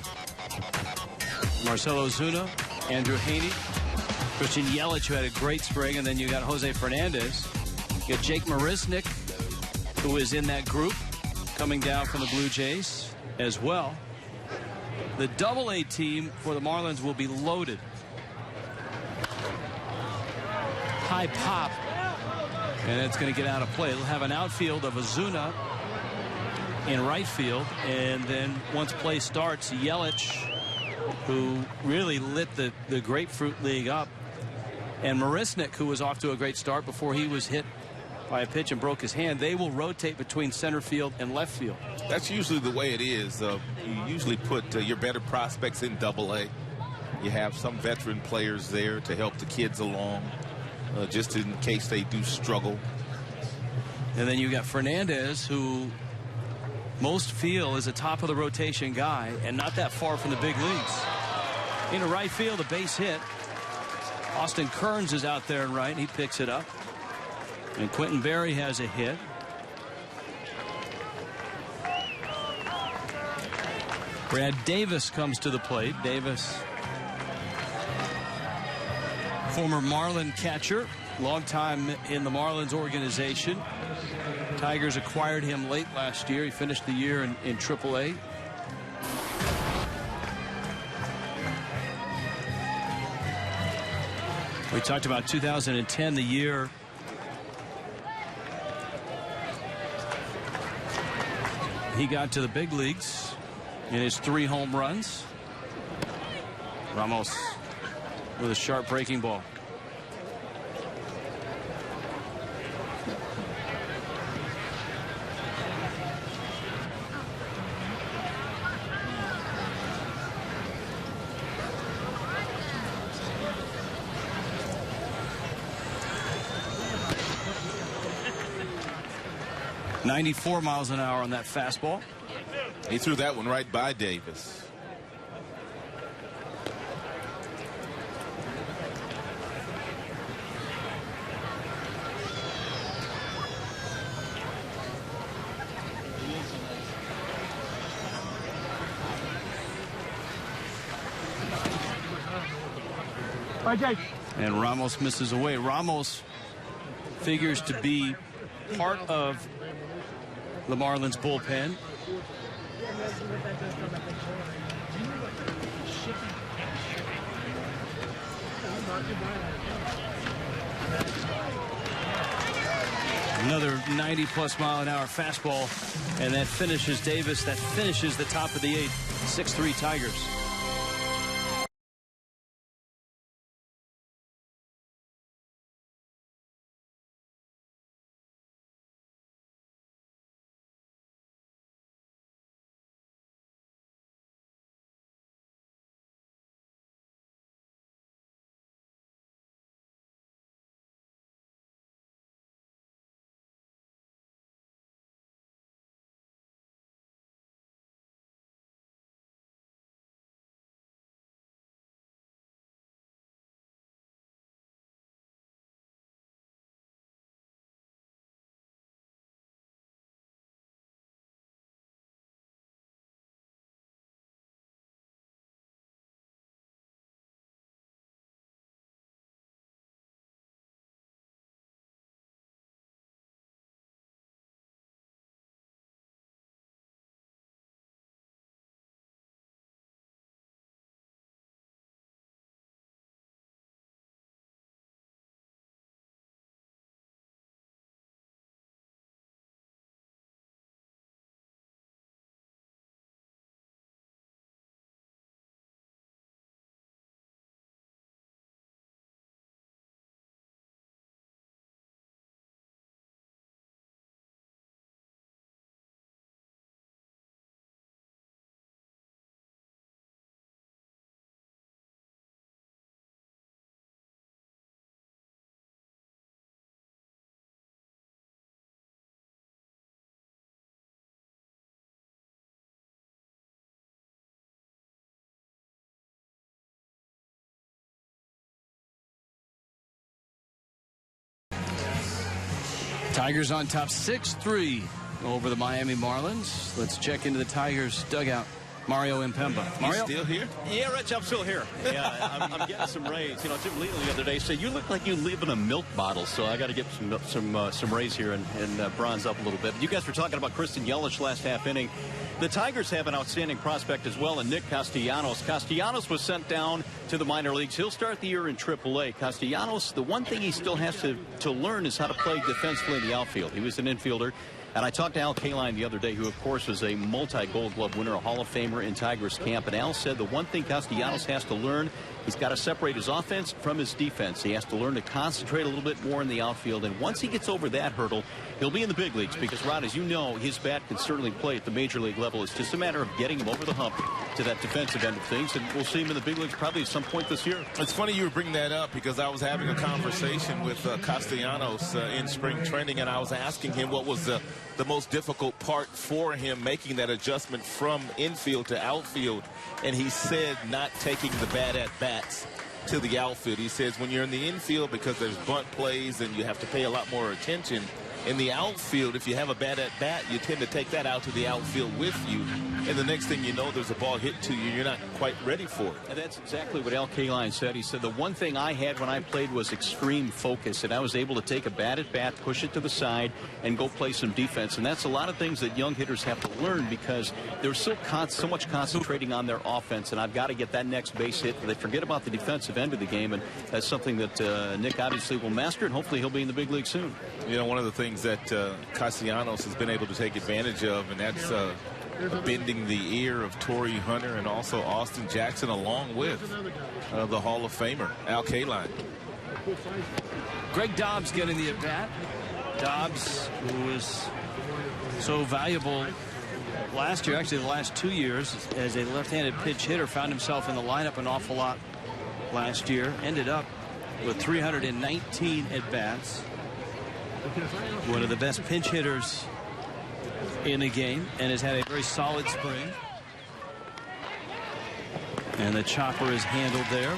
Marcell Ozuna, Andrew Heaney, Christian Yelich, who had a great spring, and then you got Jose Fernandez. You got Jake Marisnick, who is in that group, coming down from the Blue Jays as well. The Double-A team for the Marlins will be loaded. High pop, and it's going to get out of play. They'll have an outfield of Ozuna in right field, and then once play starts, Yelich, who really lit the Grapefruit League up, and Marisnick, who was off to a great start before he was hit by a pitch and broke his hand. They will rotate between center field and left field. That's usually the way it is. You usually put your better prospects in Double-A. You have some veteran players there to help the kids along, just in case they do struggle. And then you got Fernandez, who most feel is a top of the rotation guy and not that far from the big leagues. Into right field, a base hit. Austin Kearns is out there in right. He picks it up. And Quentin Berry has a hit. Brad Davis comes to the plate. Davis, former Marlin catcher, long time in the Marlins organization. Tigers acquired him late last year. He finished the year in Triple-A. We talked about 2010, the year he got to the big leagues in his 3 home runs. Ramos with a sharp breaking ball. .94 miles an hour on that fastball. He threw that one right by Davis. And Ramos misses away. Ramos figures to be part of the Marlins bullpen. Another 90-plus mile an hour fastball, and that finishes Davis. That finishes the top of the 8th. 6-3 Tigers. Tigers on top 6-3 over the Miami Marlins. Let's check into the Tigers dugout. Mario Impemba. Mario? Still here? Yeah, Rich, I'm still here. Yeah, I'm getting some rays. You know, Jim Leland the other day said, you look like you live in a milk bottle, so I got to get some rays here and bronze up a little bit. But you guys were talking about Kristen Yelich last half inning. The Tigers have an outstanding prospect as well, and Nick Castellanos. Castellanos was sent down to the minor leagues. He'll start the year in AAA. Castellanos, the one thing he still has to learn is how to play defensively in the outfield. He was an infielder. And I talked to Al Kaline the other day, who, of course, was a multi-Gold Glove winner, a Hall of Famer in Tigers camp. And Al said the one thing Castellanos has to learn, he's got to separate his offense from his defense. He has to learn to concentrate a little bit more in the outfield. And once he gets over that hurdle, he'll be in the big leagues. Because, Rod, as you know, his bat can certainly play at the major league level. It's just a matter of getting him over the hump to that defensive end of things. And we'll see him in the big leagues probably at some point this year. It's funny you were bringing that up, because I was having a conversation with Castellanos in spring training, and I was asking him what was the most difficult part for him making that adjustment from infield to outfield. And he said not taking the bad at-bats to the outfield. He says when you're in the infield, because there's bunt plays and you have to pay a lot more attention, in the outfield, if you have a bad at-bat, you tend to take that out to the outfield with you. and the next thing you know, there's a ball hit to you. You're not quite ready for it. And that's exactly what Al Kaline said. He said the one thing I had when I played was extreme focus, and I was able to take a bat at bat, push it to the side, and go play some defense. And that's a lot of things that young hitters have to learn because they're so much concentrating on their offense, and I've got to get that next base hit. They forget about the defensive end of the game, and that's something that Nick obviously will master, and hopefully he'll be in the big league soon. You know, one of the things that Castellanos has been able to take advantage of, and that's bending the ear of Torrey Hunter and also Austin Jackson, along with the Hall of Famer, Al Kaline. Greg Dobbs getting the at-bat. Dobbs, who was so valuable last year, actually the last 2 years, as a left-handed pitch hitter, found himself in the lineup an awful lot last year. Ended up with 319 at-bats. One of the best pinch hitters in the game, and has had a very solid spring. And the chopper is handled there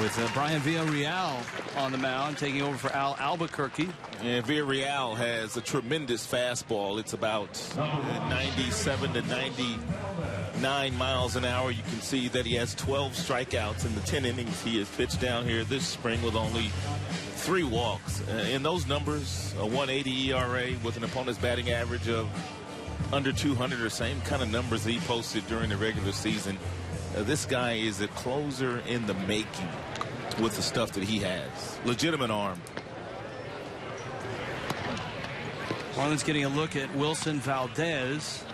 with Brian Villarreal on the mound, taking over for Al Albuquerque. And Villarreal has a tremendous fastball. It's about 97 to 99 miles an hour. You can see that he has 12 strikeouts in the 10 innings he has pitched down here this spring with only 3 walks. In those numbers, a 1.80 ERA with an opponent's batting average of under 200, or same kind of numbers that he posted during the regular season. This guy is a closer in the making with the stuff that he has. Legitimate arm. Marlins getting a look at Wilson Valdez.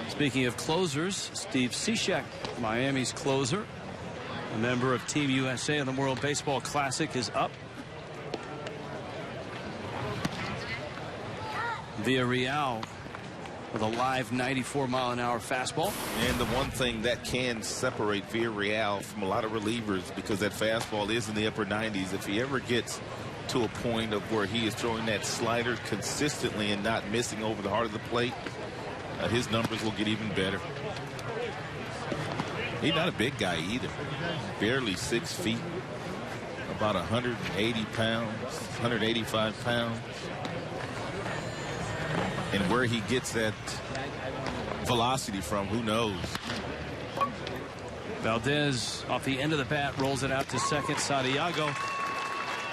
Speaking of closers, Steve Cishek, Miami's closer, a member of Team USA in the World Baseball Classic, is up. Villarreal with a live 94-mile-an-hour fastball. And the one thing that can separate Villarreal from a lot of relievers, because that fastball is in the upper 90s, if he ever gets to a point of where he is throwing that slider consistently and not missing over the heart of the plate, his numbers will get even better. He's not a big guy either. Barely 6 feet. About 180 pounds, 185 pounds. And where he gets that velocity from, who knows? Valdez off the end of the bat rolls it out to second. Santiago.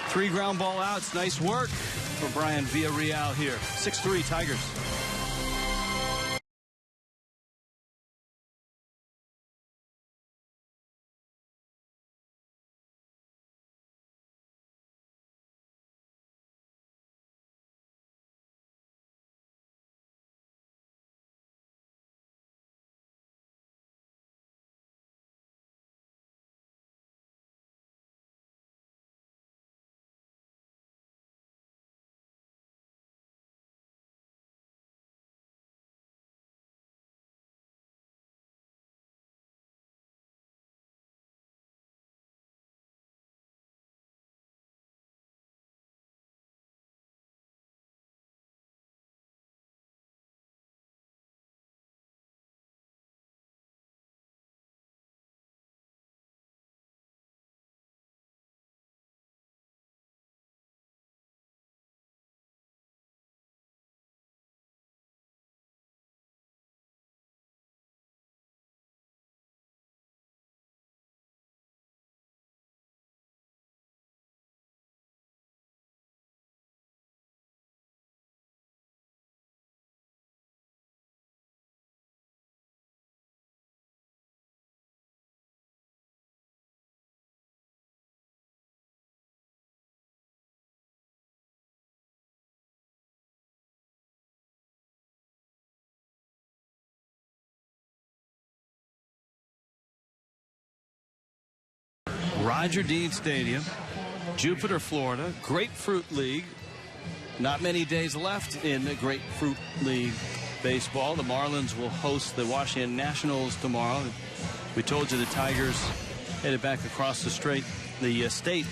3 ground ball outs. Nice work for Brian Villarreal here. 6-3 Tigers. Roger Dean Stadium, Jupiter, Florida, Grapefruit League. Not many days left in the Grapefruit League baseball. The Marlins will host the Washington Nationals tomorrow. We told you the Tigers headed back across the state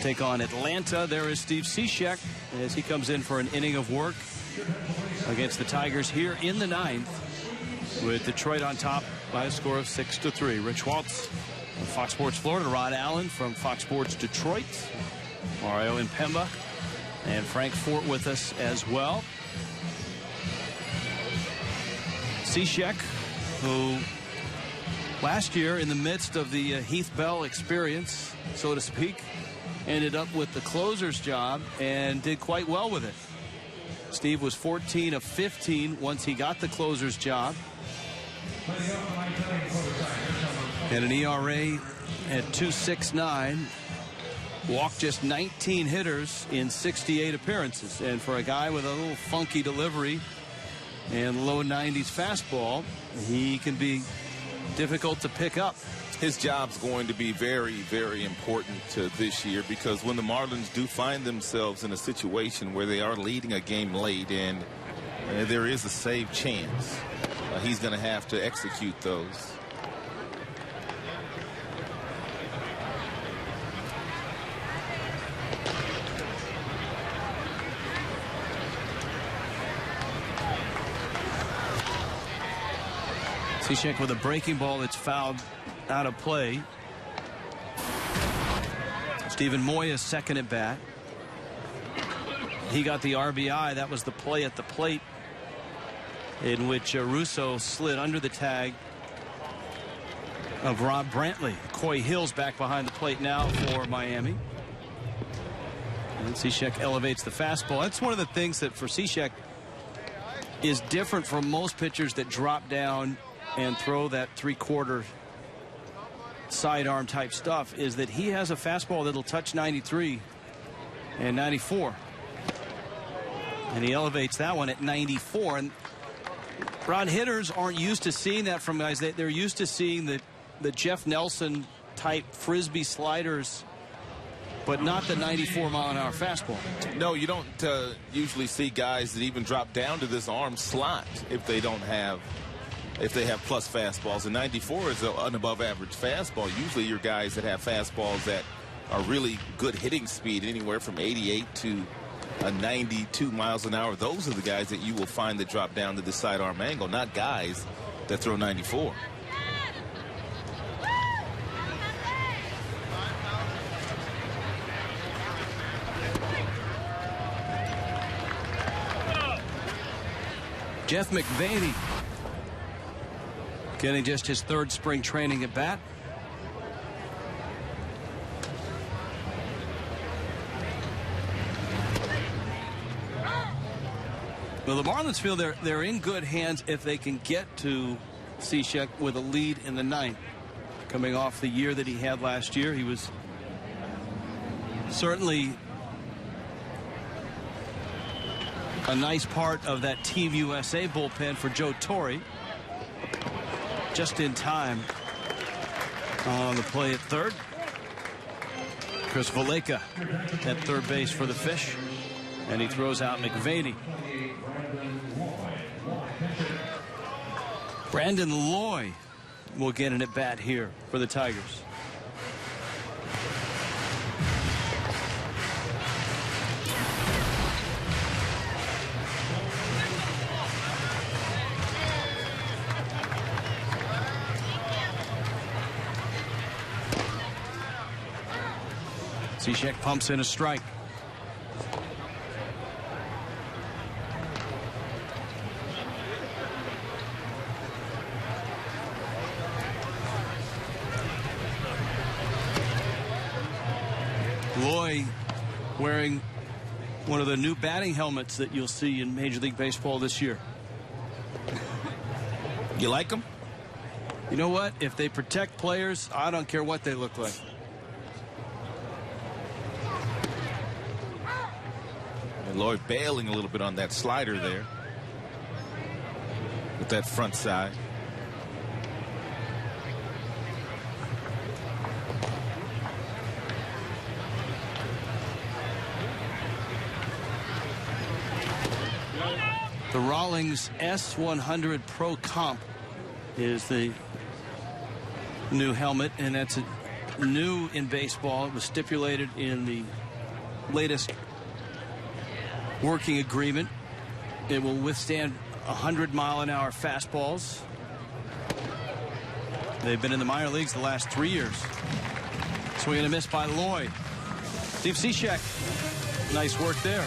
take on Atlanta. There is Steve Cishek as he comes in for an inning of work against the Tigers here in the 9th, with Detroit on top by a score of 6-3. Rich Waltz from Fox Sports Florida, Rod Allen from Fox Sports Detroit, Mario Impemba and Frank Fort with us as well. Cishek, who last year, in the midst of the Heath Bell experience, so to speak, ended up with the closer's job and did quite well with it. Steve was 14 of 15 once he got the closer's job. And an ERA at 2.69. Walked just 19 hitters in 68 appearances. And for a guy with a little funky delivery and low 90s fastball, he can be difficult to pick up. His job's going to be very, very important this year, because when the Marlins do find themselves in a situation where they are leading a game late and there is a save chance, he's going to have to execute those. Cishek with a breaking ball that's fouled out of play. Stephen Moya's second at bat. He got the RBI. That was the play at the plate in which Russo slid under the tag of Rob Brantley. Coy Hill's back behind the plate now for Miami. And Cishek elevates the fastball. That's one of the things that for Cishek is different from most pitchers that drop down and throw that three-quarter sidearm type stuff, is that he has a fastball that'll touch 93 and 94. And he elevates that one at 94. And Rod, hitters aren't used to seeing that from guys. They're used to seeing the Jeff Nelson type frisbee sliders, but not the 94-mile-an-hour fastball. No, you don't usually see guys that even drop down to this arm slot if they have plus fastballs. And 94 is an above average fastball. Usually your guys that have fastballs that are really good hitting speed, anywhere from 88 to 92 miles an hour, those are the guys that you will find that drop down to the sidearm angle, not guys that throw 94. Jeff McVaney getting just his third spring training at bat. Well, the Marlins feel they're in good hands if they can get to Cishek with a lead in the ninth. Coming off the year that he had last year, he was certainly a nice part of that Team USA bullpen for Joe Torre. Just in time on the play at third. Chris Valleca at third base for the Fish, and he throws out McVaney. Brandon Loy will get an at bat here for the Tigers. Cishek pumps in a strike. Loy wearing one of the new batting helmets that you'll see in Major League Baseball this year. You like them? You know what? If they protect players, I don't care what they look like. Lloyd bailing a little bit on that slider there with that front side. The Rawlings S100 Pro Comp is the new helmet, and that's new in baseball. It was stipulated in the latest working agreement. It will withstand 100-mile-an-hour fastballs. They've been in the minor leagues the last 3 years. Swing and a miss by Loy. Steve Cishek, nice work there.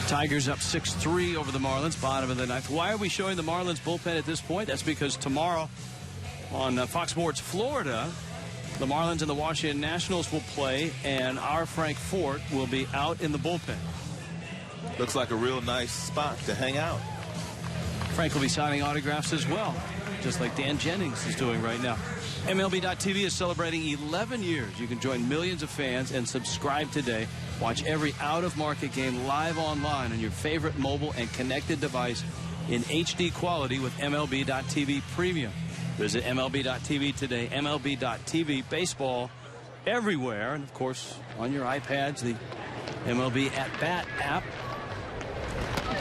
Tigers up 6-3 over the Marlins, bottom of the ninth. Why are we showing the Marlins bullpen at this point? That's because tomorrow on Fox Sports Florida, the Marlins and the Washington Nationals will play, and our Frank Fort will be out in the bullpen. Looks like a real nice spot to hang out. Frank will be signing autographs as well, just like Dan Jennings is doing right now. MLB.TV is celebrating 11 years. You can join millions of fans and subscribe today. Watch every out-of-market game live online on your favorite mobile and connected device in HD quality with MLB.TV Premium. Visit MLB.TV today. MLB.TV, baseball everywhere. And, of course, on your iPads, the MLB At Bat app.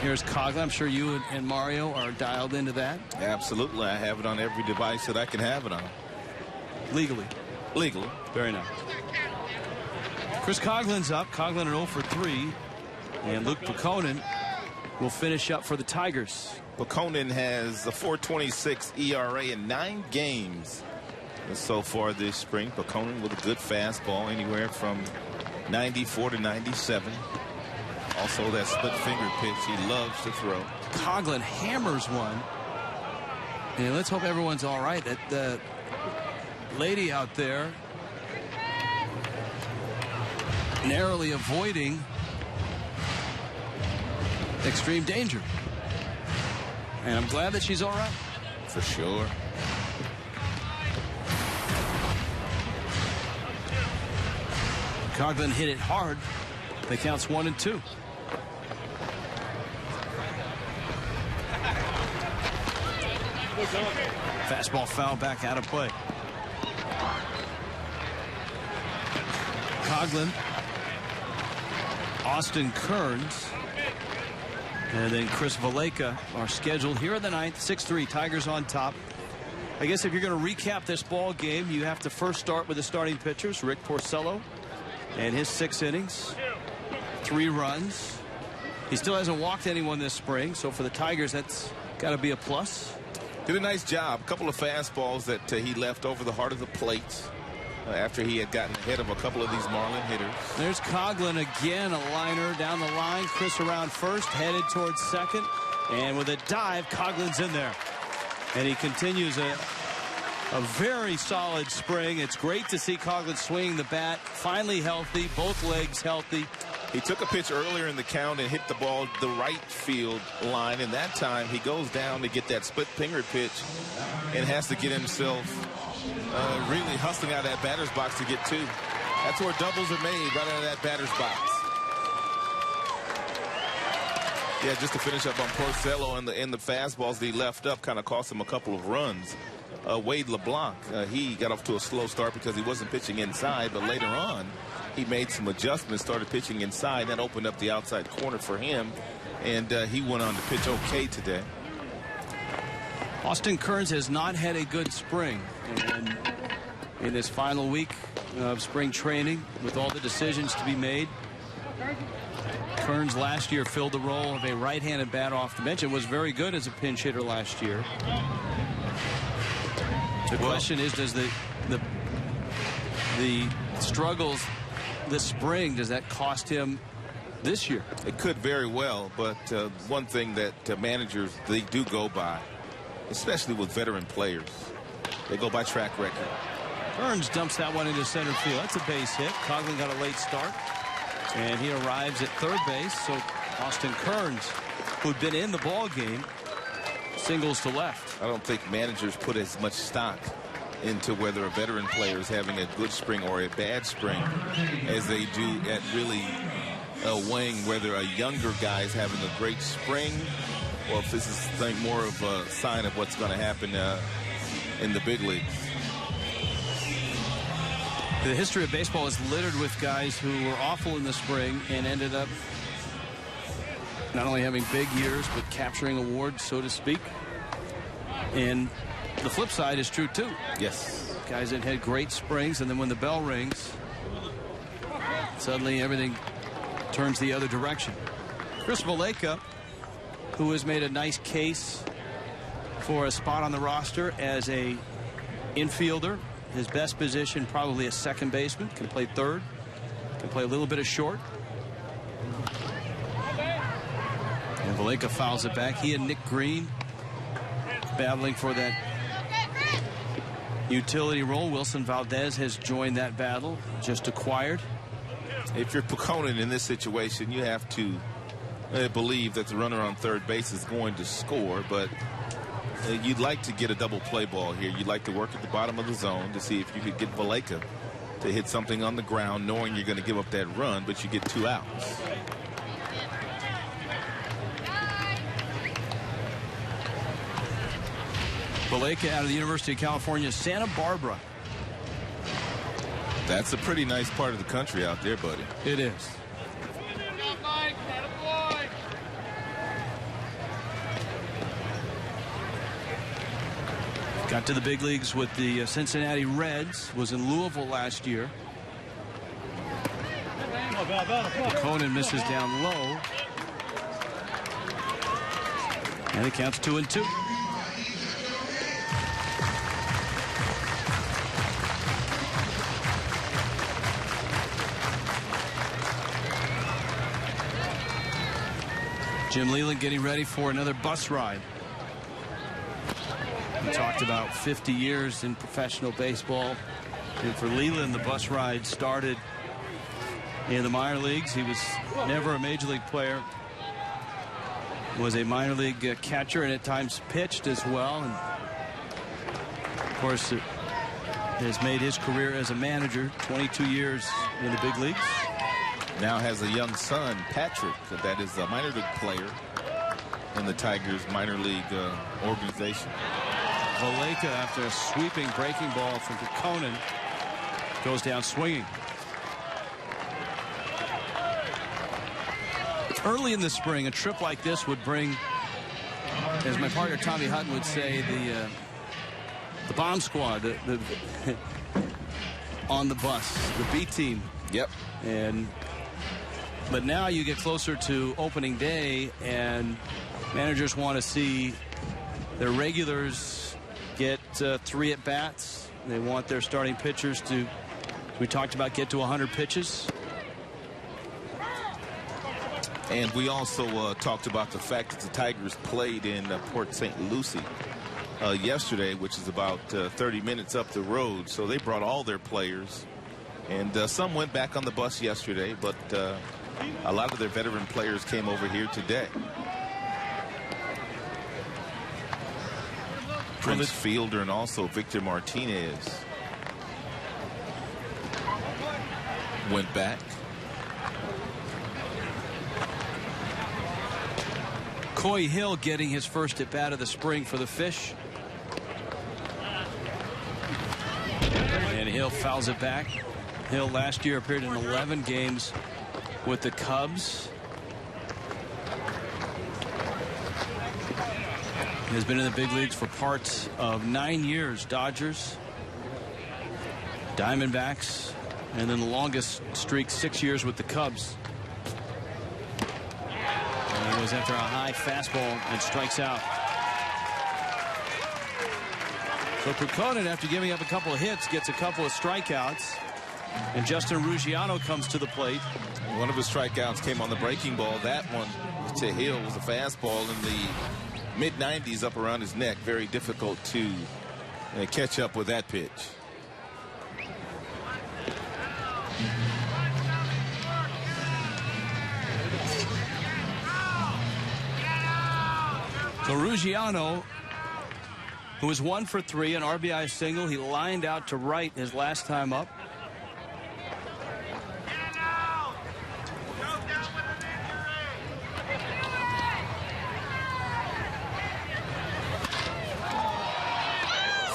Here's Coughlin. I'm sure you and Mario are dialed into that. Absolutely. I have it on every device that I can have it on. Legally. Legally. Very nice. Chris Coughlin's up. Coughlin at 0 for 3. And Luke Pekonen will finish up for the Tigers. Pekonen has a 4.26 ERA in 9 games so far this spring. Pekonen with a good fastball, anywhere from 94 to 97. Also that split finger pitch he loves to throw. Coughlin hammers one. And let's hope everyone's all right. That lady out there narrowly avoiding extreme danger. And I'm glad that she's all right. For sure. Coughlin hit it hard. The count's 1-2. Fastball foul back out of play. Coughlin, Austin Kearns, and then Chris Valleca are scheduled here in the ninth. 6-3, Tigers on top. I guess if you're going to recap this ball game, you have to first start with the starting pitchers. Rick Porcello and his 6 innings, 3 runs. He still hasn't walked anyone this spring, so for the Tigers, that's got to be a plus. Did a nice job. A couple of fastballs that he left over the heart of the plate after he had gotten ahead of a couple of these Marlin hitters. There's Coughlin again, a liner down the line. Chris around first, headed towards second. And with a dive, Coughlin's in there. And he continues a very solid spring. It's great to see Coughlin swinging the bat, finally healthy, both legs healthy. He took a pitch earlier in the count and hit the ball the right field line, and that time he goes down to get that split finger pitch and has to get himself really hustling out of that batter's box to get 2. That's where doubles are made, right out of that batter's box. Yeah, just to finish up on Porcello and the fastballs that he left up kind of cost him a couple of runs. Wade LeBlanc, he got off to a slow start because he wasn't pitching inside, but later on he made some adjustments, started pitching inside. That opened up the outside corner for him, and he went on to pitch okay today. Austin Kearns has not had a good spring. And in his final week of spring training, with all the decisions to be made, Kearns last year filled the role of a right-handed bat off the bench and was very good as a pinch hitter last year. The question is, does the struggles this spring, does that cost him this year? It could very well, but one thing that managers, they do go by, especially with veteran players, they go by track record. Kearns dumps that one into center field. That's a base hit. Coughlin got a late start, and he arrives at third base. So Austin Kearns, who'd been in the ball game, singles to left. I don't think managers put as much stock into whether a veteran player is having a good spring or a bad spring as they do at really weighing whether a younger guy is having a great spring or if this is more of a sign of what's going to happen in the big leagues. The history of baseball is littered with guys who were awful in the spring and ended up not only having big years but capturing awards, so to speak. And the flip side is true too. Yes. Guys that had great springs, and then when the bell rings, suddenly everything turns the other direction. Chris Valleca, who has made a nice case for a spot on the roster as a infielder. His best position probably a second baseman. Can play third. Can play a little bit of short. Valleca fouls it back. He and Nick Green battling for that utility role. Wilson Valdez has joined that battle, just acquired. If you're Poconin in this situation, you have to believe that the runner on third base is going to score, but you'd like to get a double play ball here. You'd like to work at the bottom of the zone to see if you could get Valleca to hit something on the ground, knowing you're going to give up that run, but you get 2 outs. Valleca out of the University of California, Santa Barbara. That's a pretty nice part of the country out there, buddy. It is. Got to the big leagues with the Cincinnati Reds. Was in Louisville last year. Conan misses down low. And it counts 2-2. Jim Leland getting ready for another bus ride. We talked about 50 years in professional baseball. And for Leland, the bus ride started in the minor leagues. He was never a major league player. Was a minor league catcher and at times pitched as well. And of course, has made his career as a manager, 22 years in the big leagues. Now has a young son, Patrick, that is a minor league player in the Tigers minor league organization. Valleca, after a sweeping breaking ball from Conan, goes down swinging. Early in the spring, a trip like this would bring, as my partner Tommy Hutton would say, the bomb squad on the bus, the B team. Yep. But now you get closer to opening day, and managers want to see their regulars get 3 at-bats. They want their starting pitchers to, as we talked about, get to 100 pitches. And we also talked about the fact that the Tigers played in Port St. Lucie yesterday, which is about 30 minutes up the road. So they brought all their players. And some went back on the bus yesterday, but a lot of their veteran players came over here today. Prince Fielder and also Victor Martinez went back. Coy Hill getting his first at bat of the spring for the Fish. And Hill fouls it back. Hill last year appeared in 11 games with the Cubs. Has been in the big leagues for parts of 9 years. Dodgers, Diamondbacks, and then the longest streak, 6 years with the Cubs. And he goes after a high fastball and strikes out. So Poconin, after giving up a couple of hits, gets a couple of strikeouts. And Justin Ruggiano comes to the plate. One of his strikeouts came on the breaking ball. That one to Hill was a fastball in the mid-90s up around his neck. Very difficult to catch up with that pitch. So Ruggiano, who was 1 for 3, an RBI single. He lined out to right his last time up.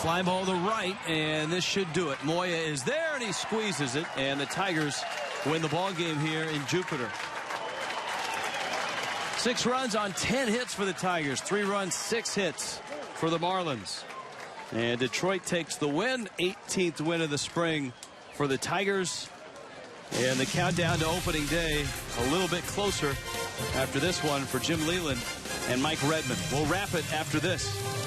Fly ball to right, and this should do it. Moya is there, and he squeezes it, and the Tigers win the ball game here in Jupiter. 6 runs on 10 hits for the Tigers. 3 runs, 6 hits for the Marlins. And Detroit takes the win. 18th win of the spring for the Tigers. And the countdown to opening day a little bit closer after this one for Jim Leland and Mike Redmond. We'll wrap it after this.